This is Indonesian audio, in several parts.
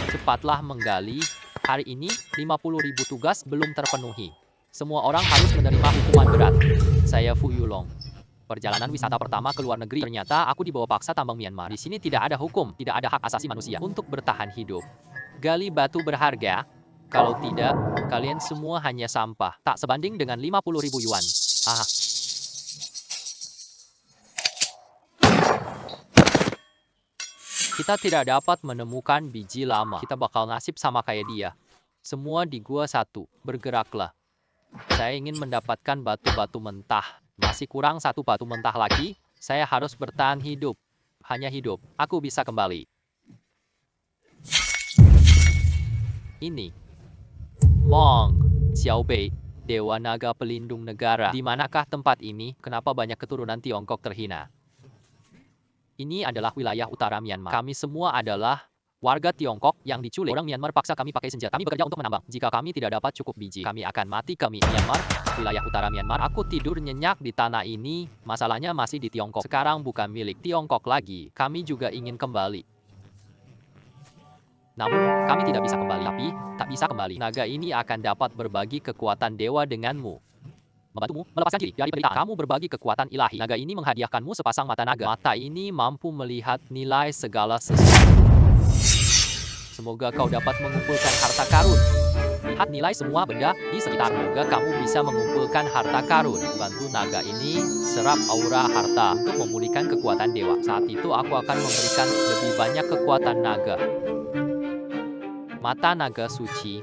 Cepatlah menggali. Hari ini, 50.000 tugas belum terpenuhi. Semua orang harus menerima hukuman berat. Saya Fu Yulong. Perjalanan wisata pertama ke luar negeri. Ternyata aku dibawa paksa tambang Myanmar. Di sini tidak ada hukum, tidak ada hak asasi manusia untuk bertahan hidup. Gali batu berharga. Kalau tidak, kalian semua hanya sampah. Tak sebanding dengan 50.000 yuan. Ah, kita tidak dapat menemukan biji lama. Kita bakal nasib sama kayak dia. Semua di gua satu. Bergeraklah. Saya ingin mendapatkan batu-batu mentah. Masih kurang satu batu mentah lagi. Saya harus bertahan hidup. Hanya hidup. Aku bisa kembali. Ini. Mong. Xiaobei. Dewa Naga Pelindung Negara. Di manakah tempat ini? Kenapa banyak keturunan Tiongkok terhina? Ini adalah wilayah utara Myanmar. Kami semua adalah warga Tiongkok yang diculik. Orang Myanmar paksa kami pakai senjata. Kami bekerja untuk menambang. Jika kami tidak dapat cukup biji, kami akan mati. Kami Myanmar, wilayah utara Myanmar. Aku tidur nyenyak di tanah ini. Masalahnya masih di Tiongkok. Sekarang bukan milik Tiongkok lagi. Kami juga ingin kembali. Namun, kami tidak bisa kembali. Tapi, tak bisa kembali. Naga ini akan dapat berbagi kekuatan dewa denganmu. Membantumu melepaskan diri dari penderitaan. Kamu berbagi kekuatan ilahi. Naga ini menghadiahkanmu sepasang mata naga. Mata ini mampu melihat nilai segala sesuatu. Semoga kau dapat mengumpulkan harta karun. Lihat nilai semua benda di sekitar. Semoga kamu bisa mengumpulkan harta karun. Bantu naga ini serap aura harta untuk memulihkan kekuatan dewa. Saat itu aku akan memberikan lebih banyak kekuatan naga. Mata naga suci.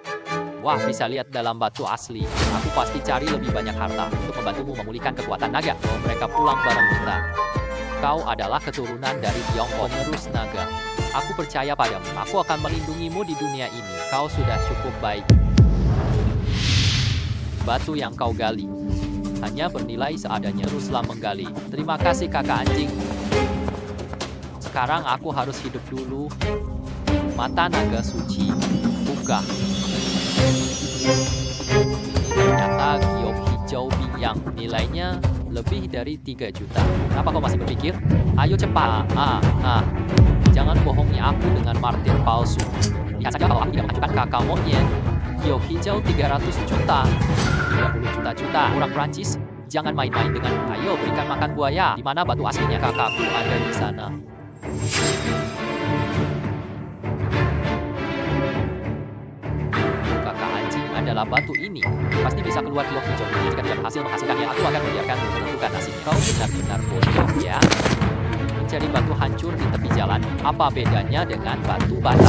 Wah, bisa lihat dalam batu asli. Aku pasti cari lebih banyak harta untuk membantumu memulihkan kekuatan naga. Bawa mereka pulang bareng kita. Kau adalah keturunan dari Tiongkok, penerus naga. Aku percaya padamu. Aku akan melindungimu di dunia ini. Kau sudah cukup baik. Batu yang kau gali hanya bernilai seadanya. Teruslah menggali. Terima kasih kakak anjing. Sekarang aku harus hidup dulu. Mata naga suci. Buka. Ini ternyata giok hijau binyang. Nilainya lebih dari 3 juta. Kenapa kau masih berpikir? Ayo cepat. Jangan bohongi aku dengan martir palsu. Lihat saja kalau aku tidak mengajukan kakak monyet. Giok hijau 300 juta. 30 juta orang Prancis. Jangan main-main dengan. Ayo berikan makan buaya. Di mana batu aslinya? Kakakku ada di sana. Adalah batu ini. Pasti bisa keluar giok hijau ini. Jika tidak berhasil menghasilkannya, aku akan membiarkanmu menentukan nasibnya. Kau benar-benar bodoh, ya? Mencari batu hancur di tepi jalan. Apa bedanya dengan batu bata?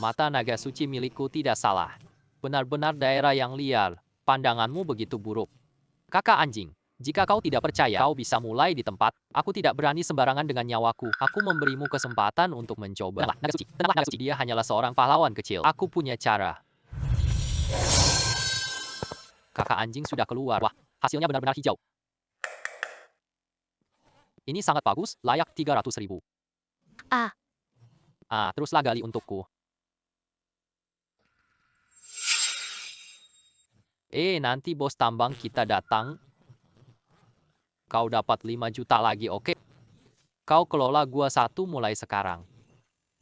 Mata naga suci milikku tidak salah. Benar-benar daerah yang liar. Pandanganmu begitu buruk. Kakak anjing. Jika kau tidak percaya, kau bisa mulai di tempat. Aku tidak berani sembarangan dengan nyawaku. Aku memberimu kesempatan untuk mencoba. Tenanglah, naga suci. Tenanglah, naga suci. Dia hanyalah seorang pahlawan kecil. Aku punya cara. Kakak anjing sudah keluar. Wah, hasilnya benar-benar hijau. Ini sangat bagus, layak 300.000. Teruslah gali untukku. Nanti bos tambang kita datang. Kau dapat 5 juta lagi, oke? Kau kelola gua satu mulai sekarang.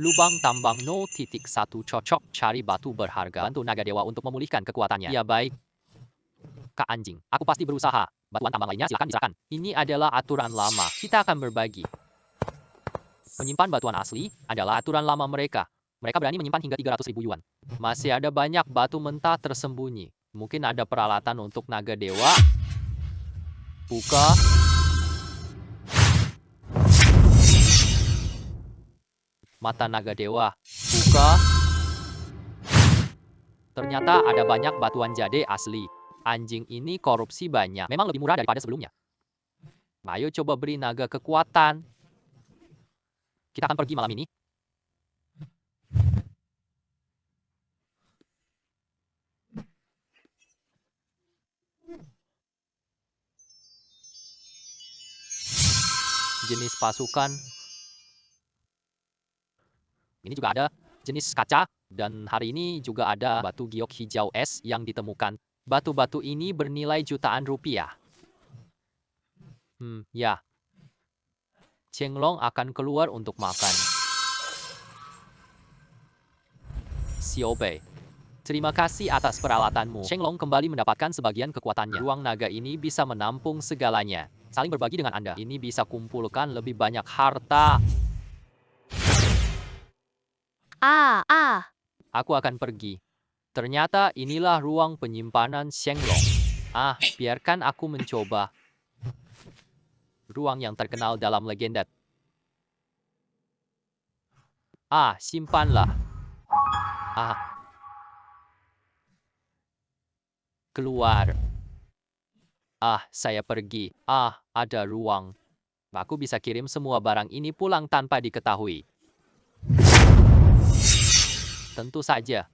Lubang tambang 0.1 cocok. Cari batu berharga. Bantu naga dewa untuk memulihkan kekuatannya. Ya baik. Kak anjing, aku pasti berusaha. Batuan tambang lainnya silakan diserahkan. Ini adalah aturan lama. Kita akan berbagi. Menyimpan batuan asli adalah aturan lama mereka. Mereka berani menyimpan hingga 300.000 yuan. Masih ada banyak batu mentah tersembunyi. Mungkin ada peralatan untuk naga dewa. Buka. Mata naga dewa. Buka. Ternyata ada banyak batuan jade asli. Anjing ini korupsi banyak. Memang lebih murah daripada sebelumnya. Ayo coba beri naga kekuatan. Kita akan pergi malam ini. Jenis pasukan. Ini juga ada jenis kaca. Dan hari ini juga ada batu giok hijau es yang ditemukan. Batu-batu ini bernilai jutaan rupiah. Ya. Shenlong akan keluar untuk makan. Xiaobei, terima kasih atas peralatanmu. Shenlong kembali mendapatkan sebagian kekuatannya. Ruang naga ini bisa menampung segalanya. Saling berbagi dengan Anda. Ini bisa kumpulkan lebih banyak harta. Aku akan pergi. Ternyata inilah ruang penyimpanan Shenlong. Biarkan aku mencoba. Ruang yang terkenal dalam legenda. Simpanlah. Keluar. Saya pergi. Ada ruang. Aku bisa kirim semua barang ini pulang tanpa diketahui. Tentu saja.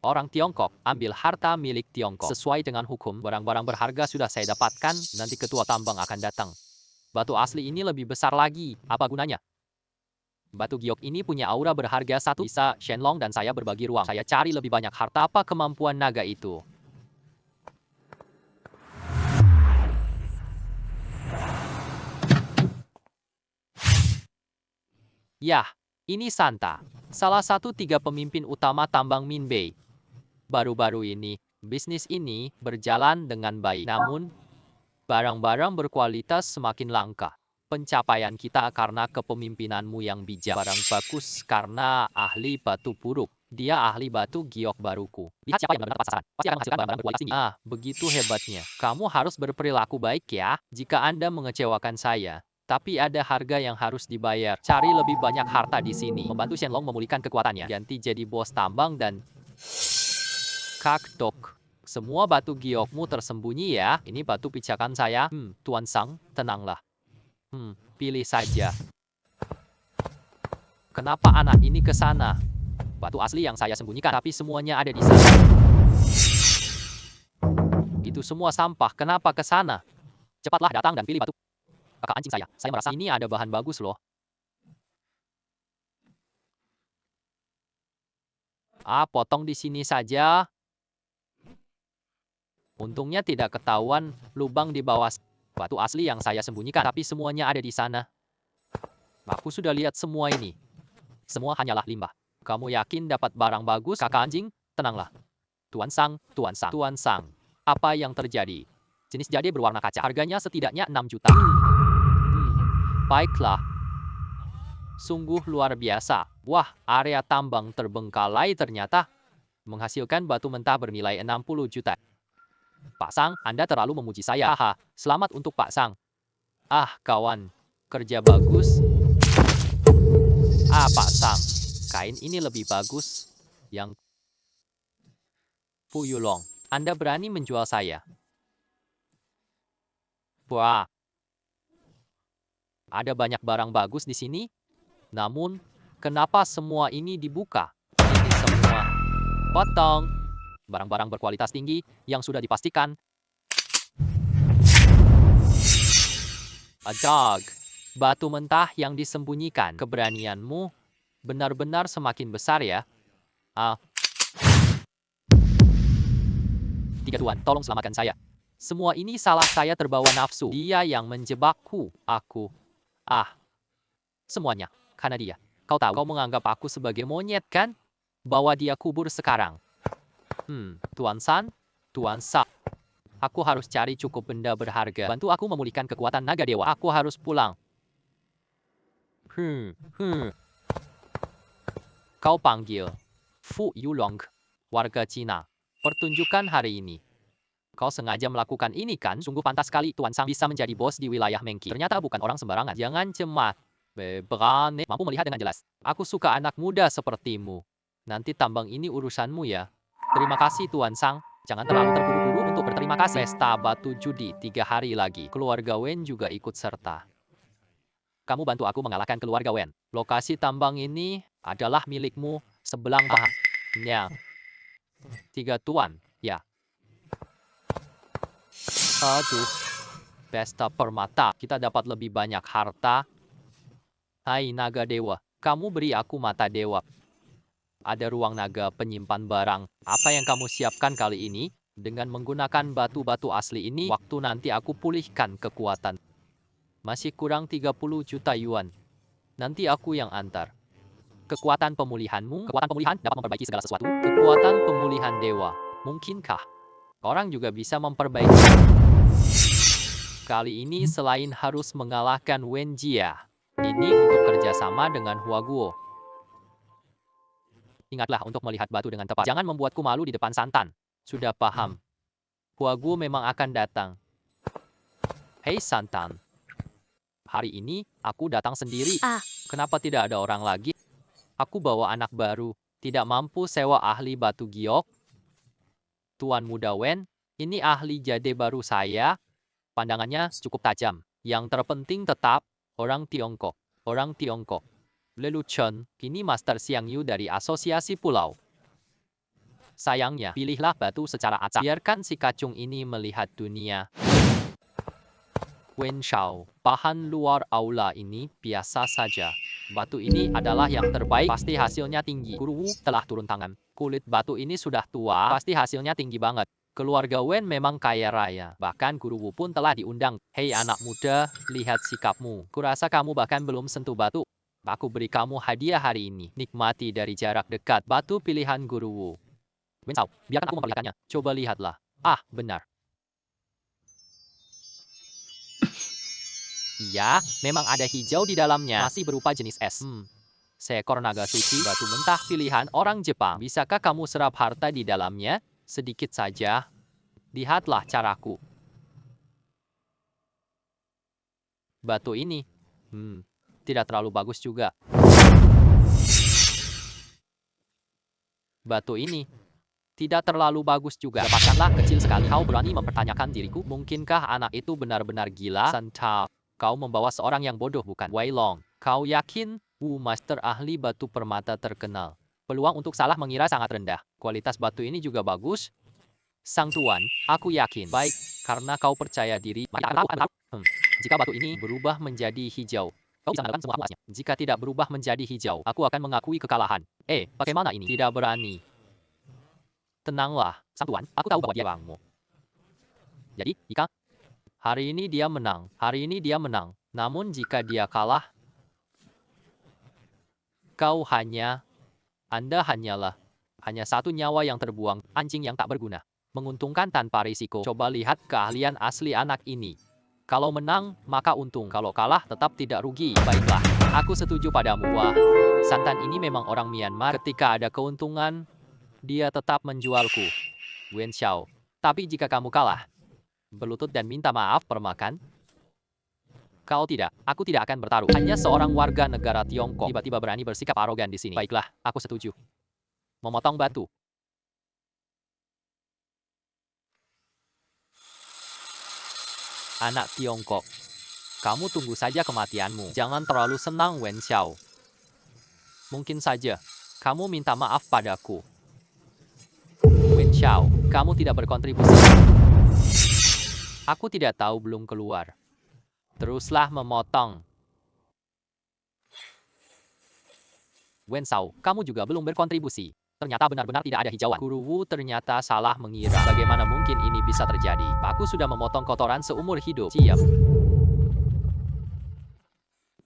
Orang Tiongkok, ambil harta milik Tiongkok. Sesuai dengan hukum, barang-barang berharga sudah saya dapatkan, nanti ketua tambang akan datang. Batu asli ini lebih besar lagi. Apa gunanya? Batu giok ini punya aura berharga satu. Bisa Shenlong dan saya berbagi ruang. Saya cari lebih banyak harta. Apa kemampuan naga itu? Yah, ini Santa. Salah satu 3 pemimpin utama tambang Minbei. Baru-baru ini, bisnis ini berjalan dengan baik. Namun, barang-barang berkualitas semakin langka. Pencapaian kita karena kepemimpinanmu yang bijak. Barang bagus karena ahli batu buruk. Dia ahli batu giok baruku. Lihat siapa yang benar-benar tepat sasaran. Pasti akan menghasilkan barang-barang berkualitas tinggi. Begitu hebatnya. Kamu harus berperilaku baik ya. Jika Anda mengecewakan saya, tapi ada harga yang harus dibayar. Cari lebih banyak harta di sini. Membantu Shenlong memulihkan kekuatannya. Ganti jadi bos tambang dan Kakdok. Semua batu giokmu tersembunyi ya. Ini batu pijakan saya. Tuan Sang, tenanglah. Pilih saja. Kenapa anak ini ke sana? Batu asli yang saya sembunyikan, tapi semuanya ada di sana. Itu semua sampah, kenapa ke sana? Cepatlah datang dan pilih batu. Kakak anjing saya merasa ini ada bahan bagus loh. Potong di sini saja. Untungnya tidak ketahuan lubang di bawah batu asli yang saya sembunyikan, tapi semuanya ada di sana. Aku sudah lihat semua ini. Semua hanyalah limbah. Kamu yakin dapat barang bagus, kakak anjing? Tenanglah. Tuan Sang. Apa yang terjadi? Jenis jade berwarna kaca. Harganya setidaknya 6 juta. Baiklah. Sungguh luar biasa. Wah, area tambang terbengkalai ternyata menghasilkan batu mentah bernilai 60 juta. Pak Sang, Anda terlalu memuji saya. Selamat untuk Pak Sang. Kawan. Kerja bagus. Pak Sang. Kain ini lebih bagus. Yang Fu Yulong, Anda berani menjual saya? Wah. Ada banyak barang bagus di sini. Namun, kenapa semua ini dibuka? Ini semua potong. Barang-barang berkualitas tinggi yang sudah dipastikan. Ajag. Batu mentah yang disembunyikan. Keberanianmu benar-benar semakin besar ya. Tiga tuan, tolong selamatkan saya. Semua ini salah saya terbawa nafsu. Dia yang menjebakku. Aku. Semuanya. Karena dia. Kau tahu, kau menganggap aku sebagai monyet kan? Bawa dia kubur sekarang. Tuan San. Aku harus cari cukup benda berharga. Bantu aku memulihkan kekuatan naga dewa. Aku harus pulang. Kau panggil Fu Yulong, warga Cina. Pertunjukan hari ini. Kau sengaja melakukan ini kan? Sungguh pantas sekali Tuan Sang bisa menjadi bos di wilayah Mengki. Ternyata bukan orang sembarangan. Jangan cemas. Berani. Mampu melihat dengan jelas. Aku suka anak muda sepertimu. Nanti tambang ini urusanmu ya. Terima kasih Tuan Sang. Jangan terlalu terburu-buru untuk berterima kasih. Pesta batu judi 3 hari lagi. Keluarga Wen juga ikut serta. Kamu bantu aku mengalahkan keluarga Wen. Lokasi tambang ini adalah milikmu sebelang bahannya. 3 tuan, ya. Aduh. Pesta permata. Kita dapat lebih banyak harta. Hai naga dewa, kamu beri aku mata dewa. Ada ruang naga penyimpan barang. Apa yang kamu siapkan kali ini? Dengan menggunakan batu-batu asli ini, waktu nanti aku pulihkan kekuatan. Masih kurang 30 juta yuan. Nanti aku yang antar. Kekuatan pemulihanmu, kekuatan pemulihan dapat memperbaiki segala sesuatu. Kekuatan pemulihan dewa, mungkinkah? Orang juga bisa memperbaiki. Kali ini selain harus mengalahkan Wen Jia, ini untuk kerjasama dengan Hua Guo. Ingatlah untuk melihat batu dengan tepat. Jangan membuatku malu di depan Santan. Sudah paham. Hua Guo memang akan datang. Hei Santan. Hari ini aku datang sendiri. Kenapa tidak ada orang lagi? Aku bawa anak baru. Tidak mampu sewa ahli batu giok. Tuan Muda Wen, ini ahli jade baru saya. Pandangannya cukup tajam. Yang terpenting tetap orang Tiongkok. Orang Tiongkok. Lelu Chen, kini Master Xiang Yu dari Asosiasi Pulau. Sayangnya, pilihlah batu secara acak. Biarkan si kacung ini melihat dunia. Wen Shao, bahan luar aula ini biasa saja. Batu ini adalah yang terbaik, pasti hasilnya tinggi. Guru Wu telah turun tangan. Kulit batu ini sudah tua, pasti hasilnya tinggi banget. Keluarga Wen memang kaya raya. Bahkan Guru Wu pun telah diundang. Hei anak muda, lihat sikapmu. Kurasa kamu bahkan belum sentuh batu. Aku beri kamu hadiah hari ini. Nikmati dari jarak dekat batu pilihan Guru Wu. Wen Shao, biarkan aku memperlihatkannya. Coba lihatlah. Ah, benar. Iya, memang ada hijau di dalamnya. Masih berupa jenis es. Seekor naga suci, batu mentah pilihan orang Jepang. Bisakah kamu serap harta di dalamnya? Sedikit saja. Lihatlah caraku. Batu ini, tidak terlalu bagus juga. Batu ini, tidak terlalu bagus juga. Lepaskanlah, kecil sekali. Kau berani mempertanyakan diriku? Mungkinkah anak itu benar-benar gila? Santa, kau membawa seorang yang bodoh bukan? Wei Long, kau yakin? Wu Master ahli batu permata terkenal. Peluang untuk salah mengira sangat rendah. Kualitas batu ini juga bagus. Sang Tuan, aku yakin. Baik, karena kau percaya diri. Jika batu ini berubah menjadi hijau, kau bisa melakukan semua amuasnya. Jika tidak berubah menjadi hijau, aku akan mengakui kekalahan. Bagaimana ini? Tidak berani. Tenanglah, Sang Tuan, aku tahu bahwa dia orangmu. Jadi, jika hari ini dia menang. Namun jika dia kalah, Anda hanyalah hanya satu nyawa yang terbuang, anjing yang tak berguna. Menguntungkan tanpa risiko. Coba lihat keahlian asli anak ini. Kalau menang, maka untung. Kalau kalah, tetap tidak rugi. Baiklah, aku setuju padamu. Wah, Santan ini memang orang Myanmar. Ketika ada keuntungan, dia tetap menjualku. Wen Xiao. Tapi jika kamu kalah, berlutut dan minta maaf permakan. Kau tidak, aku tidak akan bertaruh. Hanya seorang warga negara Tiongkok tiba-tiba berani bersikap arogan di sini. Baiklah, aku setuju. Memotong batu. Anak Tiongkok, kamu tunggu saja kematianmu. Jangan terlalu senang, Wen Xiao. Mungkin saja, kamu minta maaf padaku. Wen Xiao, kamu tidak berkontribusi. Aku tidak tahu belum keluar. Teruslah memotong. Wen Xiao, kamu juga belum berkontribusi. Ternyata benar-benar tidak ada hijauan. Guru Wu ternyata salah mengira. Bagaimana mungkin ini bisa terjadi? Aku sudah memotong kotoran seumur hidup. Siap.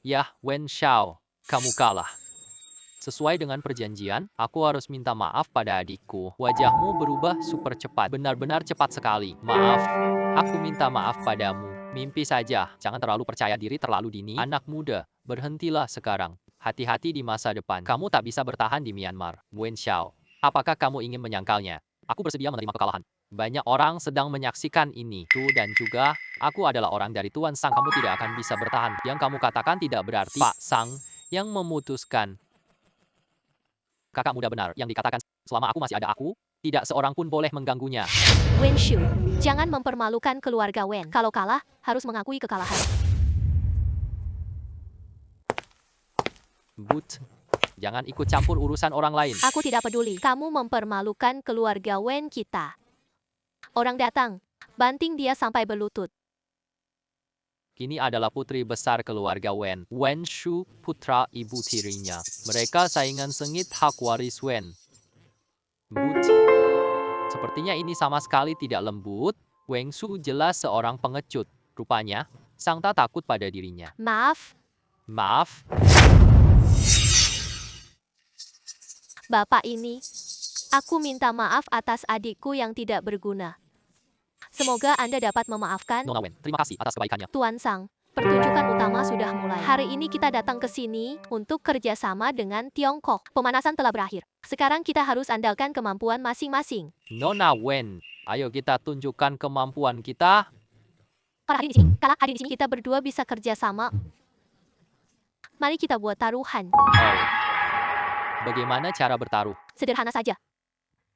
Yah, Wen Xiao, kamu kalah. Sesuai dengan perjanjian, aku harus minta maaf pada adikku. Wajahmu berubah super cepat. Benar-benar cepat sekali. Maaf, aku minta maaf padamu. Mimpi saja, jangan terlalu percaya diri terlalu dini. Anak muda, berhentilah sekarang. Hati-hati di masa depan. Kamu tak bisa bertahan di Myanmar. Wen Xiao, apakah kamu ingin menyangkalnya? Aku bersedia menerima kekalahan. Banyak orang sedang menyaksikan ini. Dan juga, aku adalah orang dari Tuan Sang. Kamu tidak akan bisa bertahan. Yang kamu katakan tidak berarti. Pak Sang yang memutuskan. Kakak muda benar. Yang dikatakan, selama aku masih ada aku, tidak seorang pun boleh mengganggunya. Wen Shu, jangan mempermalukan keluarga Wen. Kalau kalah, harus mengakui kekalahan. But, jangan ikut campur urusan orang lain. Aku tidak peduli. Kamu mempermalukan keluarga Wen kita. Orang datang, banting dia sampai berlutut. Kini adalah putri besar keluarga Wen. Wen Shu, putra ibu tirinya. Mereka saingan sengit hak waris Wen. But, sepertinya ini sama sekali tidak lembut. Weng Shu jelas seorang pengecut. Rupanya, Sangta takut pada dirinya. Maaf, Maaf, Bapak ini. Aku minta maaf atas adikku yang tidak berguna. Semoga Anda dapat memaafkan. Nona Wen. Terima kasih atas kebaikannya. Tuan Sang, pertunjukan utama sudah mulai. Hari ini kita datang ke sini untuk kerjasama dengan Tiongkok. Pemanasan telah berakhir. Sekarang kita harus andalkan kemampuan masing-masing. Nona Wen, ayo kita tunjukkan kemampuan kita. Para hadir di sini, kalau hadir di sini kita berdua bisa kerjasama. Mari kita buat taruhan. Oh, bagaimana cara bertaruh? Sederhana saja.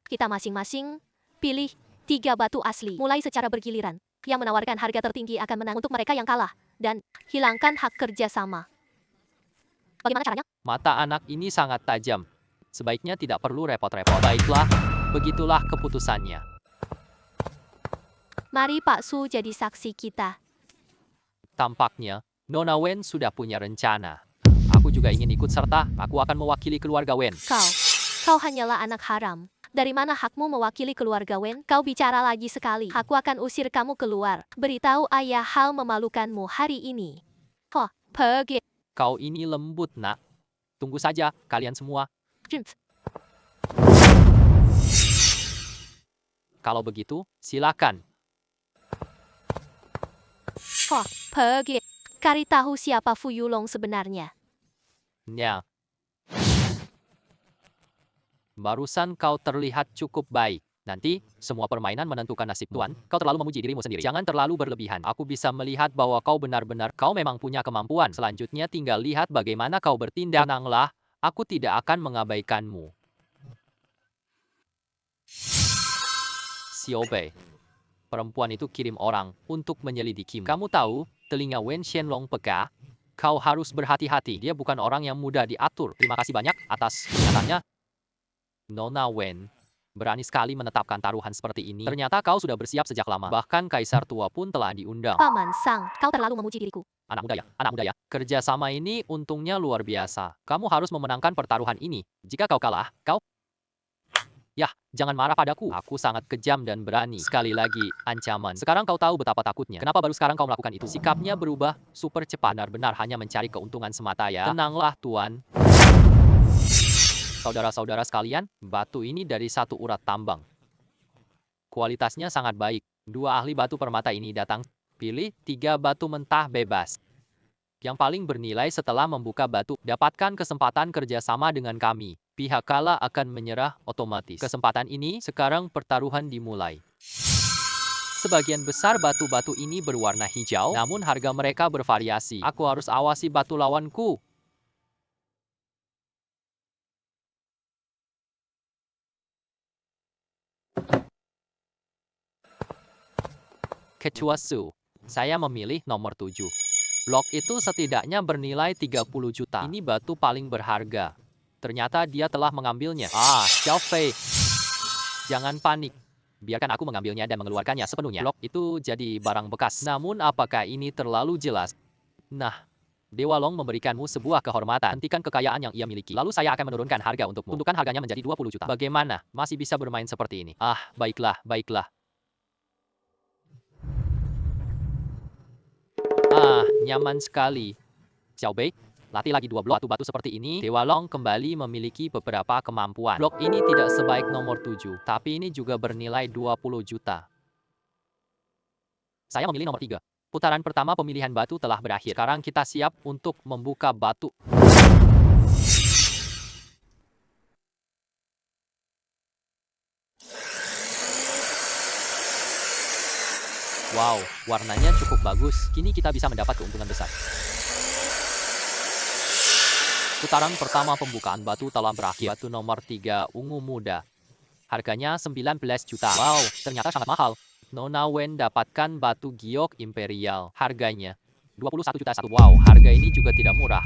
Kita masing-masing pilih 3 batu asli. Mulai secara bergiliran. Yang menawarkan harga tertinggi akan menang untuk mereka yang kalah. Dan hilangkan hak kerjasama. Bagaimana caranya? Mata anak ini sangat tajam. Sebaiknya tidak perlu repot-repot. Baiklah, begitulah keputusannya. Mari Pak Su jadi saksi kita. Tampaknya, Nona Wen sudah punya rencana. Aku juga ingin ikut serta. Aku akan mewakili keluarga Wen. Kau hanyalah anak haram. Dari mana hakmu mewakili keluarga Wen? Kau bicara lagi sekali. Aku akan usir kamu keluar. Beritahu ayah hal memalukanmu hari ini. Pergi. Kau ini lembut, nak. Tunggu saja, kalian semua. Kalau begitu, silakan. Pergi. Cari tahu siapa Fu Yulong sebenarnya. Ya. Barusan kau terlihat cukup baik. Nanti, semua permainan menentukan nasib tuan. Kau terlalu memuji dirimu sendiri. Jangan terlalu berlebihan. Aku bisa melihat bahwa kau benar-benar, kau memang punya kemampuan. Selanjutnya tinggal lihat bagaimana kau bertindak. Tenanglah, aku tidak akan mengabaikanmu. Xiaobei. Perempuan itu kirim orang untuk menyelidikimu. Kamu tahu, telinga Wen Xianlong peka. Kau harus berhati-hati. Dia bukan orang yang mudah diatur. Terima kasih banyak atas pernyataannya. Nona Wen, berani sekali menetapkan taruhan seperti ini. Ternyata kau sudah bersiap sejak lama. Bahkan kaisar tua pun telah diundang. Paman Sang, kau terlalu memuji diriku. Anak muda ya. Kerjasama ini untungnya luar biasa. Kamu harus memenangkan pertaruhan ini. Jika kau kalah, kau... Yah, jangan marah padaku. Aku sangat kejam dan berani. Sekali lagi, ancaman. Sekarang kau tahu betapa takutnya. Kenapa baru sekarang kau melakukan itu? Sikapnya berubah super cepat. Benar-benar hanya mencari keuntungan semata ya. Tenanglah, Tuan. Saudara-saudara sekalian, batu ini dari satu urat tambang. Kualitasnya sangat baik. 2 ahli batu permata ini datang. Pilih 3 batu mentah bebas. Yang paling bernilai setelah membuka batu. Dapatkan kesempatan kerjasama dengan kami. Pihak kalah akan menyerah otomatis. Kesempatan ini, sekarang pertaruhan dimulai. Sebagian besar batu-batu ini berwarna hijau, namun harga mereka bervariasi. Aku harus awasi batu lawanku. Ketua Su, saya memilih nomor 7. Blok itu setidaknya bernilai 30 juta. Ini batu paling berharga. Ternyata dia telah mengambilnya. Xiao Fei. Jangan panik. Biarkan aku mengambilnya dan mengeluarkannya sepenuhnya. Blok itu jadi barang bekas. Namun apakah ini terlalu jelas? Nah, Dewa Long memberikanmu sebuah kehormatan. Hentikan kekayaan yang ia miliki. Lalu saya akan menurunkan harga untukmu. Tentukan harganya menjadi 20 juta. Bagaimana? Masih bisa bermain seperti ini? Baiklah, baiklah. Nyaman sekali. Xiaobei, latih lagi 2 blok batu-batu seperti ini. Dewa Long kembali memiliki beberapa kemampuan. Blok ini tidak sebaik nomor 7, tapi ini juga bernilai 20 juta. Saya memilih nomor 3. Putaran pertama pemilihan batu telah berakhir. Sekarang kita siap untuk membuka batu. Wow, warnanya cukup bagus. Kini kita bisa mendapat keuntungan besar. Putaran pertama pembukaan batu telah berakhir. Batu nomor 3 ungu muda. Harganya 19 juta. Wow, ternyata sangat mahal. Nona Wen dapatkan batu giok imperial. Harganya 21 juta satu. Wow, harga ini juga tidak murah.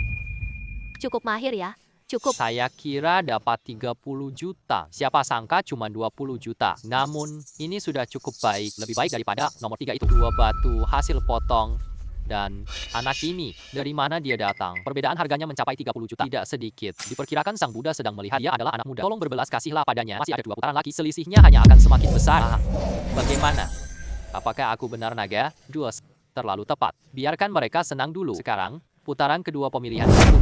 Cukup mahir ya. Cukup. Saya kira dapat 30 juta. Siapa sangka cuma 20 juta. Namun, ini sudah cukup baik. Lebih baik daripada nomor 3 itu. 2 batu hasil potong. Dan anak ini, dari mana dia datang? Perbedaan harganya mencapai 30 juta. Tidak sedikit. Diperkirakan Sang Buddha sedang melihat dia adalah anak muda. Tolong berbelas kasihlah padanya. Masih ada 2 putaran lagi. Selisihnya hanya akan semakin besar. Bagaimana? Apakah aku benar naga? Duos. Terlalu tepat. Biarkan mereka senang dulu. Sekarang, putaran kedua pemilihan batu.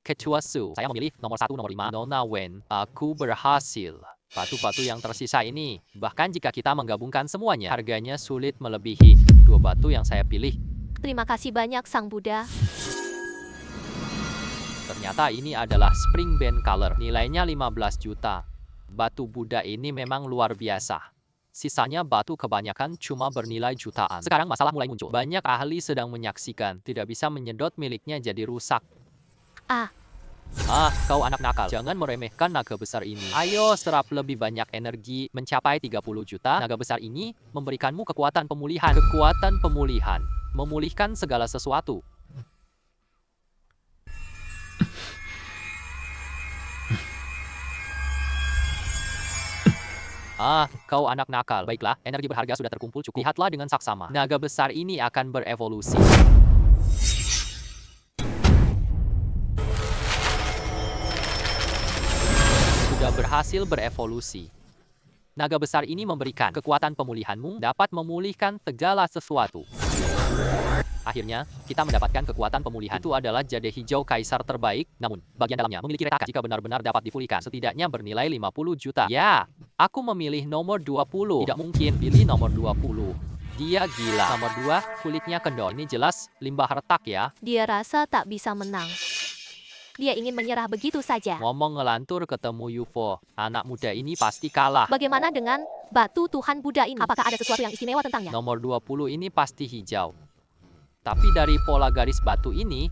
Ketua Su, saya memilih nomor 1, nomor 5. Nona Wen, aku berhasil. Batu-batu yang tersisa ini, bahkan jika kita menggabungkan semuanya, harganya sulit melebihi 2 batu yang saya pilih. Terima kasih banyak Sang Buddha. Ternyata ini adalah Spring Band Color, nilainya 15 juta. Batu Buddha ini memang luar biasa. Sisanya batu kebanyakan cuma bernilai jutaan. Sekarang masalah mulai muncul. Banyak ahli sedang menyaksikan, tidak bisa menyedot miliknya jadi rusak. Kau anak nakal. Jangan meremehkan naga besar ini. Ayo serap lebih banyak energi mencapai 30 juta. Naga besar ini memberikanmu kekuatan pemulihan. Kekuatan pemulihan. Memulihkan segala sesuatu. Kau anak nakal. Baiklah, energi berharga sudah terkumpul cukup. Lihatlah dengan saksama. Naga besar ini akan berevolusi. Sudah berhasil berevolusi. Naga besar ini memberikan kekuatan pemulihanmu dapat memulihkan segala sesuatu. Akhirnya, kita mendapatkan kekuatan pemulihan. Itu adalah jade hijau kaisar terbaik, namun bagian dalamnya memiliki retakan. Jika benar-benar dapat dipulihkan, setidaknya bernilai 50 juta. Ya, aku memilih nomor 20. Tidak mungkin pilih nomor 20. Dia gila. Nomor 2, kulitnya kendor. Ini jelas limbah retak ya. Dia rasa tak bisa menang. Dia ingin menyerah begitu saja. Ngomong ngelantur ketemu UFO. Anak muda ini pasti kalah. Bagaimana dengan batu Tuhan Buddha ini? Apakah ada sesuatu yang istimewa tentangnya? Nomor 20 ini pasti hijau. Tapi dari pola garis batu ini,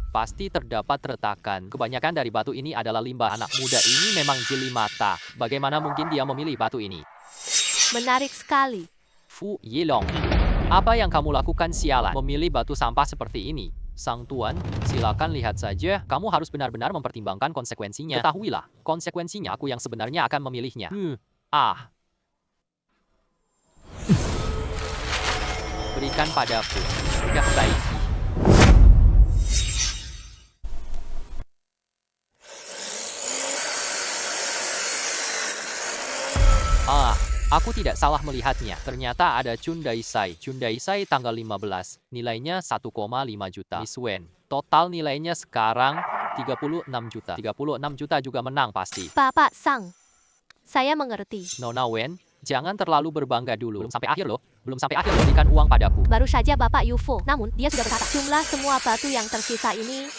pasti terdapat retakan. Kebanyakan dari batu ini adalah limbah. Anak muda ini memang jeli mata. Bagaimana mungkin dia memilih batu ini? Menarik sekali. Fu Yilong, apa yang kamu lakukan sialan? Memilih batu sampah seperti ini. Sang Tuan, silakan lihat saja. Kamu harus benar-benar mempertimbangkan konsekuensinya. Ketahuilah, konsekuensinya aku yang sebenarnya akan memilihnya. Berikan padaku. Gak baik. Aku tidak salah melihatnya. Ternyata ada Chun Daisai. Chun Daisai tanggal 15. Nilainya 1,5 juta. Miss Wen. Total nilainya sekarang 36 juta. 36 juta juga menang pasti. Bapak Sang, saya mengerti. Nona Wen, jangan terlalu berbangga dulu. Belum sampai akhir loh. Belum sampai akhir berikan uang padaku. Baru saja Bapak UFO. Namun, dia sudah berkata, jumlah semua batu yang tersisa ini,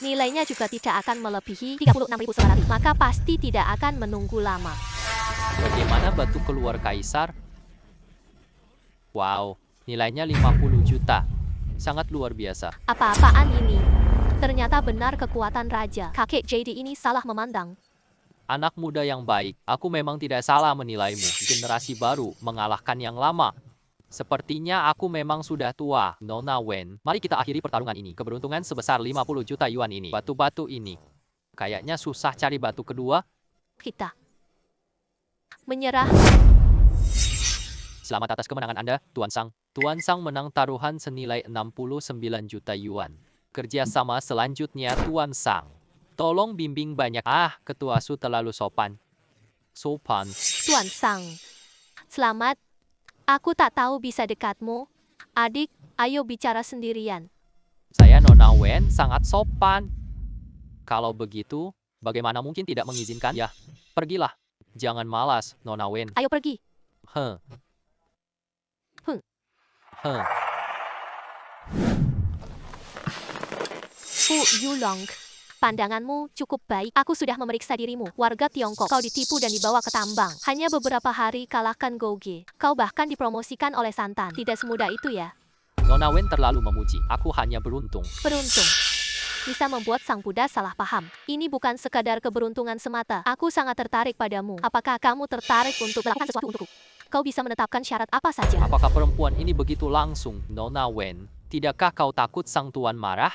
nilainya juga tidak akan melebihi 36.900. Maka pasti tidak akan menunggu lama. Bagaimana batu keluar kaisar? Wow, nilainya 50 juta. Sangat luar biasa. Apa-apaan ini? Ternyata benar kekuatan raja. Kakek JD ini salah memandang. Anak muda yang baik, aku memang tidak salah menilaimu. Generasi baru mengalahkan yang lama. Sepertinya aku memang sudah tua. Nona Wen, mari kita akhiri pertarungan ini. Keberuntungan sebesar 50 juta yuan ini. Batu-batu ini. Kayaknya susah cari batu kedua. Kita menyerah. Selamat atas kemenangan Anda, Tuan Sang. Tuan Sang menang taruhan senilai 69 juta yuan. Kerjasama selanjutnya Tuan Sang. Tolong bimbing banyak. Ketua Su terlalu sopan. Sopan. Tuan Sang, selamat. Aku tak tahu bisa dekatmu. Adik, ayo bicara sendirian. Saya Nona Wen sangat sopan. Kalau begitu, bagaimana mungkin tidak mengizinkan? Ya, pergilah. Jangan malas, Nona Wen. Ayo pergi. Fu Yulong, pandanganmu cukup baik. Aku sudah memeriksa dirimu. Warga Tiongkok, kau ditipu dan dibawa ke tambang. Hanya beberapa hari kalahkan Gouge. Kau bahkan dipromosikan oleh Santan. Tidak semudah itu ya. Nona Wen terlalu memuji. Aku hanya beruntung. Beruntung bisa membuat Sang Buddha salah paham. Ini bukan sekadar keberuntungan semata. Aku sangat tertarik padamu. Apakah kamu tertarik untuk melakukan sesuatu untukku? Kau bisa menetapkan syarat apa saja. Apakah perempuan ini begitu langsung, Nona Wen? Tidakkah kau takut Sang Tuan marah?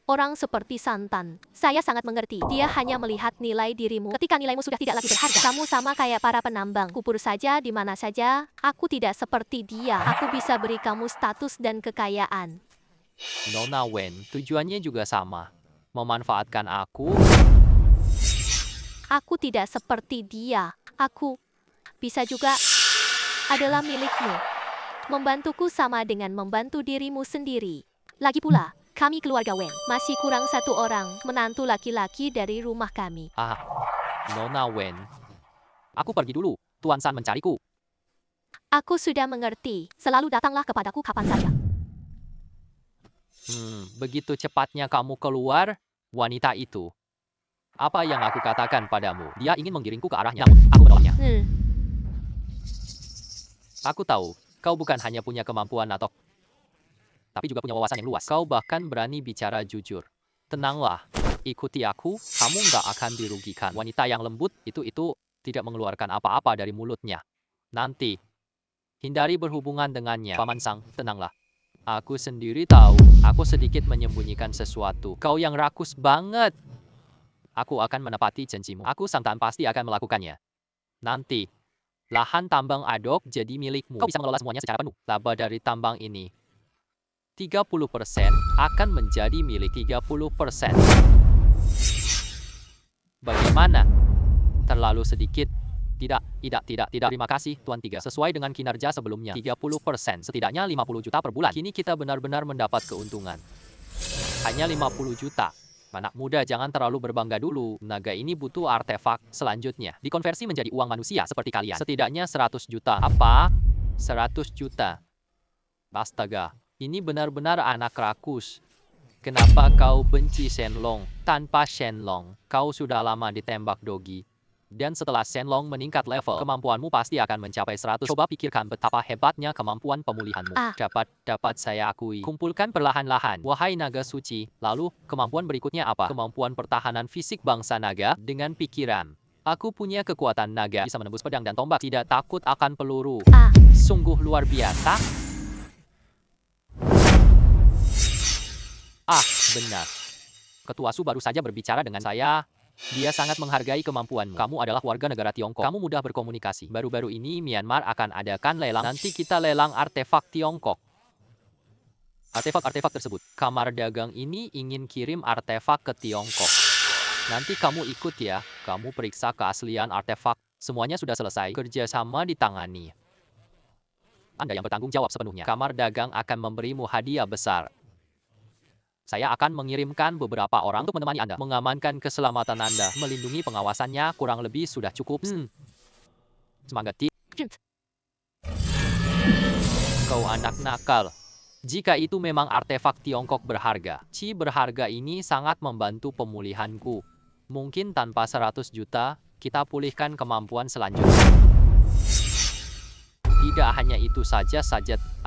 Orang seperti Santan, saya sangat mengerti. Dia hanya melihat nilai dirimu. Ketika nilaimu sudah tidak lagi berharga, kamu sama kayak para penambang. Kubur saja di mana saja. Aku tidak seperti dia. Aku bisa beri kamu status dan kekayaan. Nona Wen, tujuannya juga sama. Memanfaatkan aku. Aku tidak seperti dia. Aku bisa juga adalah milikmu. Membantuku sama dengan membantu dirimu sendiri. Lagi pula, kami keluarga Wen. Masih kurang satu orang menantu laki-laki dari rumah kami. Ah, Nona Wen. Aku pergi dulu. Tuan San mencariku. Aku sudah mengerti. Selalu datanglah kepadaku kapan saja. Begitu cepatnya kamu keluar, wanita itu. Apa yang aku katakan padamu? Dia ingin menggiringku ke arahnya, namun aku menolaknya. Aku tahu, kau bukan hanya punya kemampuan atau tapi juga punya wawasan yang luas. Kau bahkan berani bicara jujur. Tenanglah, ikuti aku, kamu nggak akan dirugikan. Wanita yang lembut itu tidak mengeluarkan apa-apa dari mulutnya. Nanti, hindari berhubungan dengannya. Paman Sang, tenanglah. Aku sendiri tahu, aku sedikit menyembunyikan sesuatu. Kau yang rakus banget. Aku akan menepati janjimu. Aku Sang Tan pasti akan melakukannya. Nanti, lahan tambang Adok jadi milikmu. Kau bisa mengelola semuanya secara penuh. Laba dari tambang ini 30% akan menjadi milik 30%. Bagaimana? Terlalu sedikit. Tidak. Terima kasih, Tuan Tiga. Sesuai dengan kinerja sebelumnya, 30%, setidaknya 50 juta per bulan. Kini kita benar-benar mendapat keuntungan. Hanya 50 juta. Anak muda, jangan terlalu berbangga dulu. Naga ini butuh artefak selanjutnya. Dikonversi menjadi uang manusia seperti kalian. Setidaknya 100 juta. Apa? 100 juta. Astaga, ini benar-benar anak rakus. Kenapa kau benci Shenlong? Tanpa Shenlong, kau sudah lama ditembak Dogi. Dan setelah Shenlong meningkat level, kemampuanmu pasti akan mencapai 100. Coba pikirkan betapa hebatnya kemampuan pemulihanmu. Dapat saya akui. Kumpulkan perlahan-lahan. Wahai naga suci, lalu kemampuan berikutnya apa? Kemampuan pertahanan fisik bangsa naga dengan pikiran. Aku punya kekuatan naga, bisa menembus pedang dan tombak, tidak takut akan peluru. Sungguh luar biasa. Benar. Ketua Su baru saja berbicara dengan saya. Dia sangat menghargai kemampuanmu. Kamu adalah warga negara Tiongkok. Kamu mudah berkomunikasi. Baru-baru ini Myanmar akan adakan lelang. Nanti kita lelang artefak Tiongkok. Artefak-artefak tersebut. Kamar dagang ini ingin kirim artefak ke Tiongkok. Nanti kamu ikut ya. Kamu periksa keaslian artefak. Semuanya sudah selesai. Kerjasama ditangani. Anda yang bertanggung jawab sepenuhnya. Kamar dagang akan memberimu hadiah besar. Saya akan mengirimkan beberapa orang untuk menemani Anda, mengamankan keselamatan Anda, melindungi pengawasannya, kurang lebih sudah cukup. Semangat, Ti. Kau anak nakal. Jika itu memang artefak Tiongkok berharga, Ci berharga ini sangat membantu pemulihanku. Mungkin tanpa 100 juta, kita pulihkan kemampuan selanjutnya. Tidak hanya itu saja,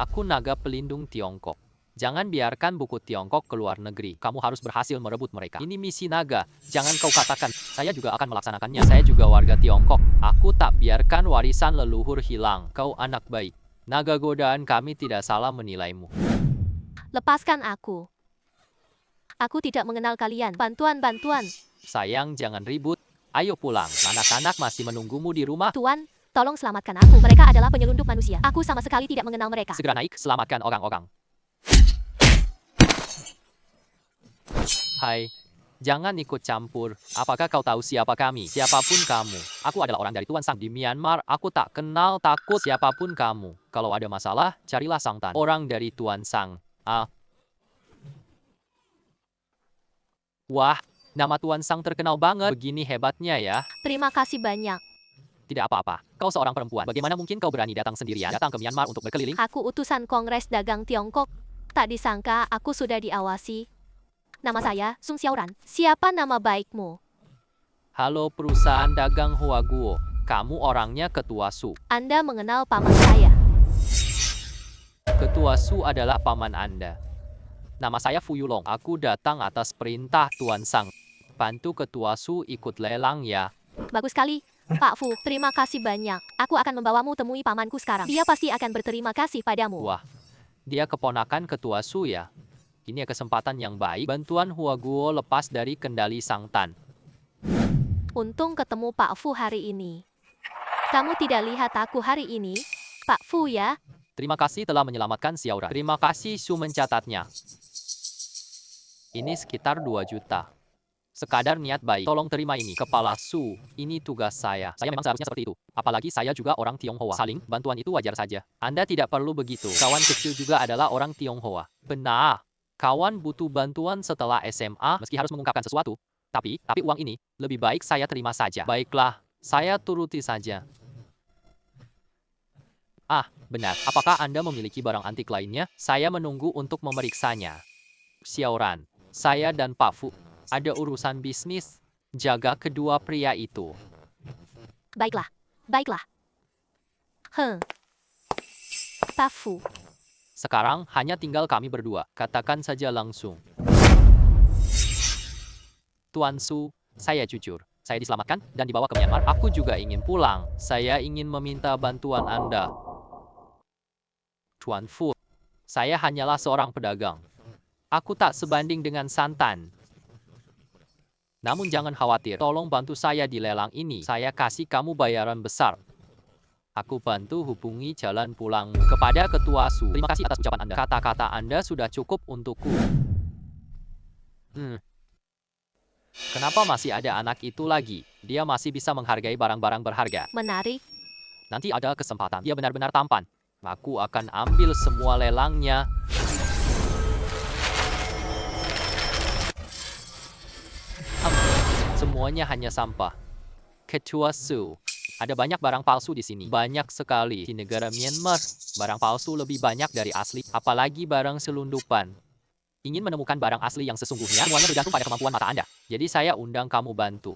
aku naga pelindung Tiongkok. Jangan biarkan buku Tiongkok ke luar negeri. Kamu harus berhasil merebut mereka. Ini misi naga. Jangan kau katakan, saya juga akan melaksanakannya. Saya juga warga Tiongkok. Aku tak biarkan warisan leluhur hilang. Kau anak baik. Naga godaan kami tidak salah menilaimu. Lepaskan aku. Aku tidak mengenal kalian. Bantuan. Sayang, jangan ribut. Ayo pulang. Anak-anak masih menunggumu di rumah. Tuan, tolong selamatkan aku. Mereka adalah penyelundup manusia. Aku sama sekali tidak mengenal mereka. Segera naik, selamatkan orang-orang. Hai, jangan ikut campur. Apakah kau tahu siapa kami? Siapapun kamu. Aku adalah orang dari Tuan Sang di Myanmar. Aku tak kenal takut siapapun kamu. Kalau ada masalah, carilah Sang Tan. Orang dari Tuan Sang. Wah, nama Tuan Sang terkenal banget. Begini hebatnya ya. Terima kasih banyak. Tidak apa-apa. Kau seorang perempuan. Bagaimana mungkin kau berani datang sendirian? Datang ke Myanmar untuk berkeliling? Aku utusan Kongres Dagang Tiongkok. Tak disangka aku sudah diawasi. Nama saya Sung Xiaoran. Siapa nama baikmu? Halo perusahaan dagang Huaguo. Kamu orangnya Ketua Su. Anda mengenal paman saya. Ketua Su adalah paman Anda. Nama saya Fu Yulong. Aku datang atas perintah Tuan Sang. Bantu Ketua Su ikut lelang ya. Bagus sekali, Pak Fu. Terima kasih banyak. Aku akan membawamu temui pamanku sekarang. Dia pasti akan berterima kasih padamu. Wah, dia keponakan Ketua Su ya. Ini kesempatan yang baik. Bantuan Huaguo lepas dari kendali Sang Tan. Untung ketemu Pak Fu hari ini. Kamu tidak lihat aku hari ini, Pak Fu ya? Terima kasih telah menyelamatkan Xiaoran. Terima kasih Su mencatatnya. Ini sekitar 2 juta. Sekadar niat baik. Tolong terima ini. Kepala Su, ini tugas saya. Saya memang seharusnya seperti itu. Apalagi saya juga orang Tionghoa. Saling, bantuan itu wajar saja. Anda tidak perlu begitu. Kawan kecil juga adalah orang Tionghoa. Benar. Kawan butuh bantuan setelah SMA, meski harus mengungkapkan sesuatu. Tapi uang ini, lebih baik saya terima saja. Baiklah, saya turuti saja. Ah, benar. Apakah Anda memiliki barang antik lainnya? Saya menunggu untuk memeriksanya. Xiaoran, saya dan Pak Fu ada urusan bisnis. Jaga kedua pria itu. Baiklah, baiklah. Pak Fu, Sekarang hanya tinggal kami berdua. Katakan saja langsung. Tuan Su, saya jujur. Saya diselamatkan dan dibawa ke Myanmar. Aku juga ingin pulang. Saya ingin meminta bantuan Anda. Tuan Fu, saya hanyalah seorang pedagang. Aku tak sebanding dengan Santan. Namun jangan khawatir, tolong bantu saya di lelang ini. Saya kasih kamu bayaran besar. Aku bantu hubungi jalan pulangmu. Kepada Ketua Su, terima kasih atas ucapan Anda. Kata-kata Anda sudah cukup untukku. Kenapa masih ada anak itu lagi? Dia masih bisa menghargai barang-barang berharga. menarik. Nanti ada kesempatan. Dia benar-benar tampan. Aku akan ambil semua lelangnya. Semuanya hanya sampah. Ketua Su, ada banyak barang palsu di sini. Banyak sekali. Di negara Myanmar, barang palsu lebih banyak dari asli, apalagi barang selundupan. Ingin menemukan barang asli yang sesungguhnya, semuanya bergantung pada kemampuan mata Anda. Jadi saya undang kamu bantu.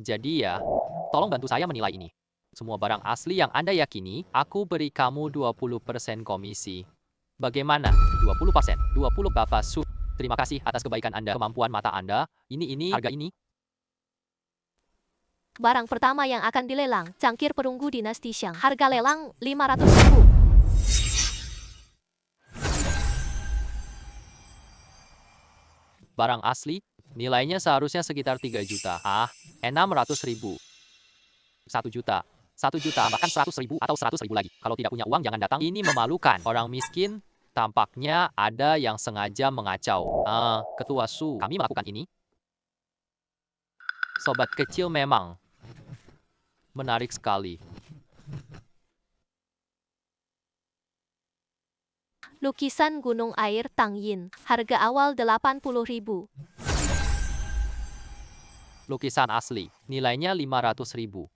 Jadi ya, tolong bantu saya menilai ini. Semua barang asli yang Anda yakini, aku beri kamu 20% komisi. Bagaimana? 20%. 20 Bapak Su. Terima kasih atas kebaikan Anda, kemampuan mata Anda. Ini, harga ini. Barang pertama yang akan dilelang, cangkir perunggu dinasti Shang. Harga lelang 500.000. Barang asli, nilainya seharusnya sekitar 3 juta. 600.000. 1 juta. 1 juta, bahkan 100.000 atau 100.000 lagi. Kalau tidak punya uang, jangan datang. Ini memalukan. Orang miskin, tampaknya ada yang sengaja mengacau. Ketua Su, kami melakukan ini. Sobat kecil memang menarik sekali. Lukisan gunung air Tang Yin. Harga awal 80.000. Lukisan asli, nilainya 500.000.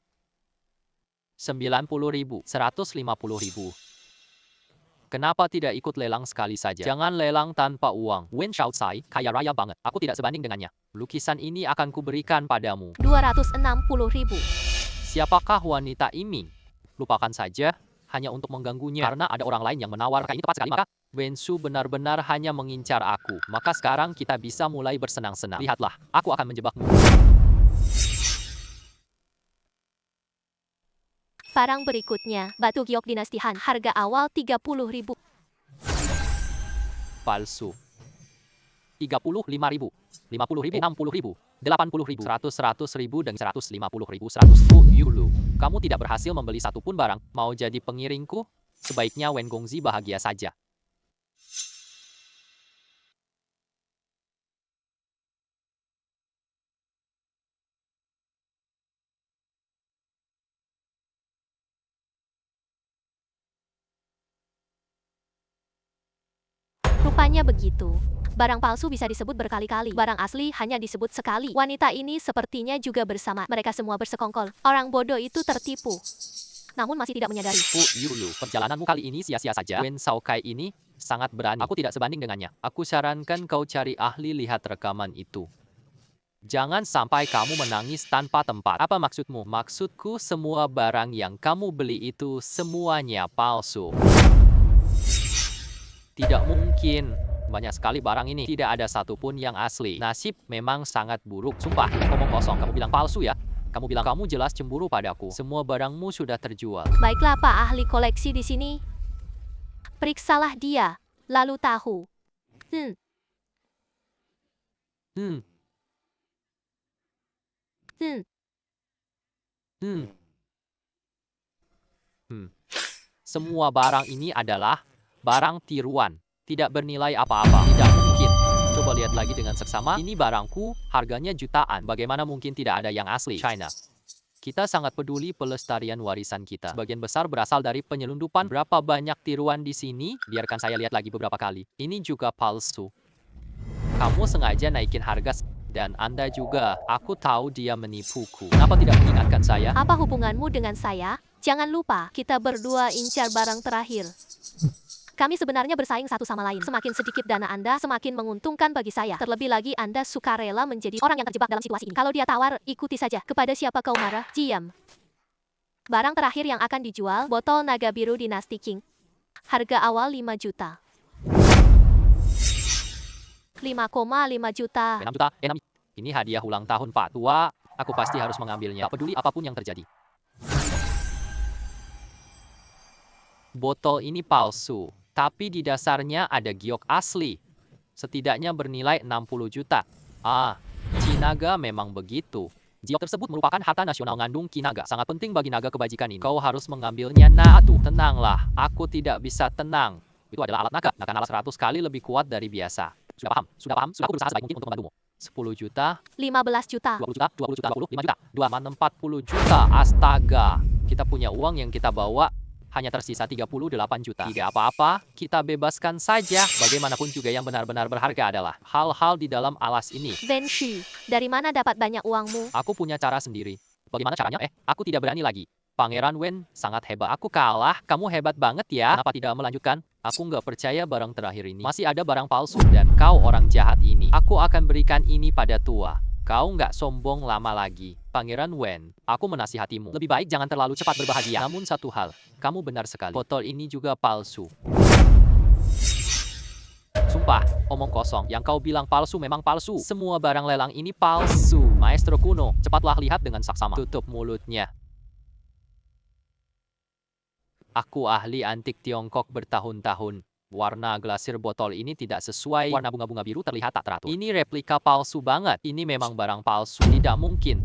90.000, 150.000. Kenapa tidak ikut lelang sekali saja? Jangan lelang tanpa uang. Wen Shaoxai, kaya raya banget. Aku tidak sebanding dengannya. Lukisan ini akan kuberikan padamu. 260.000. Siapakah wanita ini? Lupakan saja, hanya untuk mengganggunya. Karena ada orang lain yang menawarkan ini tepat sekali, maka Wen Su benar-benar hanya mengincar aku. Maka sekarang kita bisa mulai bersenang-senang. Lihatlah, aku akan menjebakmu. Barang berikutnya, batu giok dinasti Han. Harga awal 30.000. Palsu. 35.000, 50.000, 60.000, 80.000, 100.000 dan 150.000, 100 Fu Yulu. Kamu tidak berhasil membeli satupun barang. Mau jadi pengiringku? Sebaiknya Wen Gongzi bahagia saja. Rupanya begitu. Barang palsu bisa disebut berkali-kali. Barang asli hanya disebut sekali. Wanita ini sepertinya juga bersama. Mereka semua bersekongkol. Orang bodoh itu tertipu. Namun masih tidak menyadari. Fu Yulu, perjalananmu kali ini sia-sia saja. Wen Shaokai ini sangat berani. Aku tidak sebanding dengannya. Aku sarankan kau cari ahli lihat rekaman itu. Jangan sampai kamu menangis tanpa tempat. Apa maksudmu? Maksudku semua barang yang kamu beli itu semuanya palsu. Tidak mungkin. Banyak sekali barang ini. Tidak ada satupun yang asli. Nasib memang sangat buruk. Sumpah, ngomong kosong. Kamu bilang palsu ya? Kamu bilang kamu jelas cemburu padaku. Semua barangmu sudah terjual. Baiklah Pak ahli koleksi di sini. Periksalah dia. Lalu tahu. Semua barang ini adalah barang tiruan. Tidak bernilai apa-apa. Tidak mungkin. Coba lihat lagi dengan seksama. Ini barangku, harganya jutaan. Bagaimana mungkin tidak ada yang asli? China. Kita sangat peduli pelestarian warisan kita. Sebagian besar berasal dari penyelundupan. Berapa banyak tiruan di sini? Biarkan saya lihat lagi beberapa kali. Ini juga palsu. Kamu sengaja naikin harga dan Anda juga. Aku tahu dia menipuku. Kenapa tidak mengingatkan saya? Apa hubunganmu dengan saya? Jangan lupa, kita berdua incar barang terakhir. Kami sebenarnya bersaing satu sama lain. Semakin sedikit dana Anda, semakin menguntungkan bagi saya. Terlebih lagi Anda sukarela menjadi orang yang terjebak dalam situasi ini. Kalau dia tawar, ikuti saja. Kepada siapa kau marah? Diam. Barang terakhir yang akan dijual, botol naga biru dinasti King. Harga awal 5 juta. 5,5 juta. 6 juta, 6. Ini hadiah ulang tahun Pak Tua. Aku pasti harus mengambilnya. Tak peduli apapun yang terjadi. Botol ini palsu, tapi di dasarnya ada giok asli. Setidaknya bernilai 60 juta. Kinaga memang begitu. Giok tersebut merupakan harta nasional ngandung Kinaga. Sangat penting bagi naga kebajikan ini. Kau harus mengambilnya. Nah, tuh, tenanglah. Aku tidak bisa tenang. Itu adalah alat naga. Naga nalar 100 kali lebih kuat dari biasa. Sudah paham? Sudah paham? Sudah aku berusaha sebaik mungkin untuk membantumu. 10 juta, 15 juta. 20 juta, 20 juta, 25 juta, 40 juta. Astaga. Kita punya uang yang kita bawa. Hanya tersisa 38 juta. Tidak apa-apa, kita bebaskan saja. Bagaimanapun juga yang benar-benar berharga adalah hal-hal di dalam alas ini. Wen Shu, dari mana dapat banyak uangmu? Aku punya cara sendiri. Bagaimana caranya? Aku tidak berani lagi. Pangeran Wen sangat hebat. Aku kalah. Kamu hebat banget ya. Kenapa tidak melanjutkan? Aku nggak percaya barang terakhir ini. Masih ada barang palsu dan kau orang jahat ini. Aku akan berikan ini pada tua. Kau nggak sombong lama lagi. Pangeran Wen, aku menasihatimu. Lebih baik jangan terlalu cepat berbahagia. Namun satu hal, kamu benar sekali. Botol ini juga palsu. Sumpah, omong kosong. Yang kau bilang palsu memang palsu. Semua barang lelang ini palsu. Maestro kuno, cepatlah lihat dengan saksama. Tutup mulutnya. Aku ahli antik Tiongkok bertahun-tahun. Warna glasir botol ini tidak sesuai. Warna bunga-bunga biru terlihat tak teratur. Ini replika palsu banget. Ini memang barang palsu. Tidak mungkin.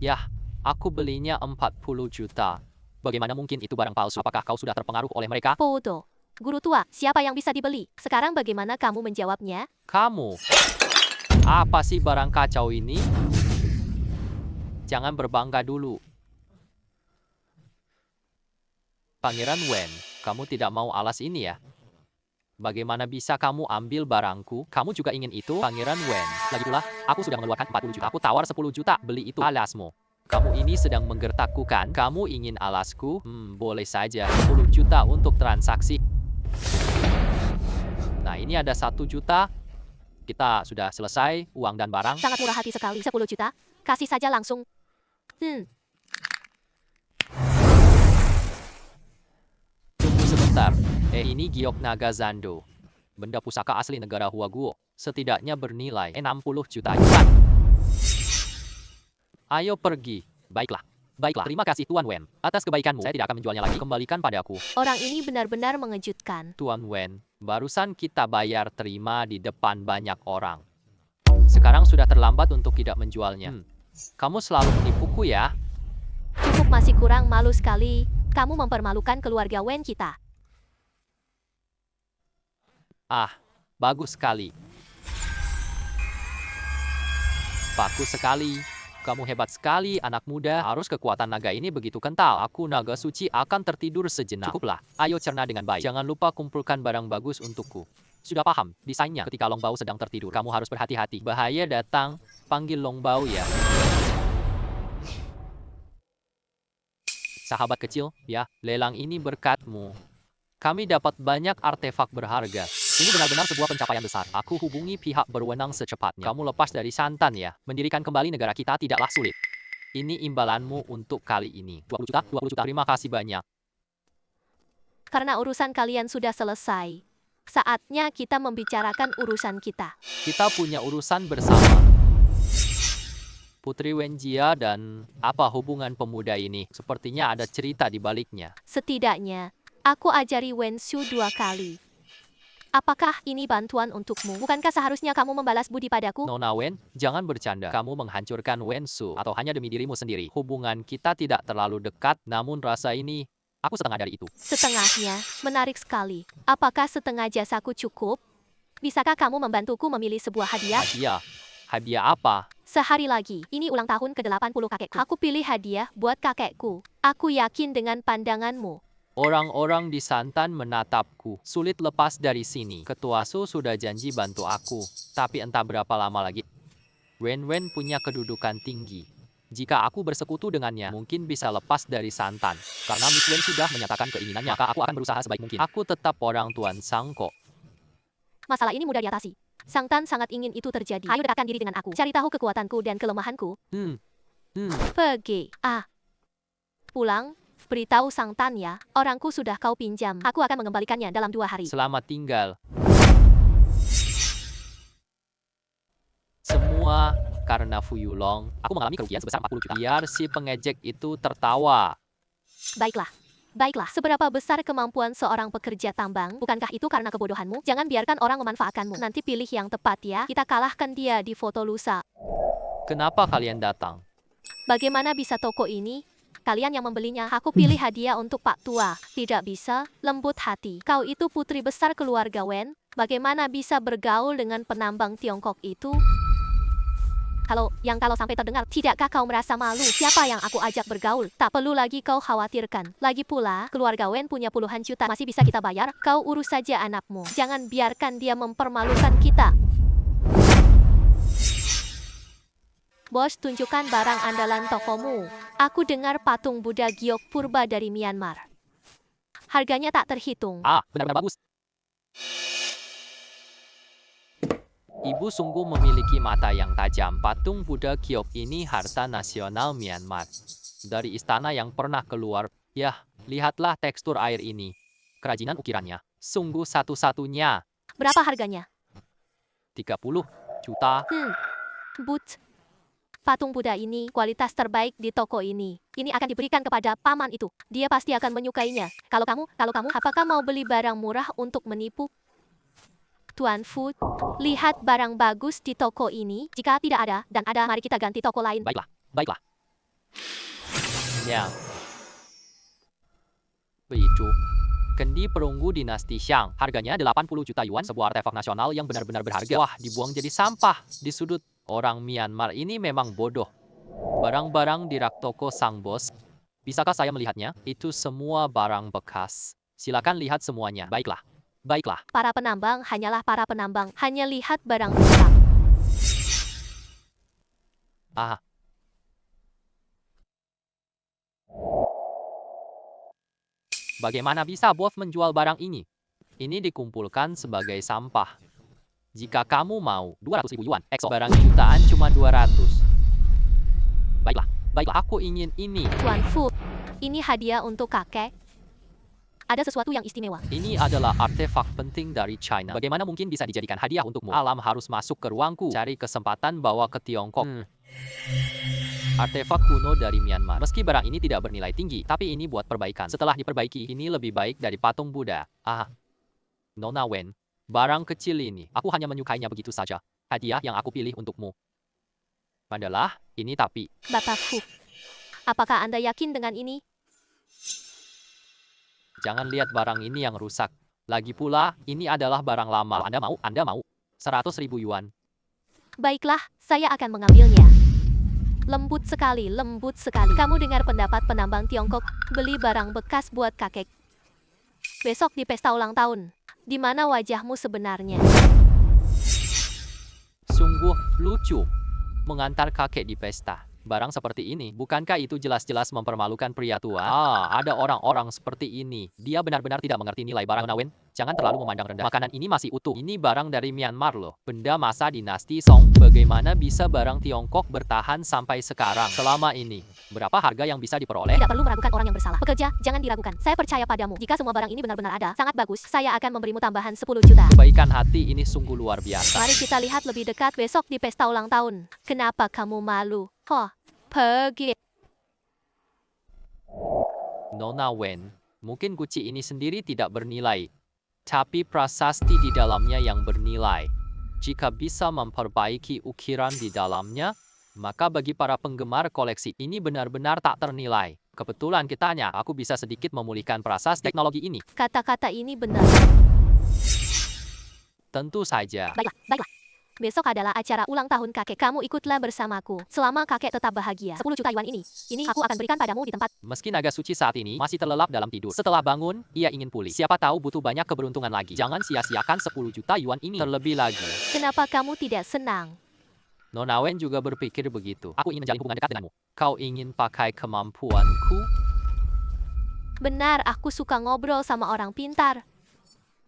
Yah, aku belinya 40 juta. Bagaimana mungkin itu barang palsu? Apakah kau sudah terpengaruh oleh mereka? Poto. Guru tua, siapa yang bisa dibeli? Sekarang bagaimana kamu menjawabnya? Kamu. Apa sih barang kacau ini? Jangan berbangga dulu. Pangeran Wen, kamu tidak mau alas ini ya? Bagaimana bisa kamu ambil barangku? Kamu juga ingin itu? Pangeran Wen. Lagi pula, aku sudah mengeluarkan 40 juta. Aku tawar 10 juta. Beli itu alasmu. Kamu ini sedang menggertakku kan? Kamu ingin alasku? Boleh saja. 10 juta untuk transaksi. Nah, ini ada 1 juta. Kita sudah selesai uang dan barang. Sangat murah hati sekali. 10 juta. Kasih saja langsung. Tunggu sebentar. Ini giok naga Zando. Benda pusaka asli negara Huaguo. Setidaknya bernilai 60 juta yuan. Ayo pergi. Baiklah. Baiklah. Terima kasih Tuan Wen. Atas kebaikanmu, saya tidak akan menjualnya lagi. Kembalikan padaku. Orang ini benar-benar mengejutkan. Tuan Wen, barusan kita bayar terima di depan banyak orang. Sekarang sudah terlambat untuk tidak menjualnya. Kamu selalu menipuku ya? Cukup, masih kurang malu sekali. Kamu mempermalukan keluarga Wen kita. Bagus sekali. Bagus sekali. Kamu hebat sekali, anak muda. Harus kekuatan naga ini begitu kental. Aku naga suci akan tertidur sejenak. Cukuplah. Ayo cerna dengan baik. Jangan lupa kumpulkan barang bagus untukku. Sudah paham, desainnya. Ketika Long Bao sedang tertidur, kamu harus berhati-hati. Bahaya datang, panggil Long Bao ya. Sahabat kecil, ya, lelang ini berkatmu. Kami dapat banyak artefak berharga. Ini benar-benar sebuah pencapaian besar. Aku hubungi pihak berwenang secepatnya. Kamu lepas dari santan ya. Mendirikan kembali negara kita tidaklah sulit. Ini imbalanmu untuk kali ini. 20 juta, 20 juta. Terima kasih banyak. Karena urusan kalian sudah selesai. Saatnya kita membicarakan urusan kita. Kita punya urusan bersama. Putri Wenjia dan apa hubungan pemuda ini? Sepertinya ada cerita di baliknya. Setidaknya, aku ajari Wen Shu 2 kali. Apakah ini bantuan untukmu? Bukankah seharusnya kamu membalas budi padaku? Nona Wen, jangan bercanda. Kamu menghancurkan Wen Su atau hanya demi dirimu sendiri. Hubungan kita tidak terlalu dekat, namun rasa ini, aku setengah dari itu. Setengahnya, menarik sekali. Apakah setengah jasaku cukup? Bisakah kamu membantuku memilih sebuah hadiah? Hadiah. Hadiah apa? Sehari lagi, ini ulang tahun ke-80 kakekku. Aku pilih hadiah buat kakekku. Aku yakin dengan pandanganmu. Orang-orang di Santan menatapku. Sulit lepas dari sini. Ketua Su sudah janji bantu aku. Tapi entah berapa lama lagi. Wen punya kedudukan tinggi. Jika aku bersekutu dengannya, mungkin bisa lepas dari Santan. Karena Miss Wen sudah menyatakan keinginannya, maka aku akan berusaha sebaik mungkin. Aku tetap orang Tuan Sang kok. Masalah ini mudah diatasi. Sang Tan sangat ingin itu terjadi. Ayo dekatkan diri dengan aku. Cari tahu kekuatanku dan kelemahanku. Pergi. Pulang. Beritahu Sang Tan ya. Orangku sudah kau pinjam. Aku akan mengembalikannya dalam 2 hari. Selamat tinggal. Semua karena Fu Yulong. Aku mengalami kerugian sebesar 40 juta. Biar si pengejek itu tertawa. Baiklah, seberapa besar kemampuan seorang pekerja tambang? Bukankah itu karena kebodohanmu? Jangan biarkan orang memanfaatkanmu. Nanti pilih yang tepat ya. Kita kalahkan dia di foto lusa. Kenapa kalian datang? Bagaimana bisa toko ini? Kalian yang membelinya. Aku pilih hadiah untuk Pak Tua. Tidak bisa, lembut hati. Kau itu putri besar keluarga Wen. Bagaimana bisa bergaul dengan penambang Tiongkok itu? Kalau sampai terdengar, tidakkah kau merasa malu? Siapa yang aku ajak bergaul? Tak perlu lagi kau khawatirkan. Lagi pula, keluarga Wen punya puluhan juta, masih bisa kita bayar. Kau urus saja anakmu. Jangan biarkan dia mempermalukan kita. Bos, tunjukkan barang andalan tokomu. Aku dengar patung Buddha Giok purba dari Myanmar. Harganya tak terhitung. Benar-benar bagus. Ibu sungguh memiliki mata yang tajam. Patung Buddha Giok ini harta nasional Myanmar. Dari istana yang pernah keluar. Yah, lihatlah tekstur air ini. Kerajinan ukirannya. Sungguh satu-satunya. Berapa harganya? 30 juta. Patung Buddha ini kualitas terbaik di toko ini. Ini akan diberikan kepada paman itu. Dia pasti akan menyukainya. Kalau kamu, apakah mau beli barang murah untuk menipu? Tuan Fu, lihat barang bagus di toko ini. Jika tidak ada, dan ada, mari kita ganti toko lain. Baiklah. Ya. Begitu. Kendi perunggu dinasti Xiang. Harganya 80 juta yuan. Sebuah artefak nasional yang benar-benar berharga. Wah, dibuang jadi sampah di sudut. Orang Myanmar ini memang bodoh. Barang-barang di rak toko sang bos. Bisakah saya melihatnya? Itu semua barang bekas. Silakan lihat semuanya. Baiklah. Para penambang hanyalah para penambang. Hanya lihat barang rusak. Bagaimana bisa bos menjual barang ini? Ini dikumpulkan sebagai sampah. Jika kamu mau, 200.000 yuan. Barang jutaan cuma 200. Baiklah, aku ingin ini. Tuan Fu, ini hadiah untuk kakek. Ada sesuatu yang istimewa. Ini adalah artefak penting dari China. Bagaimana mungkin bisa dijadikan hadiah untukmu? Alam harus masuk ke ruangku. Cari kesempatan bawa ke Tiongkok. Artefak kuno dari Myanmar. Meski barang ini tidak bernilai tinggi, tapi ini buat perbaikan. Setelah diperbaiki, ini lebih baik dari patung Buddha. Nona Wen, barang kecil ini, aku hanya menyukainya begitu saja. Hadiah yang aku pilih untukmu adalah ini tapi. Bapak Fu, apakah Anda yakin dengan ini? Jangan lihat barang ini yang rusak. Lagi pula, ini adalah barang lama. Anda mau? 100.000 yuan. Baiklah, saya akan mengambilnya. Lembut sekali. Kamu dengar pendapat penambang Tiongkok, beli barang bekas buat kakek. Besok di pesta ulang tahun. Di mana wajahmu sebenarnya? Sungguh lucu. Mengantar kakek di pesta. Barang seperti ini, bukankah itu jelas-jelas mempermalukan pria tua? Ada orang-orang seperti ini. Dia benar-benar tidak mengerti nilai barang. Nona Wen, jangan terlalu memandang rendah. Makanan ini masih utuh. Ini barang dari Myanmar loh. Benda masa dinasti Song. Bagaimana bisa barang Tiongkok bertahan sampai sekarang? Selama ini, berapa harga yang bisa diperoleh? Tidak perlu meragukan orang yang bersalah. Pekerja, jangan diragukan. Saya percaya padamu. Jika semua barang ini benar-benar ada, sangat bagus. Saya akan memberimu tambahan 10 juta. Kebaikan hati ini sungguh luar biasa. Mari kita lihat lebih dekat besok di pesta ulang tahun. Kenapa kamu malu? Pergi. Nona Wen, mungkin guci ini sendiri tidak bernilai. Tapi prasasti di dalamnya yang bernilai. Jika bisa memperbaiki ukiran di dalamnya, maka bagi para penggemar koleksi ini benar-benar tak ternilai. Kebetulan kitanya, aku bisa sedikit memulihkan prasasti teknologi ini. Kata-kata ini benar. Tentu saja. Baiklah, baiklah. Besok adalah acara ulang tahun kakek. Kamu ikutlah bersamaku. Selama kakek tetap bahagia. 10 juta yuan ini aku akan berikan padamu di tempat. Meski naga suci saat ini masih terlelap dalam tidur. Setelah bangun, ia ingin pulih. Siapa tahu butuh banyak keberuntungan lagi. Jangan sia-siakan 10 juta yuan ini. Terlebih lagi. Kenapa kamu tidak senang? Nona Wen juga berpikir begitu. Aku ingin menjalin hubungan dekat denganmu. Kau ingin pakai kemampuanku? Benar, aku suka ngobrol sama orang pintar.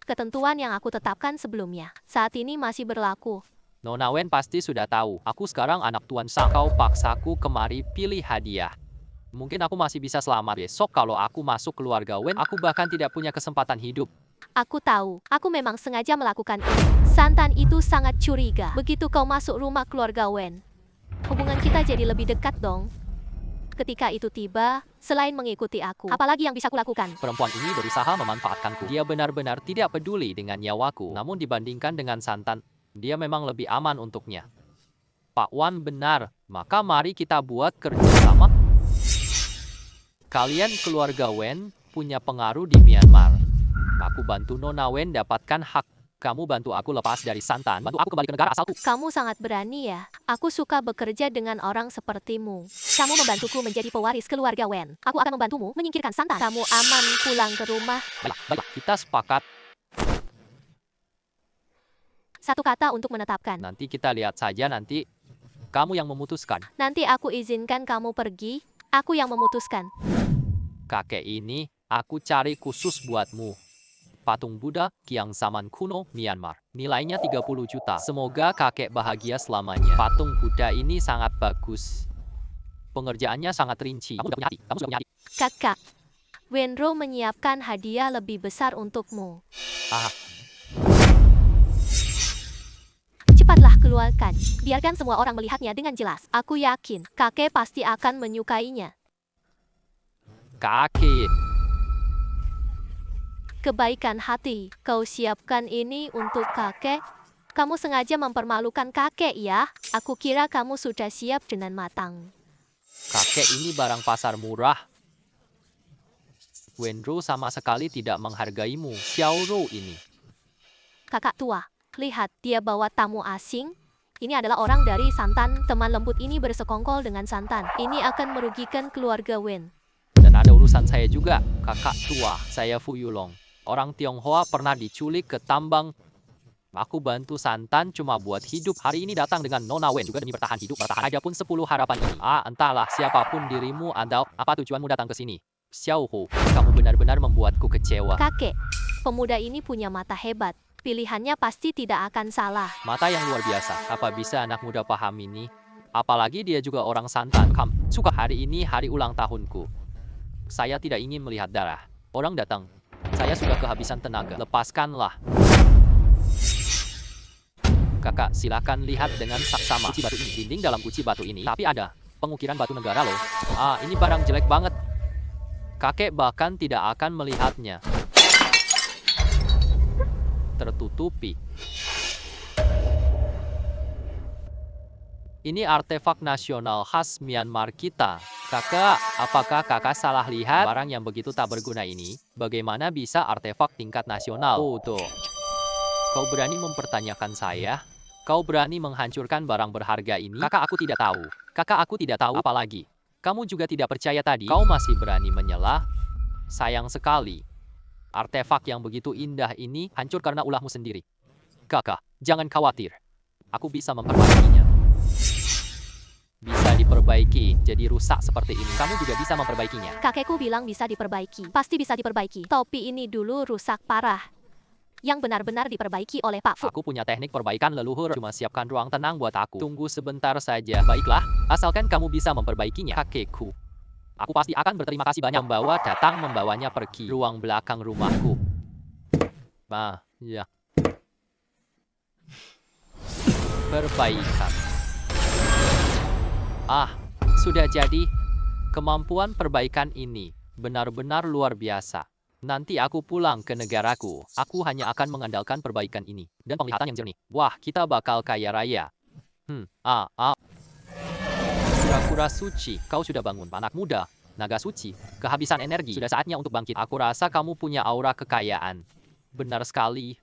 Ketentuan yang aku tetapkan sebelumnya saat ini masih berlaku. Nona Wen pasti sudah tahu. Aku sekarang anak Tuan Sang. Kau paksaku kemari pilih hadiah. Mungkin aku masih bisa selamat besok kalau aku masuk keluarga Wen. Aku bahkan tidak punya kesempatan hidup. Aku tahu, aku memang sengaja melakukan ini. Santan itu sangat curiga. Begitu kau masuk rumah keluarga Wen, hubungan kita jadi lebih dekat dong. Ketika itu tiba, selain mengikuti aku, apalagi yang bisa kulakukan? Perempuan ini berusaha memanfaatkanku. Dia benar-benar tidak peduli dengan nyawaku. Namun dibandingkan dengan Santan, dia memang lebih aman untuknya. Pak Wan benar, maka mari kita buat kerjasama. Kalian keluarga Wen punya pengaruh di Myanmar. Aku bantu Nona Wen dapatkan hak. Kamu bantu aku lepas dari Santan. Bantu aku kembali ke negara asalku. Kamu sangat berani ya. Aku suka bekerja dengan orang sepertimu. Kamu membantuku menjadi pewaris keluarga Wen. Aku akan membantumu menyingkirkan Santan. Kamu aman pulang ke rumah. Baiklah, kita sepakat. Satu kata untuk menetapkan. Nanti kita lihat saja nanti. Kamu yang memutuskan. Nanti aku izinkan kamu pergi. Aku yang memutuskan. Kakek ini, aku cari khusus buatmu. Patung Buddha, Kiang Zaman kuno, Myanmar. Nilainya 30 juta. Semoga kakek bahagia selamanya. Patung Buddha ini sangat bagus. Pengerjaannya sangat rinci. Kamu sudah punya hati. Kamu sudah punya hati. Kakak, Wenro menyiapkan hadiah lebih besar untukmu. Ah, Cepatlah keluarkan. Biarkan semua orang melihatnya dengan jelas. Aku yakin, kakek pasti akan menyukainya. kakek. Kebaikan hati, kau siapkan ini untuk kakek? Kamu sengaja mempermalukan kakek ya? Aku kira kamu sudah siap dengan matang. Kakek ini barang pasar murah. Wenro sama sekali tidak menghargaimu. Xiaoro ini. Kakak tua, lihat dia bawa tamu asing. Ini adalah orang dari Santan. Teman lembut ini bersekongkol dengan Santan. Ini akan merugikan keluarga Wen. Dan ada urusan saya juga, kakak tua. Saya Fu Yulong. Orang Tionghoa pernah diculik ke tambang. Aku bantu Santan cuma buat hidup. Hari ini datang dengan Nona Wen juga demi bertahan hidup. Bertahan aja pun 10 harapan ini. Entahlah siapapun dirimu atau apa tujuanmu datang ke sini. Xiao Hu, kamu benar-benar membuatku kecewa. Kakek, pemuda ini punya mata hebat. Pilihannya pasti tidak akan salah. Mata yang luar biasa. Apa bisa anak muda paham ini? Apalagi dia juga orang Santan. Kamu suka hari ini hari ulang tahunku. Saya tidak ingin melihat darah. Orang datang. Saya sudah kehabisan tenaga. Lepaskanlah. Kakak, silakan lihat dengan saksama guci batu ini. Dinding dalam guci batu ini. Tapi ada pengukiran batu negara loh. Ini barang jelek banget. Kakek bahkan tidak akan melihatnya. Tertutupi. Ini artefak nasional khas Myanmar kita. Kakak, apakah kakak salah lihat barang yang begitu tak berguna ini? Bagaimana bisa artefak tingkat nasional? Oh, tuh. Kau berani mempertanyakan saya? Kau berani menghancurkan barang berharga ini? Kakak, aku tidak tahu. Kakak, aku tidak tahu apalagi. Kamu juga tidak percaya tadi? Kau masih berani menyela? Sayang sekali. Artefak yang begitu indah ini hancur karena ulahmu sendiri. Kakak, jangan khawatir. Aku bisa memperbaikinya. Bisa diperbaiki, jadi rusak seperti ini. Kamu juga bisa memperbaikinya. Kakekku bilang bisa diperbaiki. Pasti bisa diperbaiki. Topi ini dulu rusak parah. Yang benar-benar diperbaiki oleh Pak Fu. Aku punya teknik perbaikan leluhur. Cuma siapkan ruang tenang buat aku. Tunggu sebentar saja. Baiklah, asalkan kamu bisa memperbaikinya. Kakekku. Aku pasti akan berterima kasih banyak. Membawa datang membawanya pergi. Ruang belakang rumahku. Ya. Perbaikan. Sudah jadi. Kemampuan perbaikan ini benar-benar luar biasa. Nanti aku pulang ke negaraku. Aku hanya akan mengandalkan perbaikan ini. Dan penglihatan yang jernih. Wah, kita bakal kaya raya. Kura-kura suci, kau sudah bangun, anak muda. Naga suci, kehabisan energi. Sudah saatnya untuk bangkit. Aku rasa kamu punya aura kekayaan. Benar sekali.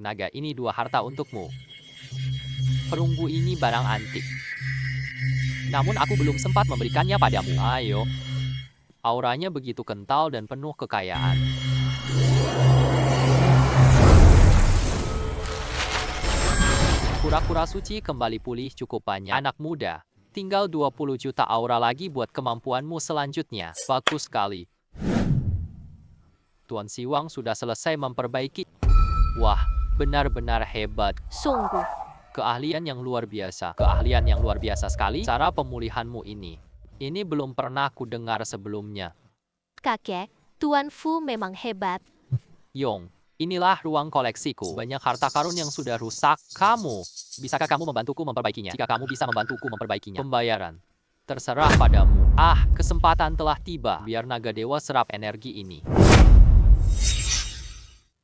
Naga ini 2 harta untukmu. Perunggu ini barang antik. Namun aku belum sempat memberikannya padamu. Ayo. Auranya begitu kental dan penuh kekayaan. Kura-kura suci kembali pulih cukup banyak. Anak muda, tinggal 20 juta aura lagi buat kemampuanmu selanjutnya. Bagus sekali. Tuan Siwang sudah selesai memperbaiki. Wah, benar-benar hebat. Sungguh. Keahlian yang luar biasa. Keahlian yang luar biasa sekali. Cara pemulihanmu ini. Ini belum pernah ku dengar sebelumnya. Kakek, Tuan Fu memang hebat. Yong, inilah ruang koleksiku. Banyak harta karun yang sudah rusak. Bisakah kamu membantuku memperbaikinya? Jika kamu bisa membantuku memperbaikinya. Pembayaran. Terserah padamu. Kesempatan telah tiba. Biar naga dewa serap energi ini.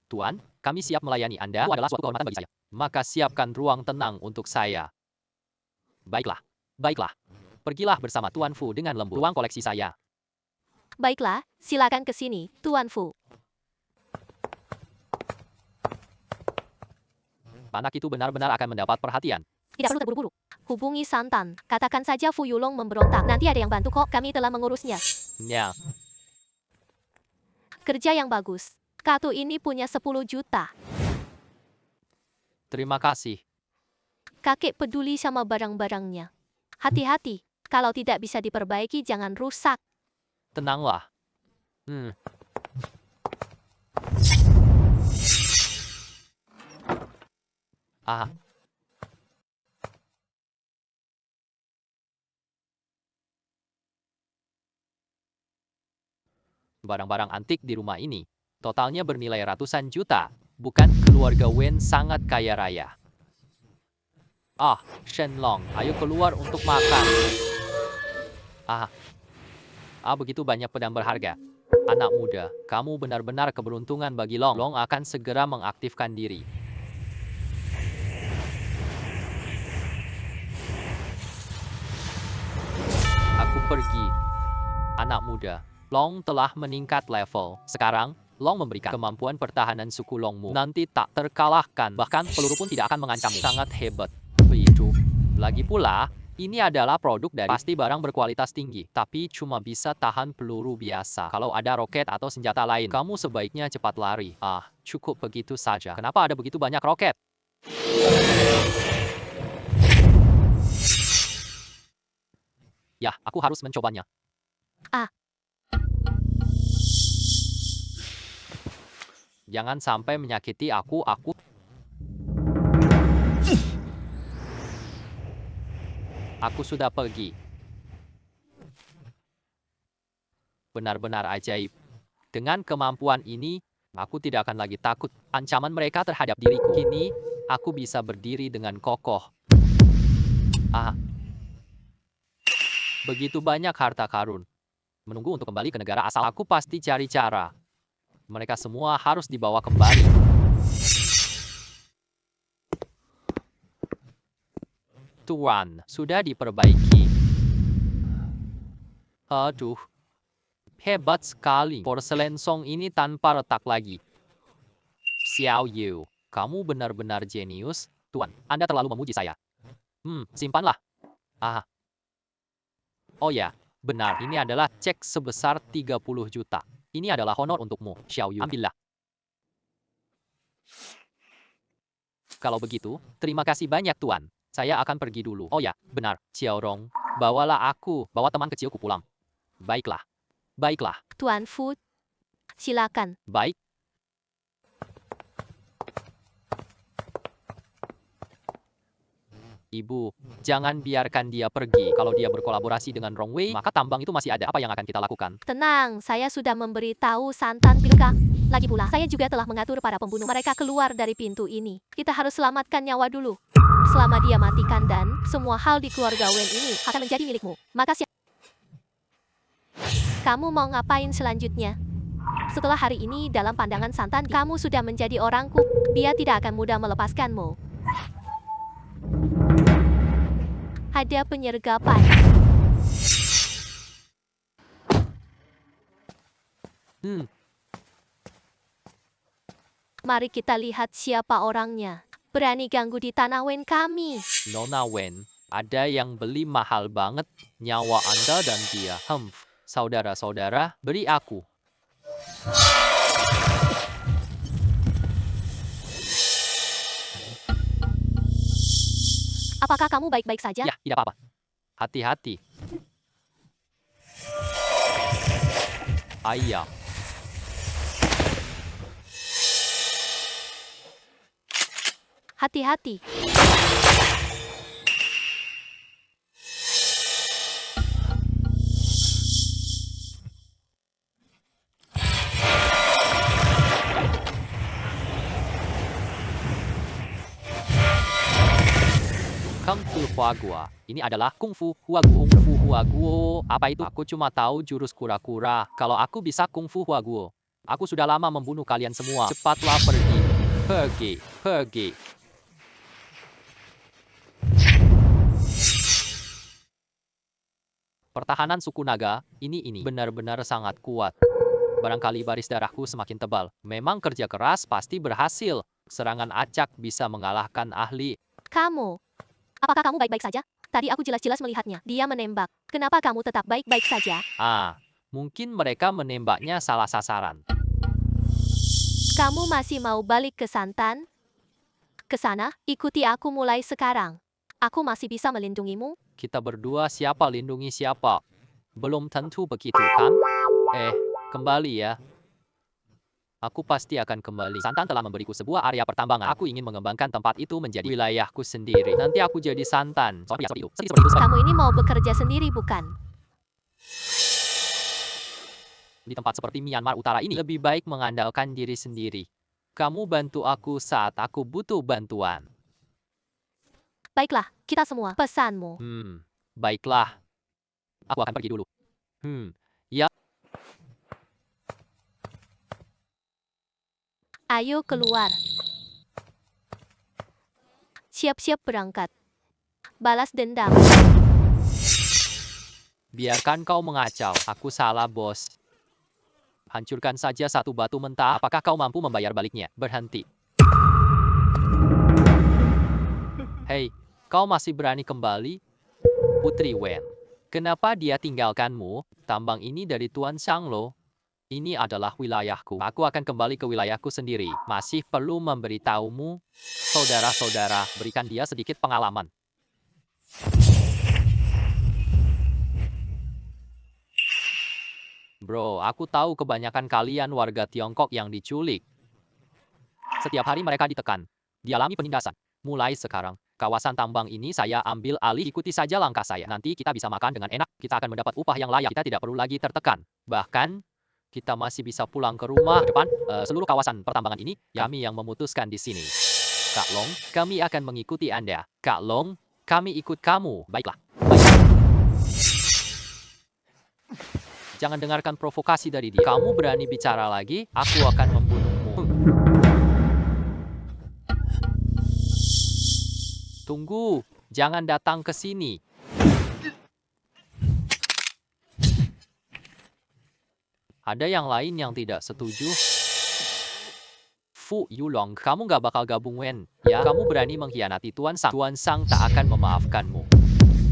Tuan, kami siap melayani Anda. Itu adalah suatu kehormatan bagi saya. Maka siapkan ruang tenang untuk saya. Baiklah. Pergilah bersama Tuan Fu dengan lembut. Ruang koleksi saya. Baiklah, silakan ke sini, Tuan Fu. Anak itu benar-benar akan mendapat perhatian. Tidak perlu terburu-buru. Hubungi Santan. Katakan saja Fu Yulong memberontak. Nanti ada yang bantu kok. Kami telah mengurusnya. Nya, Kerja yang bagus. Katu ini punya 10 juta. terima kasih. Kakek peduli sama barang-barangnya. Hati-hati. Kalau tidak bisa diperbaiki, jangan rusak. Tenanglah. Barang-barang antik di rumah ini. Totalnya bernilai ratusan juta. Bukan, keluarga Wen sangat kaya raya. Shenlong, ayo keluar untuk makan. Begitu banyak pedang berharga. Anak muda, kamu benar-benar keberuntungan bagi Long. Long akan segera mengaktifkan diri. Aku pergi. Anak muda, Long telah meningkat level. Sekarang, Long memberikan kemampuan pertahanan suku Longmu. Nanti tak terkalahkan. Bahkan peluru pun tidak akan mengancammu. Sangat hebat. Begitu. Lagi pula, ini adalah produk dari pasti barang berkualitas tinggi. Tapi cuma bisa tahan peluru biasa. Kalau ada roket atau senjata lain, kamu sebaiknya cepat lari. Cukup begitu saja. Kenapa ada begitu banyak roket? Ya, aku harus mencobanya. Jangan sampai menyakiti aku. Aku sudah pergi. Benar-benar ajaib. Dengan kemampuan ini, aku tidak akan lagi takut ancaman mereka terhadap diriku. Kini, aku bisa berdiri dengan kokoh. Begitu banyak harta karun. Menunggu untuk kembali ke negara asal, aku pasti cari cara. Mereka semua harus dibawa kembali. Tuan, sudah diperbaiki. Aduh, hebat sekali. Porselen Song ini tanpa retak lagi. Xiao Yu, kamu benar-benar jenius. Tuan, Anda terlalu memuji saya. Simpanlah. Oh ya, benar. Ini adalah cek sebesar 30 juta. Ini adalah honor untukmu, Xiao Yu. Ambillah. Kalau begitu, terima kasih banyak Tuan. Saya akan pergi dulu. Oh ya, benar. Xiao Rong, bawalah aku. Bawa teman kecilku pulang. Baiklah. Tuan Fu, silakan. Baik. Ibu, jangan biarkan dia pergi. Kalau dia berkolaborasi dengan Rong Wei, maka tambang itu masih ada. Apa yang akan kita lakukan? Tenang, saya sudah memberitahu Santan Pilka. Lagi pula, saya juga telah mengatur para pembunuh mereka keluar dari pintu ini. Kita harus selamatkan nyawa dulu. Selama dia matikan dan semua hal di keluarga Wen ini akan menjadi milikmu. Makasih. Kamu mau ngapain selanjutnya? Setelah hari ini dalam pandangan Santan, kamu sudah menjadi orangku. Dia tidak akan mudah melepaskanmu. Ada penyergapan. Mari kita lihat siapa orangnya. Berani ganggu di tanah Wen kami. Nona Wen, ada yang beli mahal banget nyawa Anda dan dia. Saudara-saudara, beri aku. Apakah kamu baik-baik saja? Ya, tidak apa-apa. Hati-hati. Ayah. Hati-hati. Kung Fu Huaguo. Ini adalah Kung Fu Huaguo. Kung Fu Huaguo. Apa itu? Aku cuma tahu jurus kura-kura. Kalau aku bisa Kung Fu Huaguo, aku sudah lama membunuh kalian semua. Cepatlah pergi. Pergi. Pergi. Pertahanan suku naga, ini benar-benar sangat kuat. Barangkali baris darahku semakin tebal. Memang kerja keras pasti berhasil. Serangan acak bisa mengalahkan ahli. Kamu. Apakah kamu baik-baik saja? Tadi aku jelas-jelas melihatnya. Dia menembak. Kenapa kamu tetap baik-baik saja? Mungkin mereka menembaknya salah sasaran. Kamu masih mau balik ke Santan? Ke sana, ikuti aku mulai sekarang. Aku masih bisa melindungimu. Kita berdua siapa lindungi siapa? Belum tentu begitu kan? Kembali ya. Aku pasti akan kembali. Santan telah memberiku sebuah area pertambangan. Aku ingin mengembangkan tempat itu menjadi wilayahku sendiri. Nanti aku jadi Santan. Seperti itu. Kamu ini mau bekerja sendiri bukan? Di tempat seperti Myanmar Utara ini, lebih baik mengandalkan diri sendiri. Kamu bantu aku saat aku butuh bantuan. Baiklah, kita semua. Pesanmu. Baiklah. Aku akan pergi dulu. Ya. Ayo keluar. Siap-siap berangkat. Balas dendam. Biarkan kau mengacau. Aku salah, bos. Hancurkan saja satu batu mentah. Apakah kau mampu membayar baliknya? Berhenti. Hei, kau masih berani kembali? Putri Wen. Kenapa dia tinggalkanmu? Tambang ini dari Tuan Shanglo. Ini adalah wilayahku. Aku akan kembali ke wilayahku sendiri. Masih perlu memberitahumu, saudara-saudara, berikan dia sedikit pengalaman. Bro, aku tahu kebanyakan kalian warga Tiongkok yang diculik. Setiap hari mereka ditekan, dialami penindasan. Mulai sekarang, kawasan tambang ini saya ambil alih, ikuti saja langkah saya. Nanti kita bisa makan dengan enak, kita akan mendapat upah yang layak. Kita tidak perlu lagi tertekan. Bahkan, kita masih bisa pulang ke rumah. Ke depan, seluruh kawasan pertambangan ini, kami yang memutuskan di sini. Kak Long, kami akan mengikuti Anda. Kak Long, kami ikut kamu. Baiklah. Jangan dengarkan provokasi dari dia. Kamu berani bicara lagi, aku akan membunuhmu. Tunggu, jangan datang ke sini. Ada yang lain yang tidak setuju? Fu Yulong, kamu gak bakal gabung Wen, ya? Kamu berani mengkhianati Tuan Sang. Tuan Sang tak akan memaafkanmu.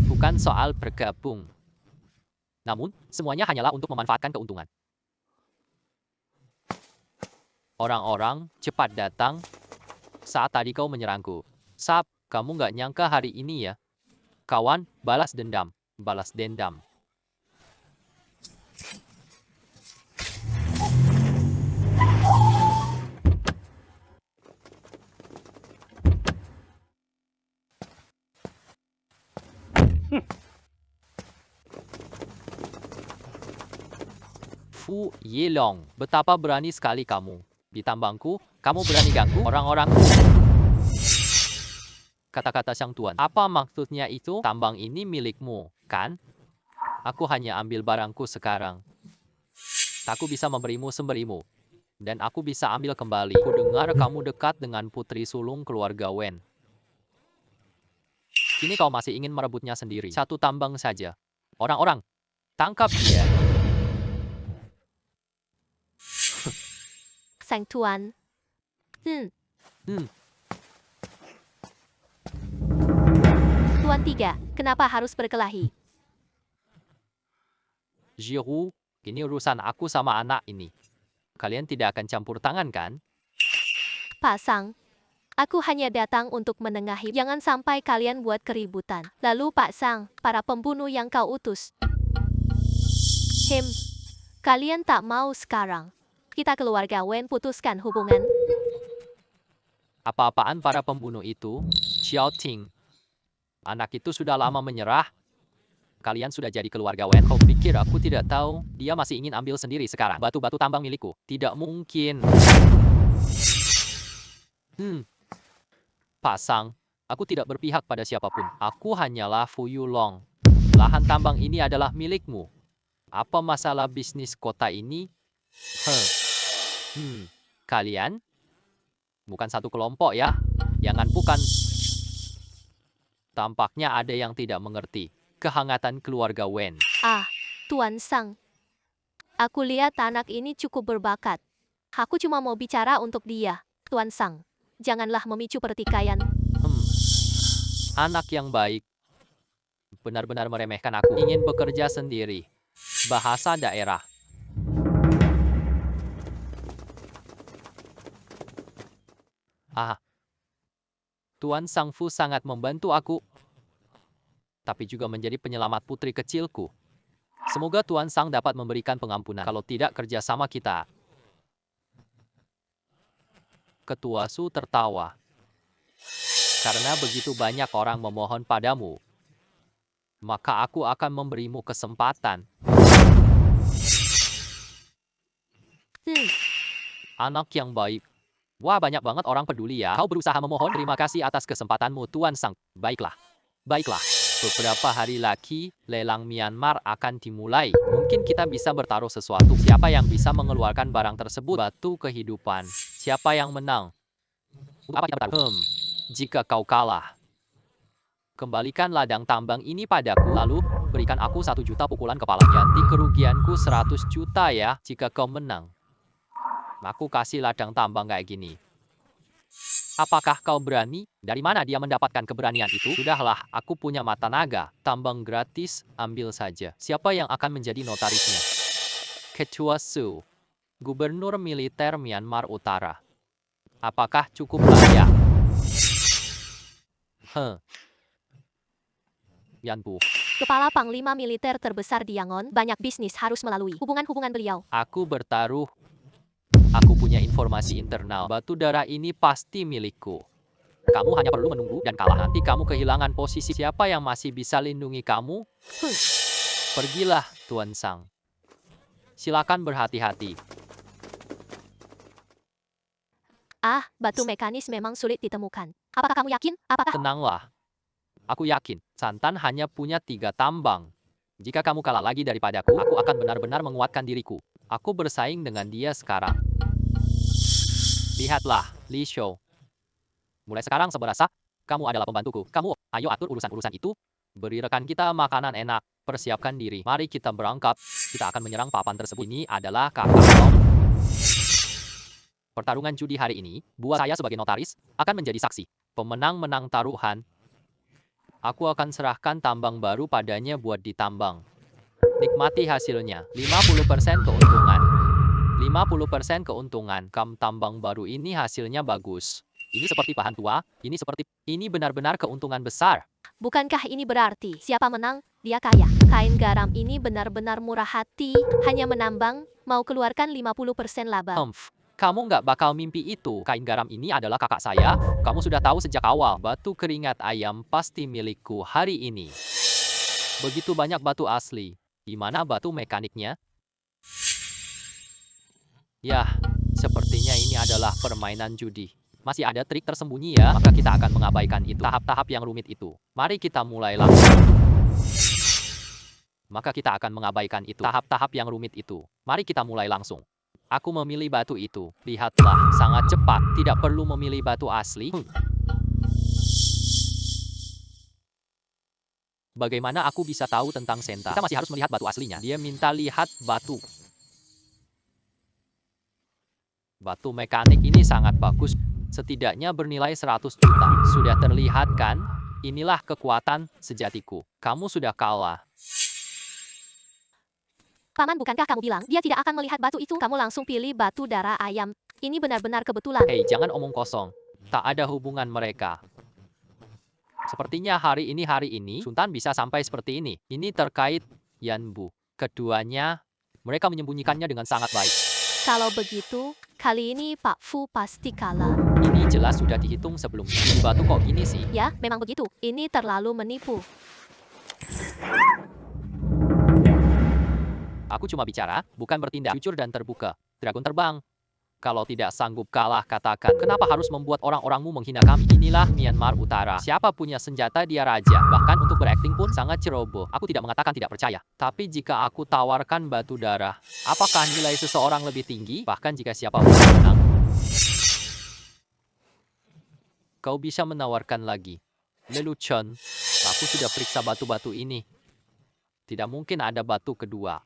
Bukan soal bergabung. Namun, semuanya hanyalah untuk memanfaatkan keuntungan. Orang-orang, cepat datang. Saat tadi kau menyerangku. Sap, kamu gak nyangka hari ini ya? Kawan, balas dendam. Balas dendam. Fu Yilong, betapa berani sekali kamu. Di tambangku, kamu berani ganggu orang-orang. Kata-kata sang tuan, apa maksudnya itu? Tambang ini milikmu, kan? Aku hanya ambil barangku sekarang. Aku bisa memberimu semberimu. Dan aku bisa ambil kembali. Aku dengar kamu dekat dengan putri sulung keluarga Wen. Kini kau masih ingin merebutnya sendiri. Satu tambang saja. Orang-orang, tangkap dia. Sang Tuan, Hmm, Hmm, Tuan Tiga, kenapa harus berkelahi? Jiru, ini urusan aku sama anak ini. Kalian tidak akan campur tangan kan? Pak Sang, aku hanya datang untuk menengahi. Jangan sampai kalian buat keributan. Lalu Pak Sang, para pembunuh yang kau utus. Kalian tak mau sekarang. Kita keluarga Wen putuskan hubungan. Apa-apaan para pembunuh itu? Xiao Ting, anak itu sudah lama menyerah. Kalian sudah jadi keluarga Wen. Kau pikir aku tidak tahu? Dia masih ingin ambil sendiri sekarang. Batu-batu tambang milikku. Tidak mungkin. Pasang, aku tidak berpihak pada siapapun. Aku hanyalah Fu Yulong. Lahan tambang ini adalah milikmu. Apa masalah bisnis kota ini? Huh. Kalian? Bukan satu kelompok ya? Jangan bukan. Tampaknya ada yang tidak mengerti. Kehangatan keluarga Wen. Ah, Tuan Sang. Aku lihat anak ini cukup berbakat. Aku cuma mau bicara untuk dia. Tuan Sang, janganlah memicu pertikaian. Hmm, anak yang baik. Benar-benar meremehkan aku. Ingin bekerja sendiri. Bahasa daerah. Ah, Tuan Sang Fu sangat membantu aku, tapi juga menjadi penyelamat putri kecilku. Semoga Tuan Sang dapat memberikan pengampunan. Kalau tidak kerjasama kita. Ketua Su tertawa. Karena begitu banyak orang memohon padamu, maka aku akan memberimu kesempatan. Hmm, Anak yang baik. Wah, banyak banget orang peduli ya. Kau berusaha memohon. Terima kasih atas kesempatanmu, Tuan Sang. Baiklah. Baiklah. Beberapa hari lagi, lelang Myanmar akan dimulai. Mungkin kita bisa bertaruh sesuatu. Siapa yang bisa mengeluarkan barang tersebut? Batu kehidupan. Siapa yang menang? Untuk apa kita bertaruh? Jika kau kalah, kembalikan ladang tambang ini padaku. Lalu, berikan aku 1 juta pukulan kepala. Ganti kerugianku 100 juta ya, jika kau menang. Aku kasih ladang tambang kayak gini. Apakah kau berani? Dari mana dia mendapatkan keberanian itu? Sudahlah, aku punya mata naga. Tambang gratis, ambil saja. Siapa yang akan menjadi notarisnya? Ketua Su, Gubernur Militer Myanmar Utara. Apakah cukup layak? Yanpu, Kepala Panglima Militer terbesar di Yangon, banyak bisnis harus melalui hubungan-hubungan beliau. aku bertaruh. Aku punya informasi internal. Batu darah ini pasti milikku. Kamu hanya perlu menunggu dan kalah. Nanti kamu kehilangan posisi. Siapa yang masih bisa lindungi kamu? Pergilah, Tuan Sang. Silakan berhati-hati. Ah, batu mekanis memang sulit ditemukan. Apakah kamu yakin? Apakah Tenanglah. Aku yakin, Santan hanya punya 3 tambang. Jika kamu kalah lagi daripadaku, aku akan benar-benar menguatkan diriku. Aku bersaing dengan dia sekarang. Lihatlah, Li Shou. Mulai sekarang seberasa, kamu adalah pembantuku. Kamu, ayo atur urusan-urusan itu. Beri rekan kita makanan enak. Persiapkan diri. Mari kita berangkat. Kita akan menyerang papan tersebut. Ini adalah kakak Tom. Pertarungan judi hari ini, buat saya sebagai notaris, akan menjadi saksi. Pemenang menang taruhan. Aku akan serahkan tambang baru padanya buat ditambang. Nikmati hasilnya. 50% keuntungan. 50% keuntungan. Tambang baru ini hasilnya bagus. Ini seperti bahan tua, ini benar-benar keuntungan besar. bukankah ini berarti siapa menang, dia kaya? Kain garam ini benar-benar murah hati, hanya menambang, mau keluarkan 50% laba. Kamu nggak bakal mimpi itu. Kain garam ini adalah kakak saya. Kamu sudah tahu sejak awal. Batu keringat ayam pasti milikku hari ini. Begitu banyak batu asli. Di mana batu mekaniknya? Yah, sepertinya ini adalah permainan judi. Masih ada trik tersembunyi ya, maka kita akan mengabaikan itu. Tahap-tahap yang rumit itu. Mari kita mulai langsung. Maka kita akan mengabaikan itu. Tahap-tahap yang rumit itu. Mari kita mulai langsung. Aku memilih batu itu. Lihatlah, sangat cepat. Tidak perlu memilih batu asli. Bagaimana aku bisa tahu tentang Senta? Kita masih harus melihat batu aslinya. Dia minta lihat batu. Batu mekanik ini sangat bagus. Setidaknya bernilai 100 juta. Sudah terlihat kan? Inilah kekuatan sejatiku. Kamu sudah kalah. Paman, bukankah kamu bilang dia tidak akan melihat batu itu? Kamu langsung pilih batu darah ayam. Ini benar-benar kebetulan. Hei, jangan omong kosong. Tak ada hubungan mereka. Sepertinya hari ini, Sultan bisa sampai seperti ini. Ini terkait Yan Bu. Keduanya, mereka menyembunyikannya dengan sangat baik. Kalau begitu, kali ini Pak Fu pasti kalah. Ini jelas sudah dihitung sebelumnya. Ini batu kok gini sih? Ya, memang begitu. Ini terlalu menipu. Aku cuma bicara, bukan bertindak jujur dan terbuka. Dragon terbang. Kalau tidak sanggup kalah, katakan. Kenapa harus membuat orang-orangmu menghina kami? Inilah Myanmar Utara. Siapa punya senjata, dia raja. Bahkan untuk berakting pun sangat ceroboh. Aku tidak mengatakan tidak percaya. Tapi jika aku tawarkan batu darah, apakah nilai seseorang lebih tinggi? Bahkan jika siapapun menang, kau bisa menawarkan lagi. Lelucon, aku sudah periksa batu-batu ini. Tidak mungkin ada batu kedua.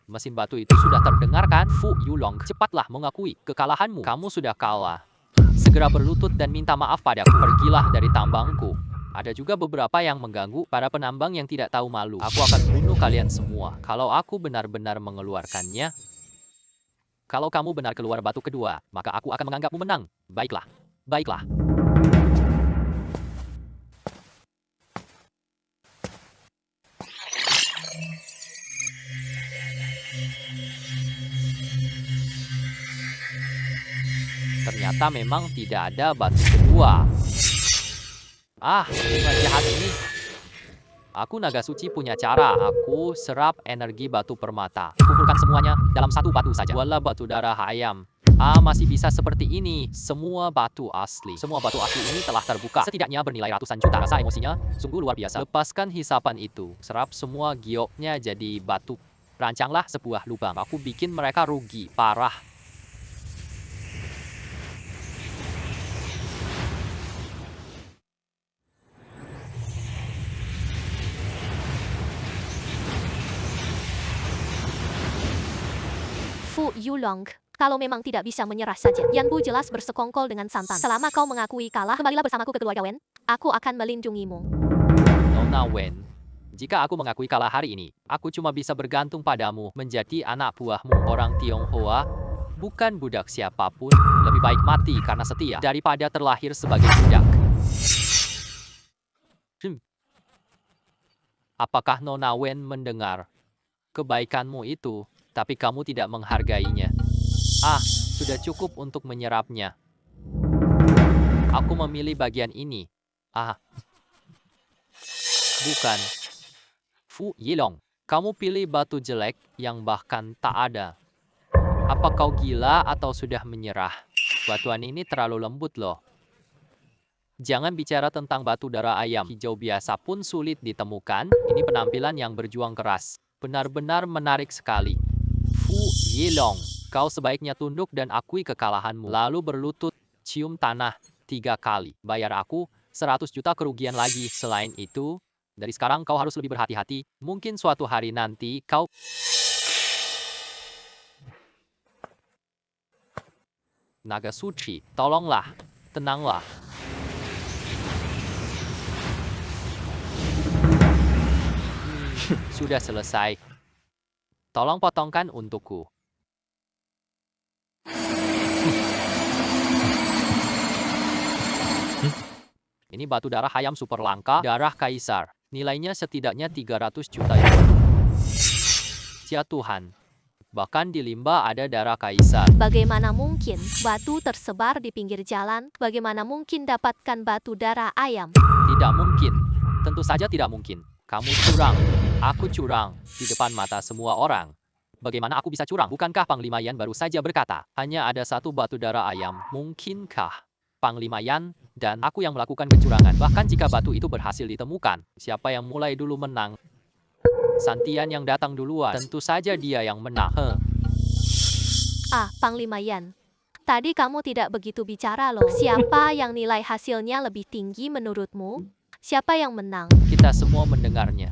Mesin batu itu sudah terdengar kan? Fu Yulong, cepatlah mengakui kekalahanmu. Kamu sudah kalah. Segera berlutut dan minta maaf padaku. Pergilah dari tambangku. Ada juga beberapa yang mengganggu para penambang yang tidak tahu malu. Aku akan bunuh kalian semua. Kalau aku benar-benar mengeluarkannya. Kalau kamu benar keluar batu kedua, maka aku akan menganggapmu menang. Baiklah. Baiklah. Ternyata memang tidak ada batu kedua. Bunga jahat ini. Aku naga suci punya cara. Aku serap energi batu permata. Kumpulkan semuanya dalam satu batu saja. Wala batu darah ayam. Masih bisa seperti ini. Semua batu asli. Semua batu asli ini telah terbuka. Setidaknya bernilai ratusan juta. Rasa emosinya sungguh luar biasa. Lepaskan hisapan itu. Serap semua gioknya jadi batu. Rancanglah sebuah lubang. Aku bikin mereka rugi. Parah. Fu Yulong, kalau memang tidak bisa menyerah saja. Yan Bu jelas bersekongkol dengan santan. Selama kau mengakui kalah, kembalilah bersamaku ke keluarga Wen. Aku akan melindungimu. Nona Wen, jika aku mengakui kalah hari ini, aku cuma bisa bergantung padamu, menjadi anak buahmu. Orang Tionghoa, bukan budak siapapun, lebih baik mati karena setia daripada terlahir sebagai budak. Apakah Nona Wen mendengar kebaikanmu itu, tapi kamu tidak menghargainya? Sudah cukup untuk menyerapnya. Aku memilih bagian ini. Bukan. Fu Yilong, kamu pilih batu jelek yang bahkan tak ada. Apa kau gila atau sudah menyerah? Batuan ini terlalu lembut loh. Jangan bicara tentang batu darah ayam. Hijau biasa pun sulit ditemukan. Ini penampilan yang berjuang keras. Benar-benar menarik sekali. Fu Yilong, kau sebaiknya tunduk dan akui kekalahanmu. Lalu berlutut, cium tanah 3 kali. Bayar aku 100 juta kerugian lagi. Selain itu, dari sekarang kau harus lebih berhati-hati. Mungkin suatu hari nanti kau... Naga suci, tolonglah. Tenanglah. Sudah selesai. Tolong potongkan untukku. Ini batu darah ayam super langka, darah kaisar. Nilainya setidaknya 300 juta yuan. Ya Tuhan. Bahkan di limbah ada darah kaisar. Bagaimana mungkin batu tersebar di pinggir jalan? Bagaimana mungkin dapatkan batu darah ayam? Tidak mungkin. Tentu saja tidak mungkin. Kamu curang. Aku curang. Di depan mata semua orang. Bagaimana aku bisa curang? Bukankah Panglima Yan baru saja berkata, hanya ada satu batu darah ayam? Mungkinkah Panglima Yan dan aku yang melakukan kecurangan? Bahkan jika batu itu berhasil ditemukan, siapa yang mulai dulu menang? Santian yang datang duluan. Tentu saja dia yang menang. Panglima Yan. Tadi kamu tidak begitu bicara loh. Siapa yang nilai hasilnya lebih tinggi menurutmu? Siapa yang menang? Kita semua mendengarnya.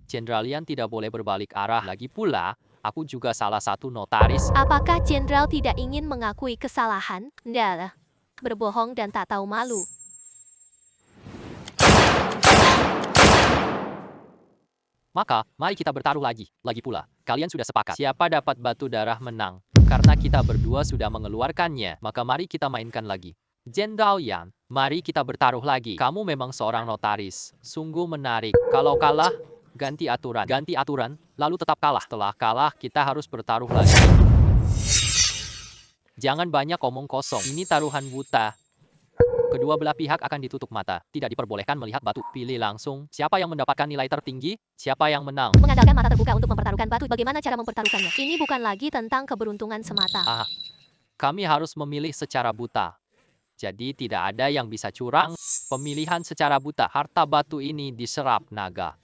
Jenderal Yan tidak boleh berbalik arah lagi pula. Aku juga salah satu notaris. Apakah jenderal tidak ingin mengakui kesalahan? Nggak, berbohong dan tak tahu malu. Maka, mari kita bertaruh lagi. Lagi pula, kalian sudah sepakat. Siapa dapat batu darah menang. Karena kita berdua sudah mengeluarkannya, maka mari kita mainkan lagi. Jenderal Yan, mari kita bertaruh lagi. Kamu memang seorang notaris. Sungguh menarik. Kalau kalah, ganti aturan. Ganti aturan, lalu tetap kalah. Setelah kalah, kita harus bertaruh lagi. Jangan banyak omong kosong. Ini taruhan buta. Kedua belah pihak akan ditutup mata. Tidak diperbolehkan melihat batu. Pilih langsung. Siapa yang mendapatkan nilai tertinggi? Siapa yang menang? Mengandalkan mata terbuka untuk mempertaruhkan batu, bagaimana cara mempertaruhkannya? Ini bukan lagi tentang keberuntungan semata. Kami harus memilih secara buta. Jadi tidak ada yang bisa curang. Pemilihan secara buta. Harta batu ini diserap naga.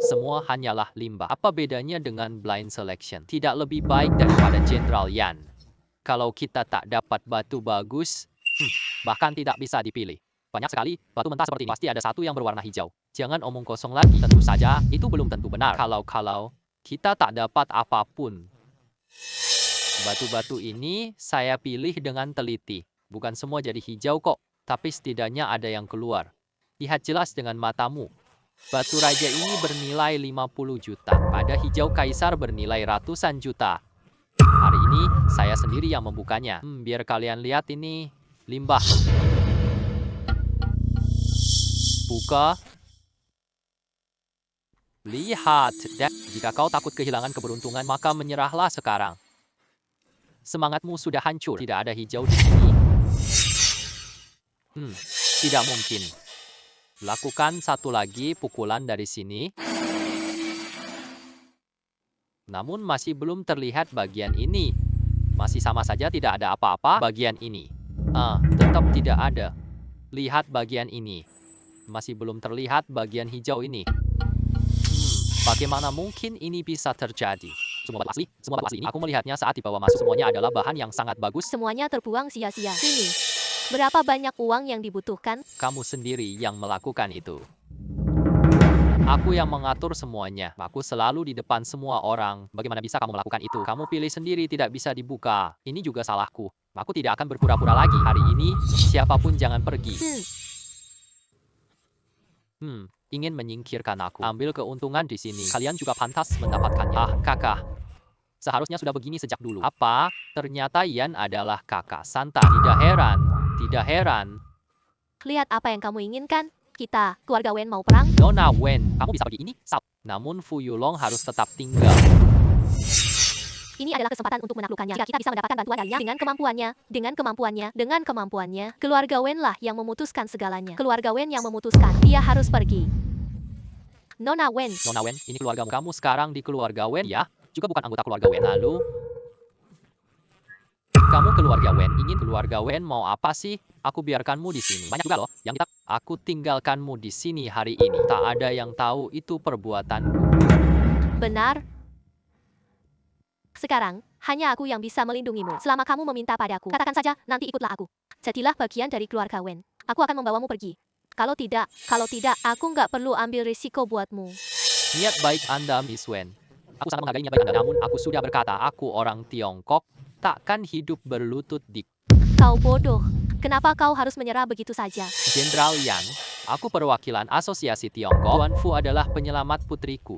Semua hanyalah limbah. Apa bedanya dengan blind selection? Tidak lebih baik daripada Jenderal Yan. Kalau kita tak dapat batu bagus, bahkan tidak bisa dipilih. Banyak sekali batu mentah seperti ini. Pasti ada satu yang berwarna hijau. Jangan omong kosong lagi. Tentu saja, itu belum tentu benar. Kalau kita tak dapat apapun. Batu-batu ini saya pilih dengan teliti. Bukan semua jadi hijau kok. Tapi setidaknya ada yang keluar. Lihat jelas dengan matamu. Batu raja ini bernilai 50 juta. Pada hijau kaisar bernilai ratusan juta. Hari ini, saya sendiri yang membukanya. Biar kalian lihat ini. Limbah. Buka. Lihat. Jika kau takut kehilangan keberuntungan, maka menyerahlah sekarang. Semangatmu sudah hancur. Tidak ada hijau di sini. Tidak mungkin. Lakukan satu lagi pukulan dari sini. Namun masih belum terlihat bagian ini. Masih sama saja tidak ada apa-apa bagian ini. Tetap tidak ada. Lihat bagian ini. Masih belum terlihat bagian hijau ini. Bagaimana mungkin ini bisa terjadi? Semua batu asli ini aku melihatnya saat dibawa masuk, semuanya adalah bahan yang sangat bagus. Semuanya terbuang sia-sia. Sini. Berapa banyak uang yang dibutuhkan? Kamu sendiri yang melakukan itu. Aku yang mengatur semuanya. Aku selalu di depan semua orang. Bagaimana bisa kamu melakukan itu? Kamu pilih sendiri, tidak bisa dibuka. Ini juga salahku. Aku tidak akan berpura-pura lagi. Hari ini, siapapun jangan pergi. Ingin menyingkirkan aku. Ambil keuntungan di sini. Kalian juga pantas mendapatkannya. Kakak. Seharusnya sudah begini sejak dulu. Apa? Ternyata Yan adalah kakak Santa. Tidak heran. Tidak heran. Lihat apa yang kamu inginkan. Kita, keluarga Wen mau perang? Nona Wen, kamu bisa pergi ini? Namun Fu Yulong harus tetap tinggal. Ini adalah kesempatan untuk menaklukkannya. Jika kita bisa mendapatkan bantuan darinya dengan kemampuannya, keluarga Wen lah yang memutuskan segalanya. Keluarga Wen yang memutuskan, dia harus pergi. Nona Wen, ini keluargamu. Kamu sekarang di keluarga Wen, ya? Juga bukan anggota keluarga Wen. Lalu, kamu keluarga Wen. Ingin keluarga Wen mau apa sih? Aku biarkanmu di sini. Banyak juga loh yang kita. Aku tinggalkanmu di sini hari ini. Tak ada yang tahu itu perbuatanku. Benar. Sekarang, hanya aku yang bisa melindungimu. Selama kamu meminta padaku, katakan saja, nanti ikutlah aku. Jadilah bagian dari keluarga Wen. Aku akan membawamu pergi. Kalau tidak, aku nggak perlu ambil risiko buatmu. Niat baik Anda, Miss Wen. Aku sangat menghargai niat baik Anda. Namun aku sudah berkata, aku orang Tiongkok. Takkan hidup berlutut di... Kau bodoh. Kenapa kau harus menyerah begitu saja? Jenderal Yan, aku perwakilan Asosiasi Tiongkok. Tuan Fu adalah penyelamat putriku.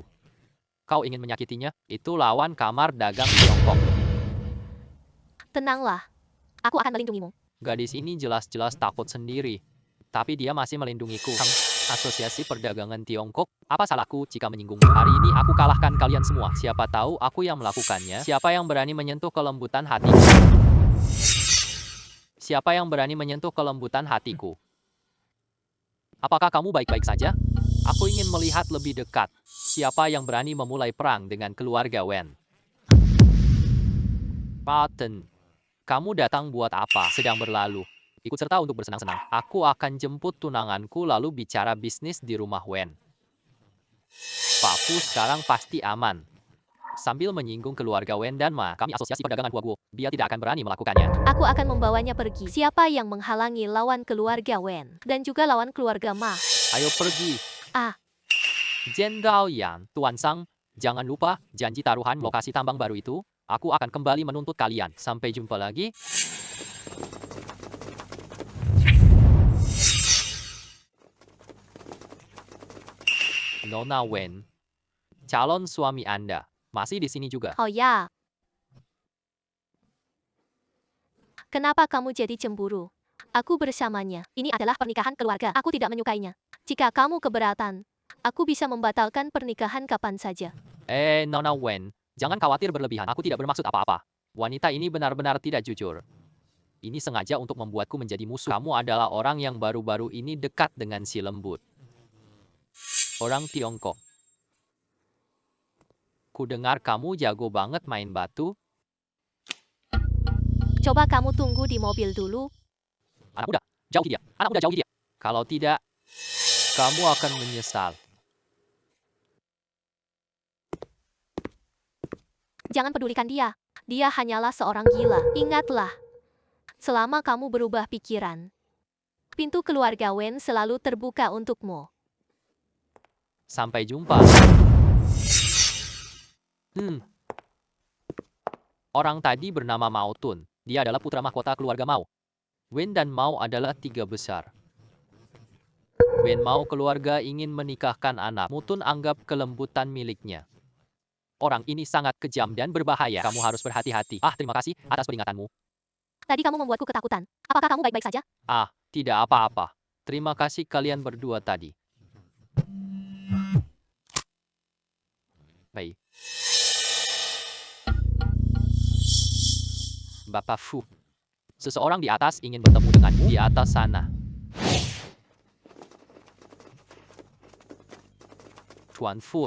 Kau ingin menyakitinya? Itu lawan kamar dagang Tiongkok. Tenanglah. Aku akan melindungimu. Gadis ini jelas-jelas takut sendiri. Tapi dia masih melindungiku. Asosiasi Perdagangan Tiongkok, apa salahku jika menyinggungmu? Hari ini aku kalahkan kalian semua. Siapa tahu aku yang melakukannya. Siapa yang berani menyentuh kelembutan hatiku? Siapa yang berani menyentuh kelembutan hatiku? Apakah kamu baik-baik saja? Aku ingin melihat lebih dekat. Siapa yang berani memulai perang dengan keluarga Wen? Paten, kamu datang buat apa? Sedang berlalu. Ikut serta untuk bersenang-senang. Aku akan jemput tunanganku lalu bicara bisnis di rumah Wen. Pak Fu sekarang pasti aman. Sambil menyinggung keluarga Wen dan Ma, kami asosiasi perdagangan Huaguo. Dia tidak akan berani melakukannya. Aku akan membawanya pergi. Siapa yang menghalangi lawan keluarga Wen dan juga lawan keluarga Ma? Ayo pergi. Ah. Jenderal Yan, Tuan Sang, Jangan lupa, janji taruhan lokasi tambang baru itu, aku akan kembali menuntut kalian. Sampai jumpa lagi. Nona Wen, calon suami Anda, masih di sini juga. Oh ya. Kenapa kamu jadi cemburu? Aku bersamanya. Ini adalah pernikahan keluarga. Aku tidak menyukainya. Jika kamu keberatan, aku bisa membatalkan pernikahan kapan saja. Nona Wen, jangan khawatir berlebihan. Aku tidak bermaksud apa-apa. Wanita ini benar-benar tidak jujur. Ini sengaja untuk membuatku menjadi musuh. Kamu adalah orang yang baru-baru ini dekat dengan si lembut. Orang Tiongkok. Ku dengar kamu jago banget main batu. Coba kamu tunggu di mobil dulu. Anak muda, jauhi dia. Anak muda, jauhi dia. Kalau tidak, kamu akan menyesal. Jangan pedulikan dia. Dia hanyalah seorang gila. Ingatlah, selama kamu berubah pikiran, pintu keluarga Wen selalu terbuka untukmu. Sampai jumpa. Orang tadi bernama Mao Tun. Dia adalah putra mahkota keluarga Mao. Wen dan Mao adalah 3 besar. Wen Mao keluarga ingin menikahkan anak. Mutun anggap kelembutan miliknya. Orang ini sangat kejam dan berbahaya. Kamu harus berhati-hati. Terima kasih atas peringatanmu. Tadi kamu membuatku ketakutan. Apakah kamu baik-baik saja? Tidak apa-apa. Terima kasih kalian berdua tadi. Baik. Bapak Fu. Seseorang di atas ingin bertemu denganmu di atas sana. Tuan Fu.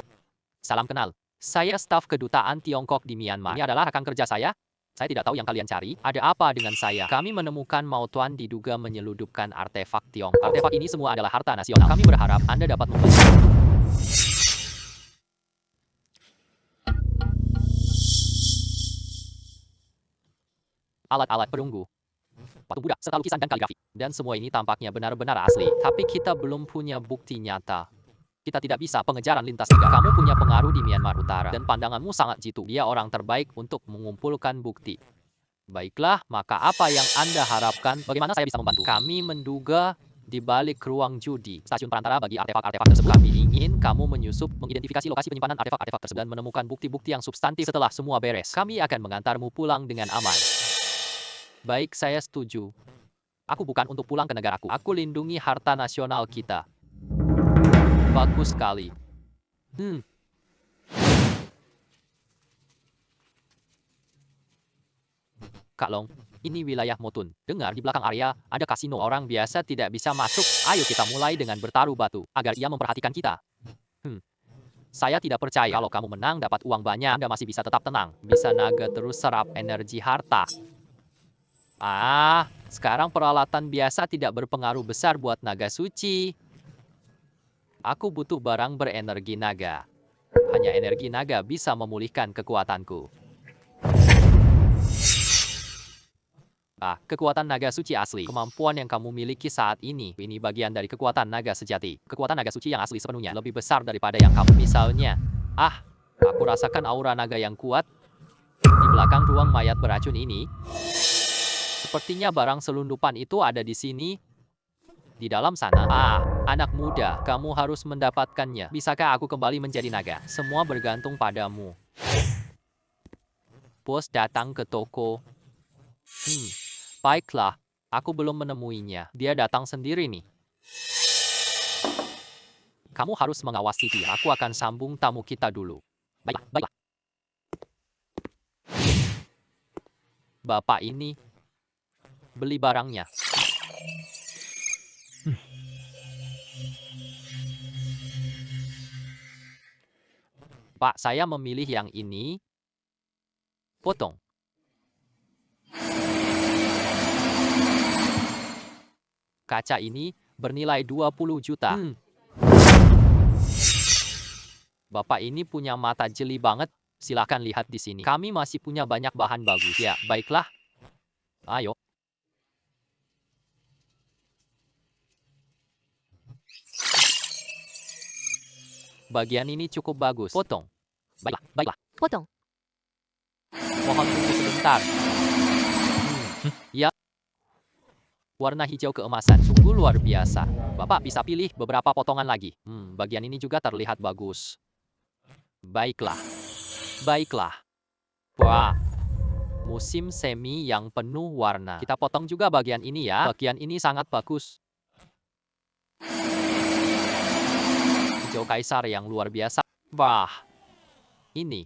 Salam kenal. Saya staf kedutaan Tiongkok di Myanmar. Ini adalah rekan kerja saya. Saya tidak tahu yang kalian cari. Ada apa dengan saya? Kami menemukan Mao Tuan diduga menyeludupkan artefak Tiongkok. Artefak ini semua adalah harta nasional. Kami berharap Anda dapat membantu. Alat-alat perunggu, patung Buddha, serta lukisan dan kaligrafi. Dan semua ini tampaknya benar-benar asli. Tapi kita belum punya bukti nyata. Kita tidak bisa pengejaran lintas negara. Kamu punya pengaruh di Myanmar Utara dan pandanganmu sangat jitu. Dia orang terbaik untuk mengumpulkan bukti. Baiklah, maka apa yang Anda harapkan? Bagaimana saya bisa membantu? Kami menduga di balik ruang judi, stasiun perantara bagi artefak-artefak tersebut. Kami ingin kamu menyusup, mengidentifikasi lokasi penyimpanan artefak-artefak tersebut dan menemukan bukti-bukti yang substantif. Setelah semua beres, kami akan mengantarmu pulang dengan aman. Baik, saya setuju. Aku bukan untuk pulang ke negaraku. Aku lindungi harta nasional kita. Bagus sekali. Kak Long, ini wilayah Motun. Dengar, di belakang area ada kasino. Orang biasa tidak bisa masuk. Ayo kita mulai dengan bertaruh batu, agar ia memperhatikan kita. Saya tidak percaya kalau kamu menang dapat uang banyak. Anda masih bisa tetap tenang. Bisa naga terus serap energi harta. Sekarang peralatan biasa tidak berpengaruh besar buat naga suci. Aku butuh barang berenergi naga. Hanya energi naga bisa memulihkan kekuatanku. Kekuatan naga suci asli. Kemampuan yang kamu miliki saat ini bagian dari kekuatan naga sejati. Kekuatan naga suci yang asli sepenuhnya lebih besar daripada yang kamu misalnya. Aku rasakan aura naga yang kuat di belakang ruang mayat beracun ini. Sepertinya barang selundupan itu ada di sini. Di dalam sana. Anak muda, kamu harus mendapatkannya. Bisakah aku kembali menjadi naga? Semua bergantung padamu. Bos datang ke toko. Baiklah, aku belum menemuinya. Dia datang sendiri nih. Kamu harus mengawasi dia. Aku akan sambung tamu kita dulu. Baiklah. Bapak ini beli barangnya. Pak, saya memilih yang ini. Potong. Kaca ini bernilai 20 juta. Bapak ini punya mata jeli banget. Silakan lihat di sini. Kami masih punya banyak bahan bagus. Ya, baiklah. Ayo. Bagian ini cukup bagus. Potong. Baiklah, baiklah. Potong. Mohon tunggu sebentar. Ya. Warna hijau keemasan, sungguh luar biasa. Bapak bisa pilih beberapa potongan lagi. Bagian ini juga terlihat bagus. Baiklah. Baiklah. Wah. Musim semi yang penuh warna. Kita potong juga bagian ini ya. Bagian ini sangat bagus. Hijau kaisar yang luar biasa. Wah. Ini.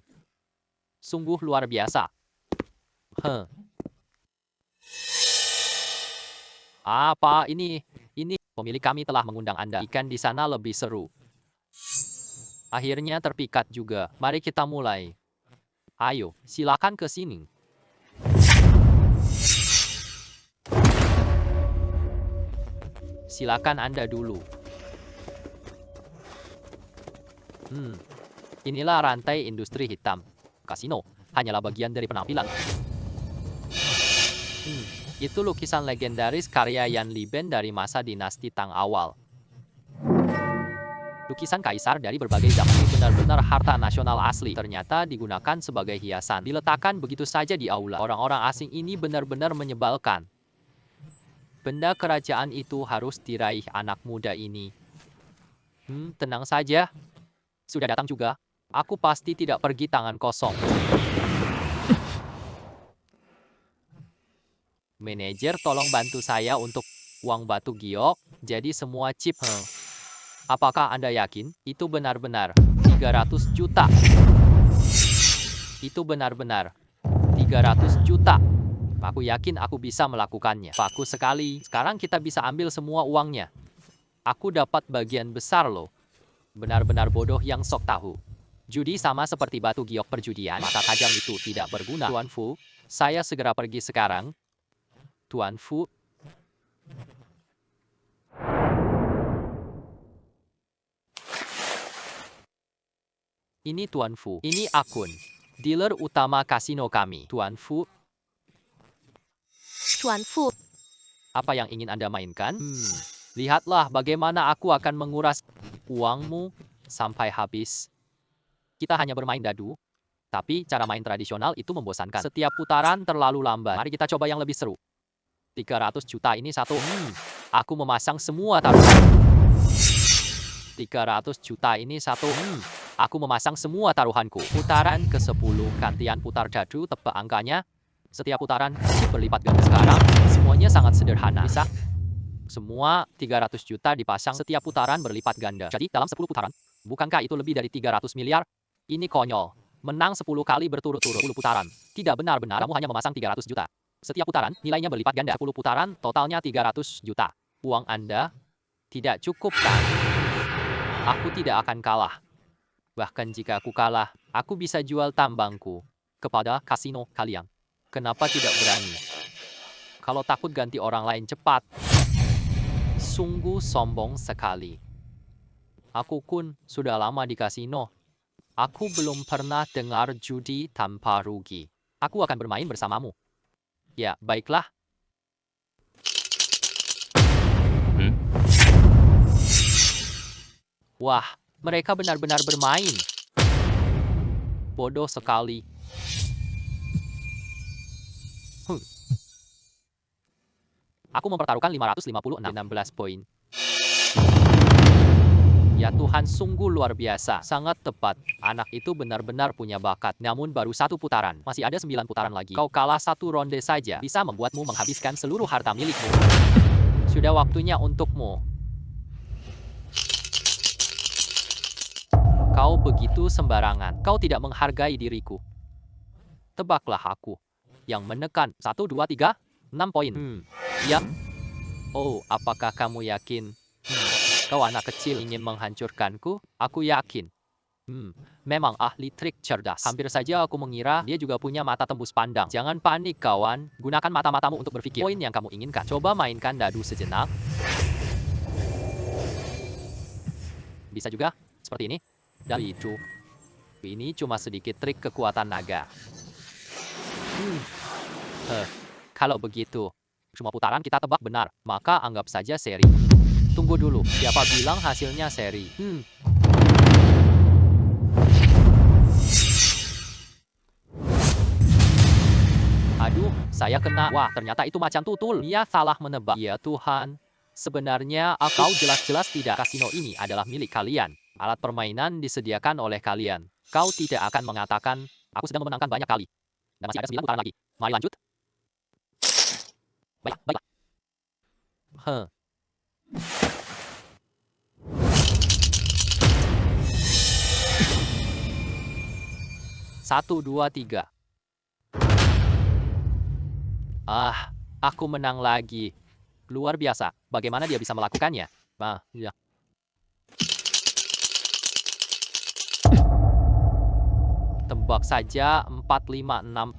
Sungguh luar biasa. Apa ini? Ini pemilik kami telah mengundang Anda. Ikan di sana lebih seru. Akhirnya terpikat juga. Mari kita mulai. Ayo, silakan ke sini. Silakan Anda dulu. Inilah rantai industri hitam. Kasino hanyalah bagian dari penampilan. Itu lukisan legendaris karya Yan Liben dari masa dinasti Tang awal. Lukisan kaisar dari berbagai zaman ini benar-benar harta nasional asli. Ternyata digunakan sebagai hiasan. Diletakkan begitu saja di aula. Orang-orang asing ini benar-benar menyebalkan. Benda kerajaan itu harus diraih anak muda ini. Tenang saja. Sudah datang juga. Aku pasti tidak pergi tangan kosong. Manajer, tolong bantu saya untuk uang batu giok. Jadi semua chip. Apakah Anda yakin? Itu benar-benar 300 juta. Itu benar-benar 300 juta. Aku yakin aku bisa melakukannya. Bagus sekali. Sekarang kita bisa ambil semua uangnya. Aku dapat bagian besar loh. Benar-benar bodoh yang sok tahu. Judi sama seperti batu giok perjudian. Mata tajam itu tidak berguna. Tuan Fu, saya segera pergi sekarang. Tuan Fu. Ini Tuan Fu. Ini akun. Dealer utama kasino kami. Tuan Fu. Tuan Fu. Apa yang ingin Anda mainkan? Lihatlah bagaimana aku akan menguras uangmu sampai habis. Kita hanya bermain dadu. Tapi cara main tradisional itu membosankan. Setiap putaran terlalu lambat. Mari kita coba yang lebih seru. 300 juta ini satu. Aku memasang semua taruhan. 300 juta ini satu. Aku memasang semua taruhanku. Putaran ke-10. Gantian putar dadu, tebak angkanya. Setiap putaran berlipat ganda. Sekarang semuanya sangat sederhana. Bisa? Semua 300 juta dipasang setiap putaran berlipat ganda. Jadi dalam 10 putaran, bukankah itu lebih dari 300 miliar? Ini konyol. Menang 10 kali berturut-turut 10 putaran. Tidak benar-benar kamu hanya memasang 300 juta. Setiap putaran nilainya berlipat ganda. 10 putaran totalnya 300 juta. Uang Anda tidak cukup kan? Aku tidak akan kalah. Bahkan jika aku kalah, aku bisa jual tambangku kepada kasino kalian. Kenapa tidak berani? Kalau takut ganti orang lain cepat. Sungguh sombong sekali. Aku kun sudah lama di kasino. Aku belum pernah dengar judi tanpa rugi. Aku akan bermain bersamamu. Ya, baiklah. Wah, mereka benar-benar bermain. Bodoh sekali. Aku mempertaruhkan 556 poin. Ya Tuhan, sungguh luar biasa. Sangat tepat. Anak itu benar-benar punya bakat. Namun baru satu putaran. Masih ada 9 putaran lagi. Kau kalah satu ronde saja. Bisa membuatmu menghabiskan seluruh harta milikmu. Sudah waktunya untukmu. Kau begitu sembarangan. Kau tidak menghargai diriku. Tebaklah aku. Yang menekan. 1, 2, 3, 6 poin. Ya. Oh, apakah kamu yakin? Kau anak kecil ingin menghancurkanku? Aku yakin. Memang ahli trik cerdas. Hampir saja aku mengira dia juga punya mata tembus pandang. Jangan panik kawan. Gunakan mata-matamu untuk berpikir. Poin yang kamu inginkan. Coba mainkan dadu sejenak. Bisa juga. Seperti ini. Dan itu. Ini cuma sedikit trik kekuatan naga. Kalau begitu. Semua putaran kita tebak benar. Maka anggap saja seri. Tunggu dulu, siapa bilang hasilnya seri? saya kena. Wah, ternyata itu macan tutul. Dia salah menebak. Ya Tuhan. Sebenarnya kau jelas-jelas tidak. Kasino ini adalah milik kalian. Alat permainan disediakan oleh kalian. Kau tidak akan mengatakan, aku sedang memenangkan banyak kali. Dan masih ada 9 putaran lagi. Mari lanjut. Baiklah. Huh. 1, 2, 3. Aku menang lagi. Luar biasa. Bagaimana dia bisa melakukannya? Ya. Tebak saja 4, 5, 6.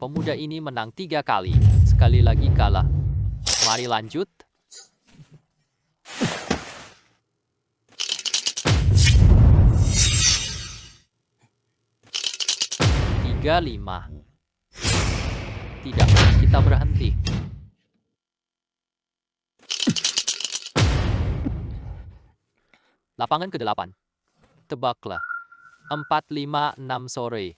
Pemuda ini menang 3 kali. Sekali lagi kalah. Mari lanjut. 3, 5. Tidak, kita berhenti. Lapangan ke-8. Tebaklah. 4, 5, 6 sore.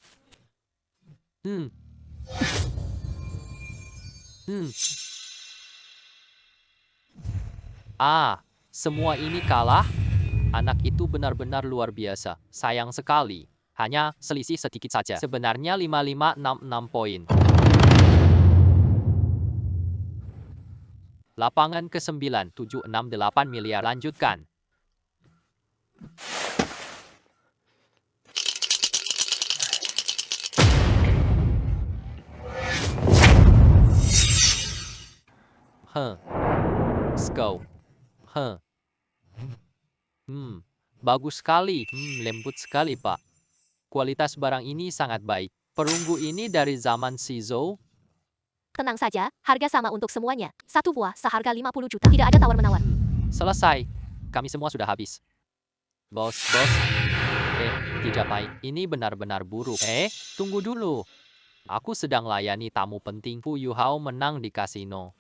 Semua ini kalah? Anak itu benar-benar luar biasa. Sayang sekali. Hanya selisih sedikit saja. Sebenarnya 5, 5, 6, 6 poin. Lapangan ke-9, 7, 6, 8 miliar. Lanjutkan. Let's go. Bagus sekali. Lembut sekali, Pak. Kualitas barang ini sangat baik. Perunggu ini dari zaman Shizou. Tenang saja, harga sama untuk semuanya. Satu buah seharga 50 juta. Tidak ada tawar-menawar. Selesai. Kami semua sudah habis. Bos. Tidak baik. Ini benar-benar buruk. Tunggu dulu. Aku sedang layani tamu penting. Fu Yuhao menang di kasino.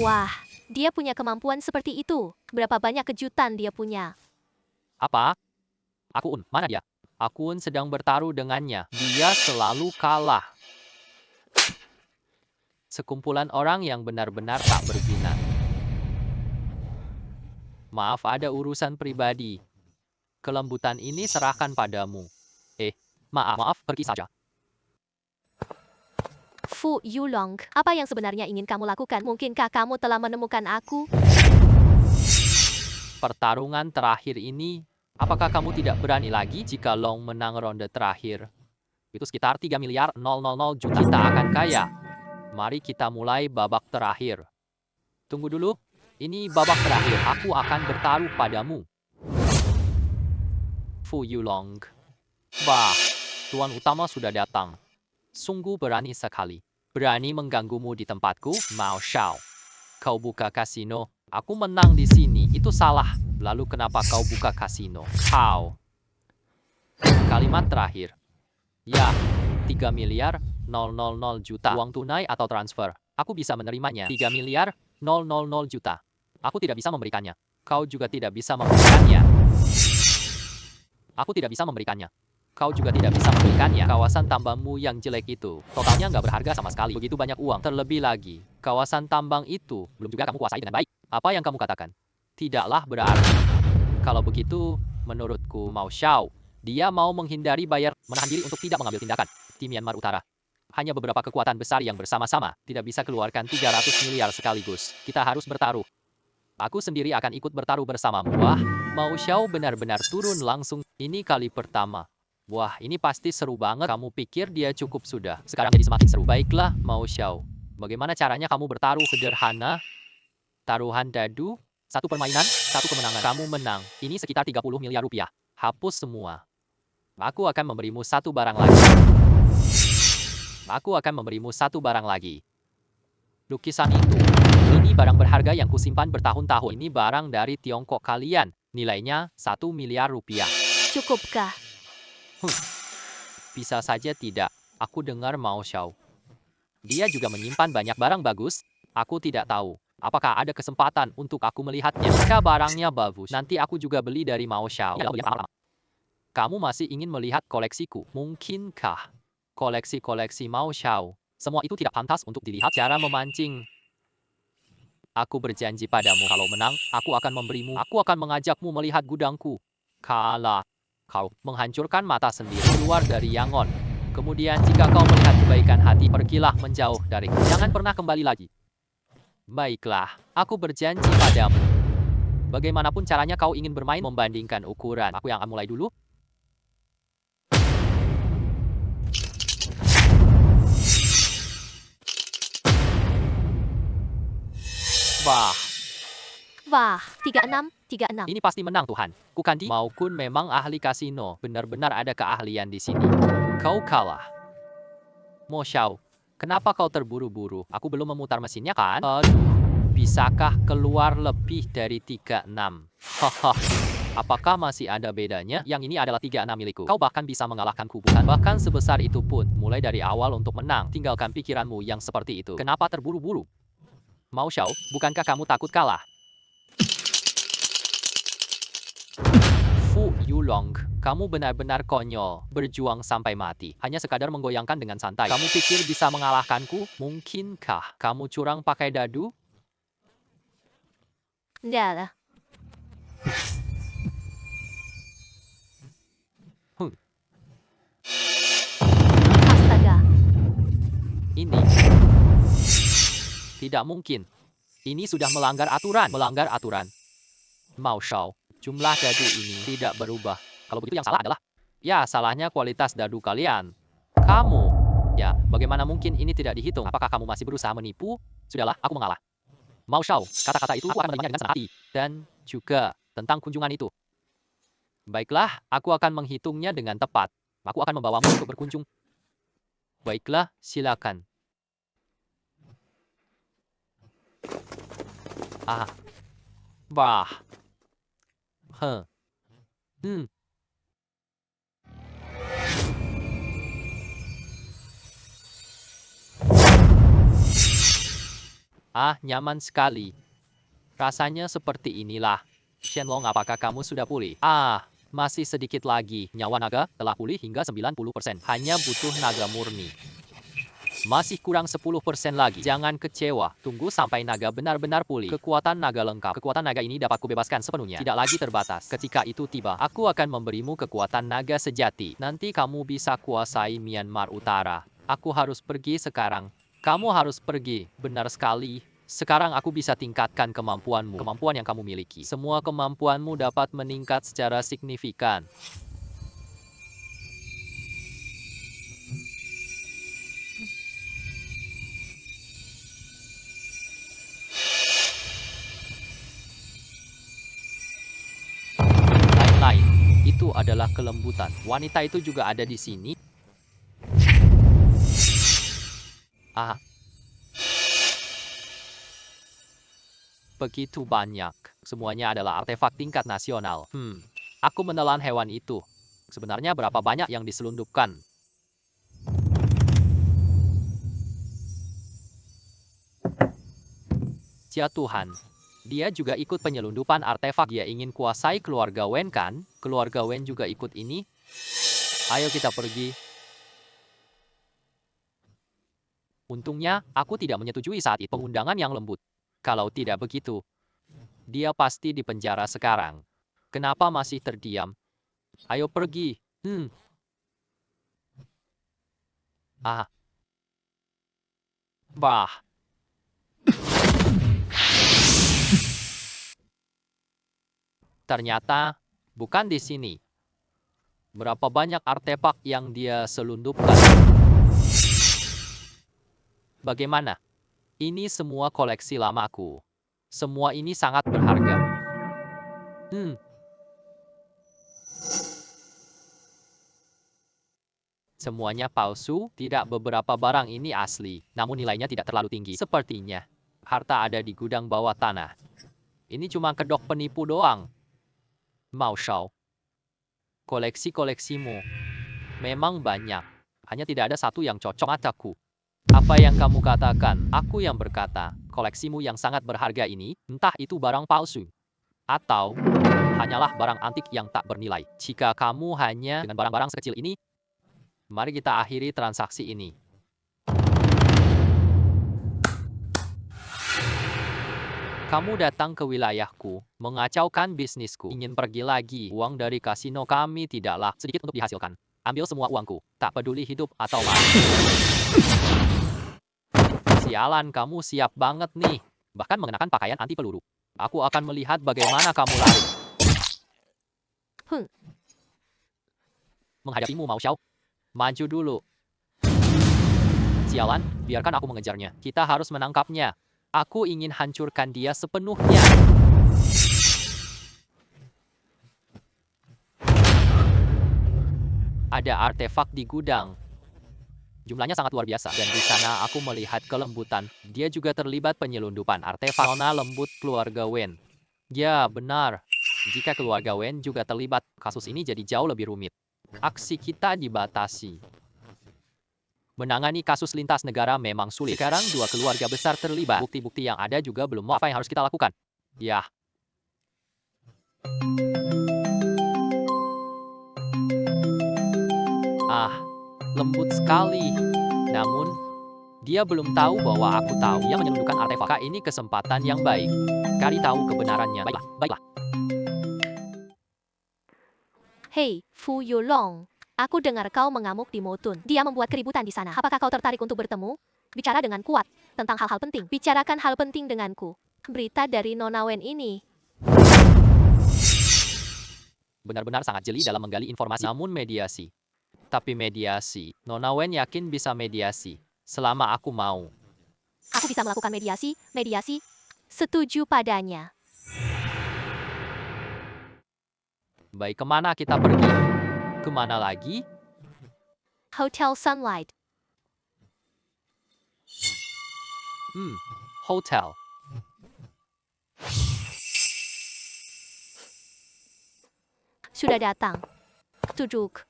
Wah, dia punya kemampuan seperti itu. Berapa banyak kejutan dia punya? Apa? Akuun, mana dia? Akuun sedang bertaruh dengannya. Dia selalu kalah. Sekumpulan orang yang benar-benar tak berguna. Maaf, ada urusan pribadi. Kelembutan ini serahkan padamu. Maaf, pergi saja. Fu Yulong, apa yang sebenarnya ingin kamu lakukan? Mungkinkah kamu telah menemukan aku? Pertarungan terakhir ini, apakah kamu tidak berani lagi jika Long menang ronde terakhir? Itu sekitar 3 miliar 000 juta. Kita akan kaya. Mari kita mulai babak terakhir. Tunggu dulu. Ini babak terakhir. Aku akan bertaruh padamu. Fu Yulong. Tuan utama sudah datang. Sungguh berani sekali. Berani mengganggumu di tempatku, Mao Xiao. Kau buka kasino. Aku menang di sini. Itu salah. Lalu kenapa kau buka kasino? Kau. Kalimat terakhir. Ya, 3 miliar 000 juta. Uang tunai atau transfer. Aku bisa menerimanya. 3 miliar 000 juta. Aku tidak bisa memberikannya. Kau juga tidak bisa memberikannya. Aku tidak bisa memberikannya. Kau juga tidak bisa memberikannya. Kawasan tambangmu yang jelek itu, totalnya nggak berharga sama sekali. Begitu banyak uang. Terlebih lagi, kawasan tambang itu belum juga kamu kuasai dengan baik. Apa yang kamu katakan? Tidaklah berarti. Kalau begitu, menurutku Mao Xiao, dia mau menghindari bayar, menahan diri untuk tidak mengambil tindakan. Di Myanmar Utara, hanya beberapa kekuatan besar yang bersama-sama, tidak bisa keluarkan 300 miliar sekaligus. Kita harus bertaruh. Aku sendiri akan ikut bertaruh bersamamu. Wah, Mao Xiao benar-benar turun langsung. Ini kali pertama. Wah, ini pasti seru banget. Kamu pikir dia cukup sudah. Sekarang jadi semakin seru. Baiklah, Mao Xiao. Bagaimana caranya kamu bertaruh? Sederhana. Taruhan dadu. 1 permainan, 1 kemenangan. Kamu menang. Ini sekitar 30 miliar rupiah. Hapus semua. Aku akan memberimu 1 barang lagi. Aku akan memberimu 1 barang lagi. Lukisan itu. Ini barang berharga yang kusimpan bertahun-tahun. Ini barang dari Tiongkok kalian. Nilainya 1 miliar rupiah. Cukupkah? Bisa saja tidak. Aku dengar Mao Xiao. Dia juga menyimpan banyak barang bagus. Aku tidak tahu. Apakah ada kesempatan untuk aku melihatnya? Jika barangnya bagus, nanti aku juga beli dari Mao Xiao. Kamu masih ingin melihat koleksiku? Mungkinkah koleksi-koleksi Mao Xiao? Semua itu tidak pantas untuk dilihat. Cara memancing. Aku berjanji padamu, kalau menang, aku akan memberimu. Aku akan mengajakmu melihat gudangku. Kalah, kau menghancurkan mata sendiri keluar dari Yangon. Kemudian jika kau melihat kebaikan hati, pergilah menjauh dariku. Jangan pernah kembali lagi. Baiklah, aku berjanji padamu. Bagaimanapun caranya kau ingin bermain membandingkan ukuran. Aku yang akan mulai dulu. Wah, Wah, 36, 36. ini pasti menang Tuhan. Kukandi maupun memang ahli kasino. Benar-benar ada keahlian di sini. Kau kalah. Mo Xiao, kenapa kau terburu-buru? Aku belum memutar mesinnya kan? Aduh, bisakah keluar lebih dari 36? Haha, apakah masih ada bedanya? Yang ini adalah 36 milikku. Kau bahkan bisa mengalahkanku, bukan? Bahkan sebesar itu pun, mulai dari awal untuk menang. Tinggalkan pikiranmu yang seperti itu. Kenapa terburu-buru? Mao Xiao, bukankah kamu takut kalah? Fu Yulong, kamu benar-benar konyol. Berjuang sampai mati. Hanya sekadar menggoyangkan dengan santai. Kamu pikir bisa mengalahkanku? Mungkinkah kamu curang pakai dadu? Enggak lah. Astaga. Ini tidak mungkin. Ini sudah melanggar aturan. Melanggar aturan. Mao Xiao, jumlah dadu ini tidak berubah. Kalau begitu yang salah adalah, ya, salahnya kualitas dadu kalian. Kamu, ya, bagaimana mungkin ini tidak dihitung? Apakah kamu masih berusaha menipu? Sudahlah, aku mengalah. Mao Xiao, kata-kata itu aku akan menerimanya dengan senang hati. Dan juga tentang kunjungan itu. Baiklah, aku akan menghitungnya dengan tepat. Aku akan membawamu untuk berkunjung. Baiklah, silakan. Ah. Wah. Hmm. Ah, nyaman sekali. Rasanya seperti inilah. Shenlong, apakah kamu sudah pulih? Ah, masih sedikit lagi. Nyawa naga telah pulih hingga 90%. Hanya butuh naga murni. Masih kurang 10% lagi. Jangan kecewa. Tunggu sampai naga benar-benar pulih. Kekuatan naga lengkap. Kekuatan naga ini dapat kubebaskan sepenuhnya. Tidak lagi terbatas. Ketika itu tiba, aku akan memberimu kekuatan naga sejati. Nanti kamu bisa kuasai Myanmar Utara. Aku harus pergi sekarang. Kamu harus pergi. Benar sekali. Sekarang aku bisa tingkatkan kemampuanmu. Kemampuan yang kamu miliki. Semua kemampuanmu dapat meningkat secara signifikan. Lain-lain, itu adalah kelembutan. Wanita itu juga ada di sini. Ah. Begitu banyak. Semuanya adalah artefak tingkat nasional. Aku menelan hewan itu. Sebenarnya berapa banyak yang diselundupkan? Ya Tuhan. Dia juga ikut penyelundupan artefak. Dia ingin kuasai keluarga Wen kan? Keluarga Wen juga ikut ini. Ayo kita pergi. Untungnya, aku tidak menyetujui saat itu pengundangan yang lembut. Kalau tidak begitu, dia pasti di penjara sekarang. Kenapa masih terdiam? Ayo pergi. Ah. Bah. Ternyata bukan di sini. Berapa banyak artefak yang dia selundupkan? Bagaimana? Ini semua koleksi lamaku. Semua ini sangat berharga. Semuanya palsu, tidak beberapa barang ini asli, namun nilainya tidak terlalu tinggi. Sepertinya, harta ada di gudang bawah tanah. Ini cuma kedok penipu doang. Mao Xiao, koleksi-koleksimu memang banyak. Hanya tidak ada satu yang cocok mataku. Apa yang kamu katakan? Aku yang berkata, koleksimu yang sangat berharga ini, entah itu barang palsu, atau hanyalah barang antik yang tak bernilai. Jika kamu hanya dengan barang-barang sekecil ini, mari kita akhiri transaksi ini. Kamu datang ke wilayahku, mengacaukan bisnisku, ingin pergi lagi. Uang dari kasino kami tidaklah sedikit untuk dihasilkan. Ambil semua uangku, tak peduli hidup atau mati. Sialan, kamu siap banget nih. Bahkan mengenakan pakaian anti peluru. Aku akan melihat bagaimana kamu lari. Menghadapimu, Mao Xiao. Maju dulu. Sialan, biarkan aku mengejarnya. Kita harus menangkapnya. Aku ingin hancurkan dia sepenuhnya. Ada artefak di gudang. Jumlahnya sangat luar biasa. Dan di sana aku melihat kelembutan. Dia juga terlibat penyelundupan artefak nona lembut keluarga Wen. Ya, benar. Jika keluarga Wen juga terlibat, kasus ini jadi jauh lebih rumit. Aksi kita dibatasi. Menangani kasus lintas negara memang sulit. Sekarang dua keluarga besar terlibat. Bukti-bukti yang ada juga belum mau. Apa yang harus kita lakukan? Ya. Lembut sekali. Namun, dia belum tahu bahwa aku tahu. Dia menyelundupkan artefak. Ini kesempatan yang baik. Cari tahu kebenarannya. Baiklah. Hei, Fu Yulong. Aku dengar kau mengamuk di Motun. Dia membuat keributan di sana. Apakah kau tertarik untuk bertemu? Bicara dengan kuat tentang hal-hal penting. Bicarakan hal penting denganku. Berita dari Nona Wen ini. Benar-benar sangat jeli dalam menggali informasi. Namun mediasi. Tapi mediasi. Nona Wen yakin bisa mediasi. Selama aku mau. Aku bisa melakukan mediasi. Setuju padanya. Baik, kemana kita pergi? Kemana lagi? Hotel Sunlight. Hotel. Sudah datang. Duduk.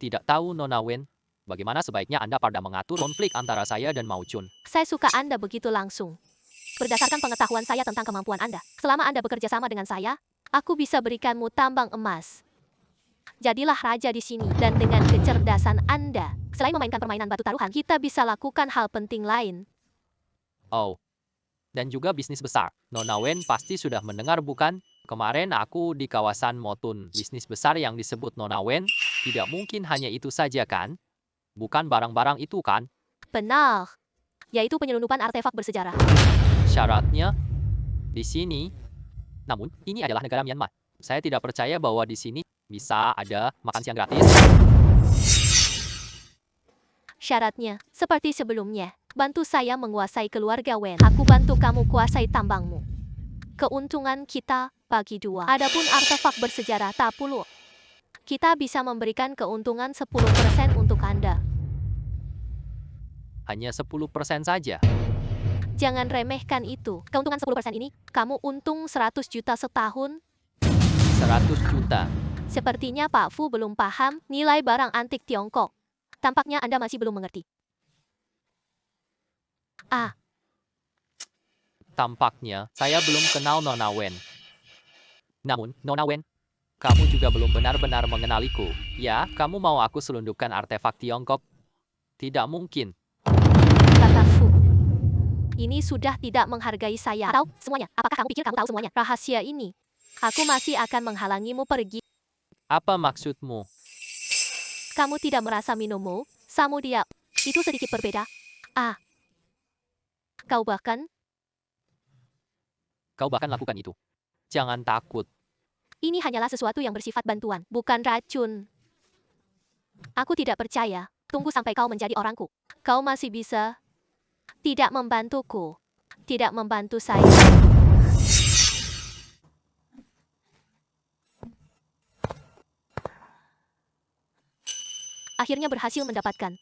Tidak tahu, Nona Wen. Bagaimana sebaiknya Anda pada mengatur konflik antara saya dan Mao Chun? Saya suka Anda begitu langsung. Berdasarkan pengetahuan saya tentang kemampuan Anda, selama Anda bekerja sama dengan saya, aku bisa berikanmu tambang emas. Jadilah raja di sini, dan dengan kecerdasan Anda, selain memainkan permainan batu taruhan, kita bisa lakukan hal penting lain. Oh. Dan juga bisnis besar. Nona Wen pasti sudah mendengar, bukan? Kemarin aku di kawasan Motun. Bisnis besar yang disebut Nona Wen, tidak mungkin hanya itu saja, kan? Bukan barang-barang itu, kan? Benar. Yaitu penyelundupan artefak bersejarah. Syaratnya di sini. Namun, ini adalah negara Myanmar. Saya tidak percaya bahwa di sini bisa ada makan siang gratis. Syaratnya, seperti sebelumnya, bantu saya menguasai keluarga Wen. Aku bantu kamu kuasai tambangmu. Keuntungan kita bagi dua. Adapun artefak bersejarah tak perlu. Kita bisa memberikan keuntungan 10% untuk Anda. Hanya 10% saja. Jangan remehkan itu. Keuntungan 10% ini, kamu untung 100 juta setahun. 100 juta. Sepertinya Pak Fu belum paham nilai barang antik Tiongkok. Tampaknya Anda masih belum mengerti. Tampaknya saya belum kenal Nona Wen. Namun, Nona Wen, kamu juga belum benar-benar mengenaliku. Ya, kamu mau aku selundupkan artefak Tiongkok? Tidak mungkin. Kata Fu. Ini sudah tidak menghargai saya. Tahu semuanya. Apakah kamu pikir kamu tahu semuanya? Rahasia ini. Aku masih akan menghalangimu pergi. Apa maksudmu? Kamu tidak merasa minummu? Samu dia. Itu sedikit berbeda. Kau bahkan lakukan itu. Jangan takut. ini hanyalah sesuatu yang bersifat bantuan, bukan racun. Aku tidak percaya. Tunggu sampai kau menjadi orangku. Kau masih bisa tidak membantuku. Tidak membantu saya. Akhirnya berhasil mendapatkan.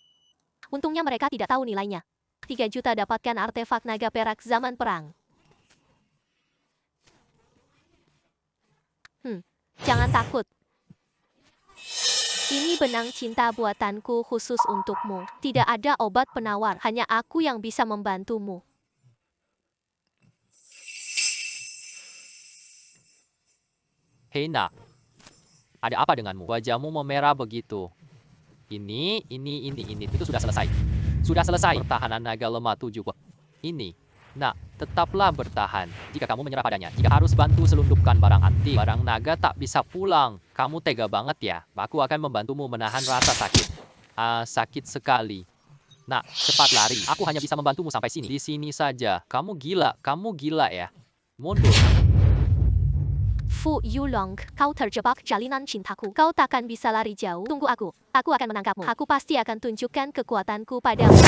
Untungnya mereka tidak tahu nilainya. 3 juta dapatkan artefak naga perak zaman perang. Jangan takut. Ini benang cinta buatanku khusus untukmu. Tidak ada obat penawar, hanya aku yang bisa membantumu. Hei nak, ada apa denganmu? Wajahmu memerah begitu. Ini, itu sudah selesai. Sudah selesai. Pertahanan naga lemah 7. Ini, nak, tetaplah bertahan. Jika kamu menyerah padanya, jika harus bantu selundupkan barang antik, barang naga tak bisa pulang. Kamu tega banget ya. Aku akan membantumu menahan rasa sakit. Sakit sekali. Nak, cepat lari. Aku hanya bisa membantumu sampai sini. Di sini saja. Kamu gila ya. Mundur. Fu Yulong, kau terjebak jalinan cintaku. Kau takkan bisa lari jauh. Tunggu aku. Aku akan menangkapmu. Aku pasti akan tunjukkan kekuatanku padamu.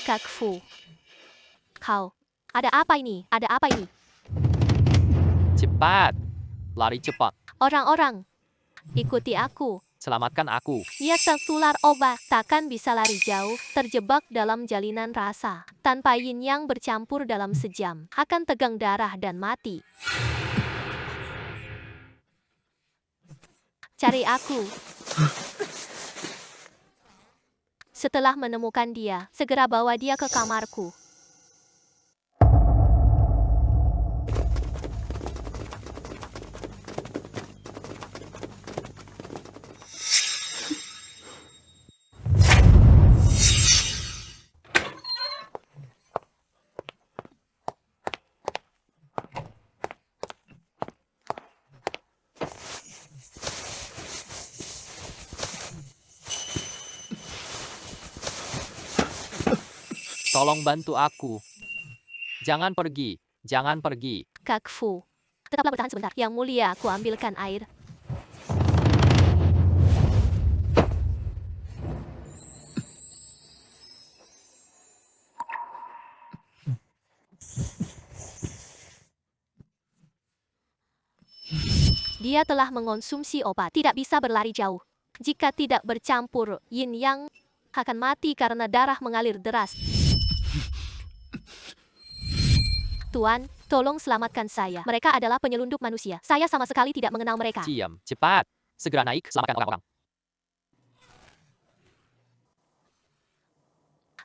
Kak Fu. Kau. Ada apa ini? Ada apa ini? Cepat. Lari cepat. Orang-orang. Ikuti aku. Selamatkan aku. Ia tertular obat, takkan bisa lari jauh, terjebak dalam jalinan rasa. Tanpa yin yang bercampur dalam sejam, akan tegang darah dan mati. Cari aku. Setelah menemukan dia, segera bawa dia ke kamarku. Tolong bantu aku. Jangan pergi. Jangan pergi. Kak Fu. Tetaplah bertahan sebentar. Yang mulia, aku ambilkan air. Dia telah mengonsumsi obat, tidak bisa berlari jauh. Jika tidak bercampur yin yang, akan mati karena darah mengalir deras. Tuan, tolong selamatkan saya. Mereka adalah penyelundup manusia. Saya sama sekali tidak mengenal mereka. Diam. Cepat. Segera naik. Selamatkan orang-orang.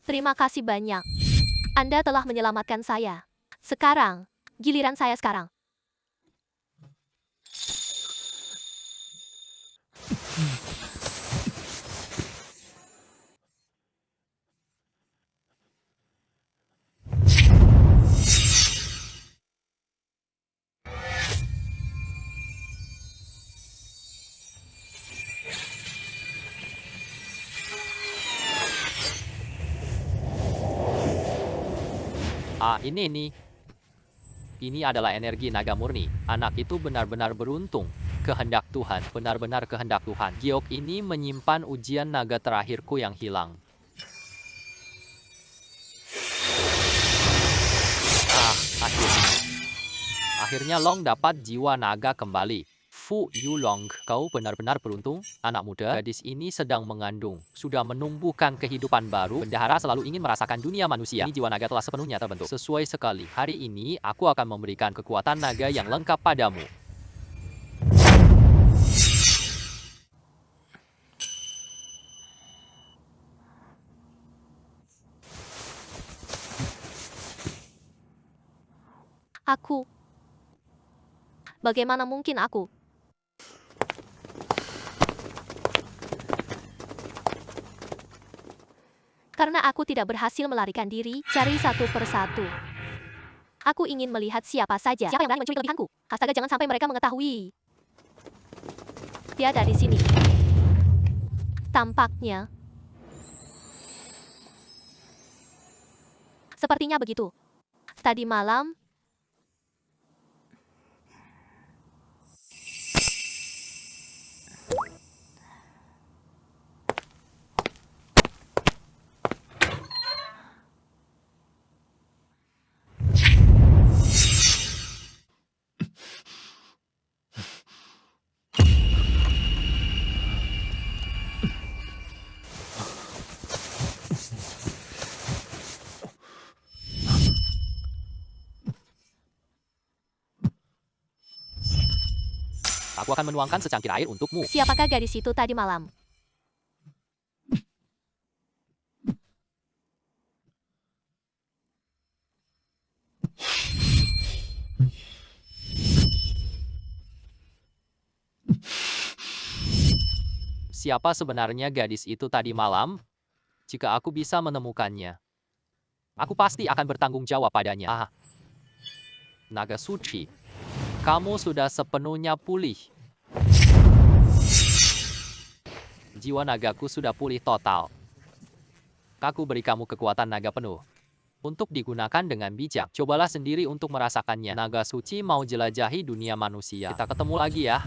Terima kasih banyak. Anda telah menyelamatkan saya. Sekarang, giliran saya sekarang. Ini. Ini adalah energi naga murni. Anak itu benar-benar beruntung. Kehendak Tuhan, benar-benar kehendak Tuhan. Giok ini menyimpan ujian naga terakhirku yang hilang. Akhirnya Long dapat jiwa naga kembali. Fu Yulong, kau benar-benar beruntung. Anak muda, gadis ini sedang mengandung. Sudah menumbuhkan kehidupan baru. Bendahara selalu ingin merasakan dunia manusia. Ini jiwa naga telah sepenuhnya terbentuk. Sesuai sekali. Hari ini, aku akan memberikan kekuatan naga yang lengkap padamu. Aku. Bagaimana mungkin aku? Karena aku tidak berhasil melarikan diri, cari satu persatu. Aku ingin melihat siapa saja. Siapa yang berani mencuri kelebihanku? Astaga, jangan sampai mereka mengetahui. Dia dari sini. Tampaknya. Sepertinya begitu. Tadi malam, Aku akan menuangkan secangkir air untukmu. Siapakah gadis itu tadi malam? Siapa sebenarnya gadis itu tadi malam? Jika aku bisa menemukannya, aku pasti akan bertanggung jawab padanya. Naga suci, kamu sudah sepenuhnya pulih. Jiwa nagaku sudah pulih total. Aku beri kamu kekuatan naga penuh. Untuk digunakan dengan bijak, cobalah sendiri untuk merasakannya. Naga suci mau jelajahi dunia manusia. Kita ketemu lagi ya.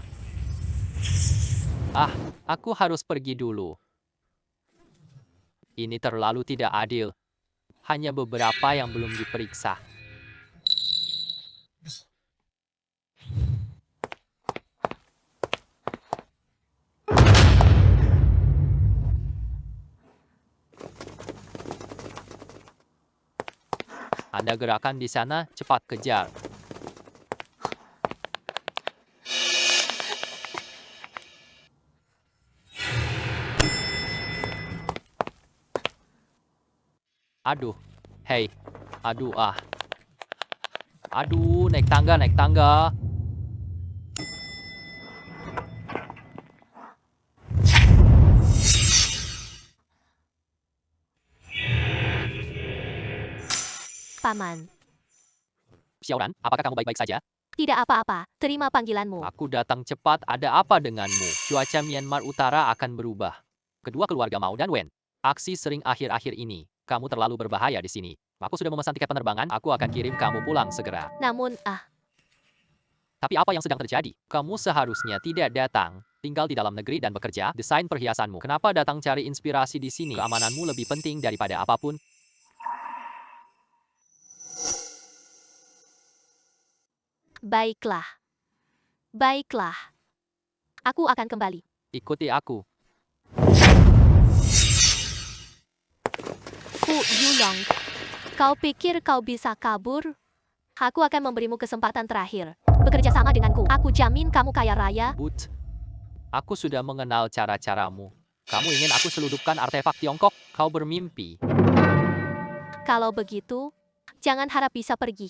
Aku harus pergi dulu. Ini terlalu tidak adil. Hanya beberapa yang belum diperiksa. Anda gerakan di sana, cepat kejar. Aduh, hei, aduh Aduh, naik tangga, naik tangga. Paman. Xiaoran, apakah kamu baik-baik saja? Tidak apa-apa, terima panggilanmu. Aku datang cepat, ada apa denganmu? Cuaca Myanmar Utara akan berubah. Kedua keluarga Mao dan Wen. Aksi sering akhir-akhir ini. Kamu terlalu berbahaya di sini. Aku sudah memesan tiket penerbangan, aku akan kirim kamu pulang segera. Namun, Tapi apa yang sedang terjadi? Kamu seharusnya tidak datang. Tinggal di dalam negeri dan bekerja, desain perhiasanmu. Kenapa datang cari inspirasi di sini? Keamananmu lebih penting daripada apapun. baiklah. Baiklah. Aku akan kembali. Ikuti aku. Fu Yulong, kau pikir kau bisa kabur? Aku akan memberimu kesempatan terakhir. Bekerja sama denganku. Aku jamin kamu kaya raya. But, aku sudah mengenal cara-caramu. Kamu ingin aku seludupkan artefak Tiongkok? Kau bermimpi. Kalau begitu, jangan harap bisa pergi.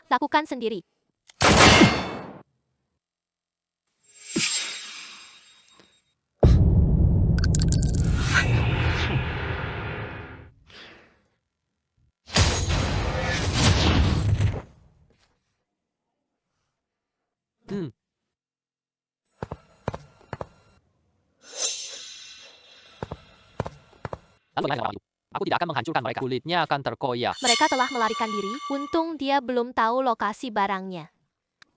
Lakukan sendiri. Lalu bagaimana orang itu? Aku tidak akan menghancurkan mereka. Kulitnya akan terkoyak. Mereka telah melarikan diri. Untung dia belum tahu lokasi barangnya.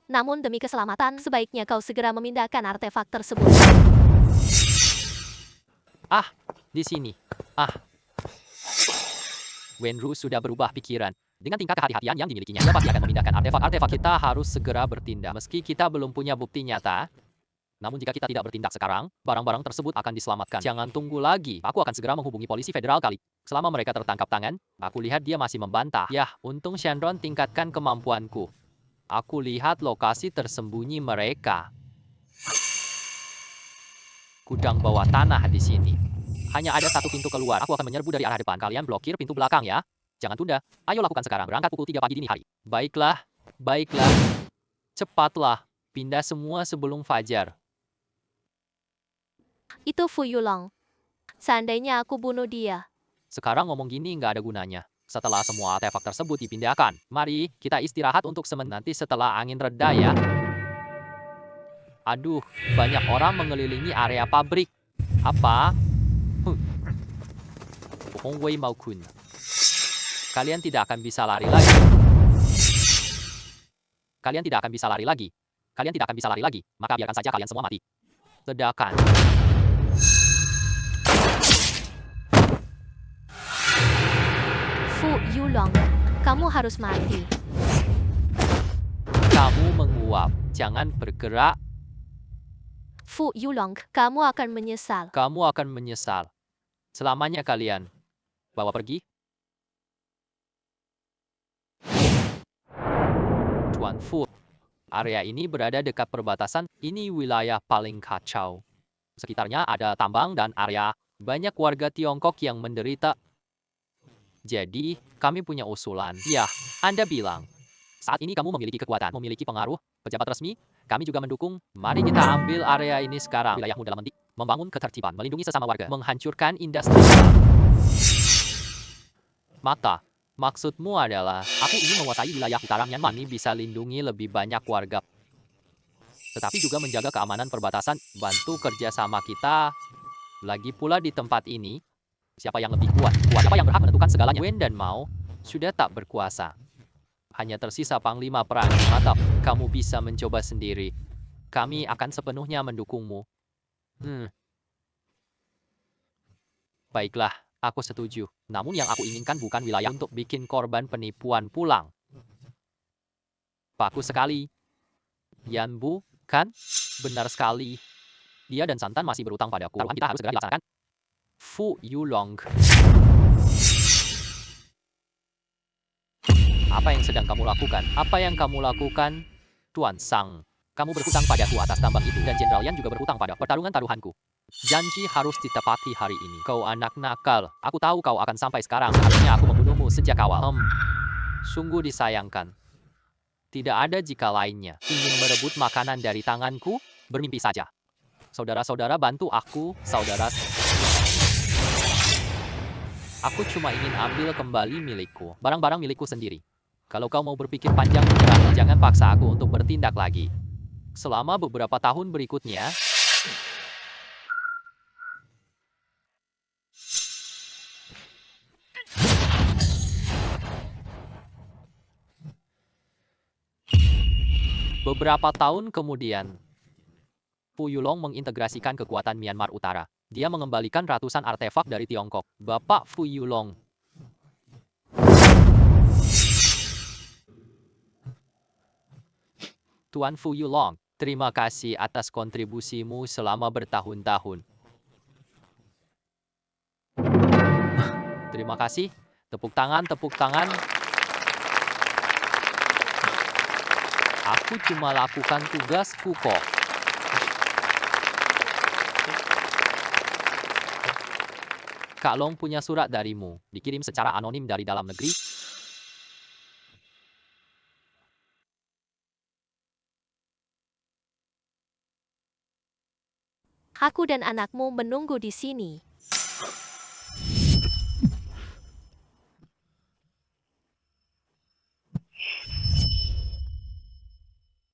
Namun demi keselamatan, sebaiknya kau segera memindahkan artefak tersebut. Di sini. Wenru sudah berubah pikiran. Dengan tingkat kehati-hatian yang dimilikinya, dia pasti akan memindahkan artefak-artefak. Kita harus segera bertindak. Meski kita belum punya bukti nyata, namun jika kita tidak bertindak sekarang, barang-barang tersebut akan diselamatkan. Jangan tunggu lagi. Aku akan segera menghubungi polisi federal kali. Selama mereka tertangkap tangan, aku lihat dia masih membantah. Yah, untung Shandron tingkatkan kemampuanku. Aku lihat lokasi tersembunyi mereka. Gudang bawah tanah di sini. Hanya ada satu pintu keluar. Aku akan menyerbu dari arah depan. Kalian blokir pintu belakang ya. Jangan tunda. Ayo lakukan sekarang. Berangkat pukul 3 pagi dini hari. Baiklah. Cepatlah. Pindah semua sebelum fajar. Itu Fu Yulong. Seandainya aku bunuh dia. Sekarang ngomong gini nggak ada gunanya. Setelah semua artefak tersebut dipindahkan, mari kita istirahat untuk sementara. Nanti setelah angin reda ya. Aduh, banyak orang mengelilingi area pabrik. Apa? Hong Wei Mau Kun. Kalian tidak akan bisa lari lagi. Kalian tidak akan bisa lari lagi. Kalian tidak akan bisa lari lagi. Maka biarkan saja kalian semua mati. Ledakan. Fu Yulong, kamu harus mati. Kamu menguap. Jangan bergerak. Fu Yulong, kamu akan menyesal. Kamu akan menyesal. Selamanya kalian. Bawa pergi. Tuan Fu. Area ini berada dekat perbatasan, ini wilayah paling kacau. Sekitarnya ada tambang dan area banyak warga Tiongkok yang menderita. Jadi, kami punya usulan. Ya, Anda bilang. Saat ini kamu memiliki kekuatan, memiliki pengaruh, pejabat resmi, kami juga mendukung. Mari kita ambil area ini sekarang. Wilayahmu dalam membangun ketertiban, melindungi sesama warga, menghancurkan industri. Maka, maksudmu adalah, aku ingin menguasai wilayah utara Myanmar ini bisa lindungi lebih banyak warga. Tetapi juga menjaga keamanan perbatasan, bantu kerjasama kita. Lagi pula di tempat ini, siapa yang lebih kuat? Siapa yang berhak menentukan segalanya? Wen dan Mao sudah tak berkuasa. Hanya tersisa Panglima Perang. Mantap, kamu bisa mencoba sendiri. Kami akan sepenuhnya mendukungmu. Baiklah, aku setuju. Namun yang aku inginkan bukan wilayah untuk bikin korban penipuan pulang. Bagus sekali. Yan Bu, kan? Benar sekali. Dia dan Santan masih berutang padaku. Taruhan kita harus segera dilaksanakan. Fu Yulong. Apa yang sedang kamu lakukan? Apa yang kamu lakukan? Tuan Sang, kamu berhutang padaku atas tambang itu. Dan Jenderal Yan juga berhutang pada pertarungan taruhanku. Janji harus ditepati hari ini. Kau anak nakal. Aku tahu kau akan sampai sekarang. Seharusnya aku membunuhmu sejak awal. Sungguh disayangkan. Tidak ada jika lainnya. Ingin merebut makanan dari tanganku? Bermimpi saja. Saudara-saudara bantu aku, saudara. Aku cuma ingin ambil kembali milikku. Barang-barang milikku sendiri. Kalau kau mau berpikir panjang menyerah, jangan paksa aku untuk bertindak lagi. Selama beberapa tahun berikutnya, beberapa tahun kemudian, Fu Yulong mengintegrasikan kekuatan Myanmar Utara. Dia mengembalikan ratusan artefak dari Tiongkok. Bapak Fu Yulong. Tuan Fu Yulong, terima kasih atas kontribusimu selama bertahun-tahun. Terima kasih. Tepuk tangan, tepuk tangan. Aku cuma lakukan tugasku kok. Kak Long punya surat darimu, dikirim secara anonim dari dalam negeri. Aku dan anakmu menunggu di sini.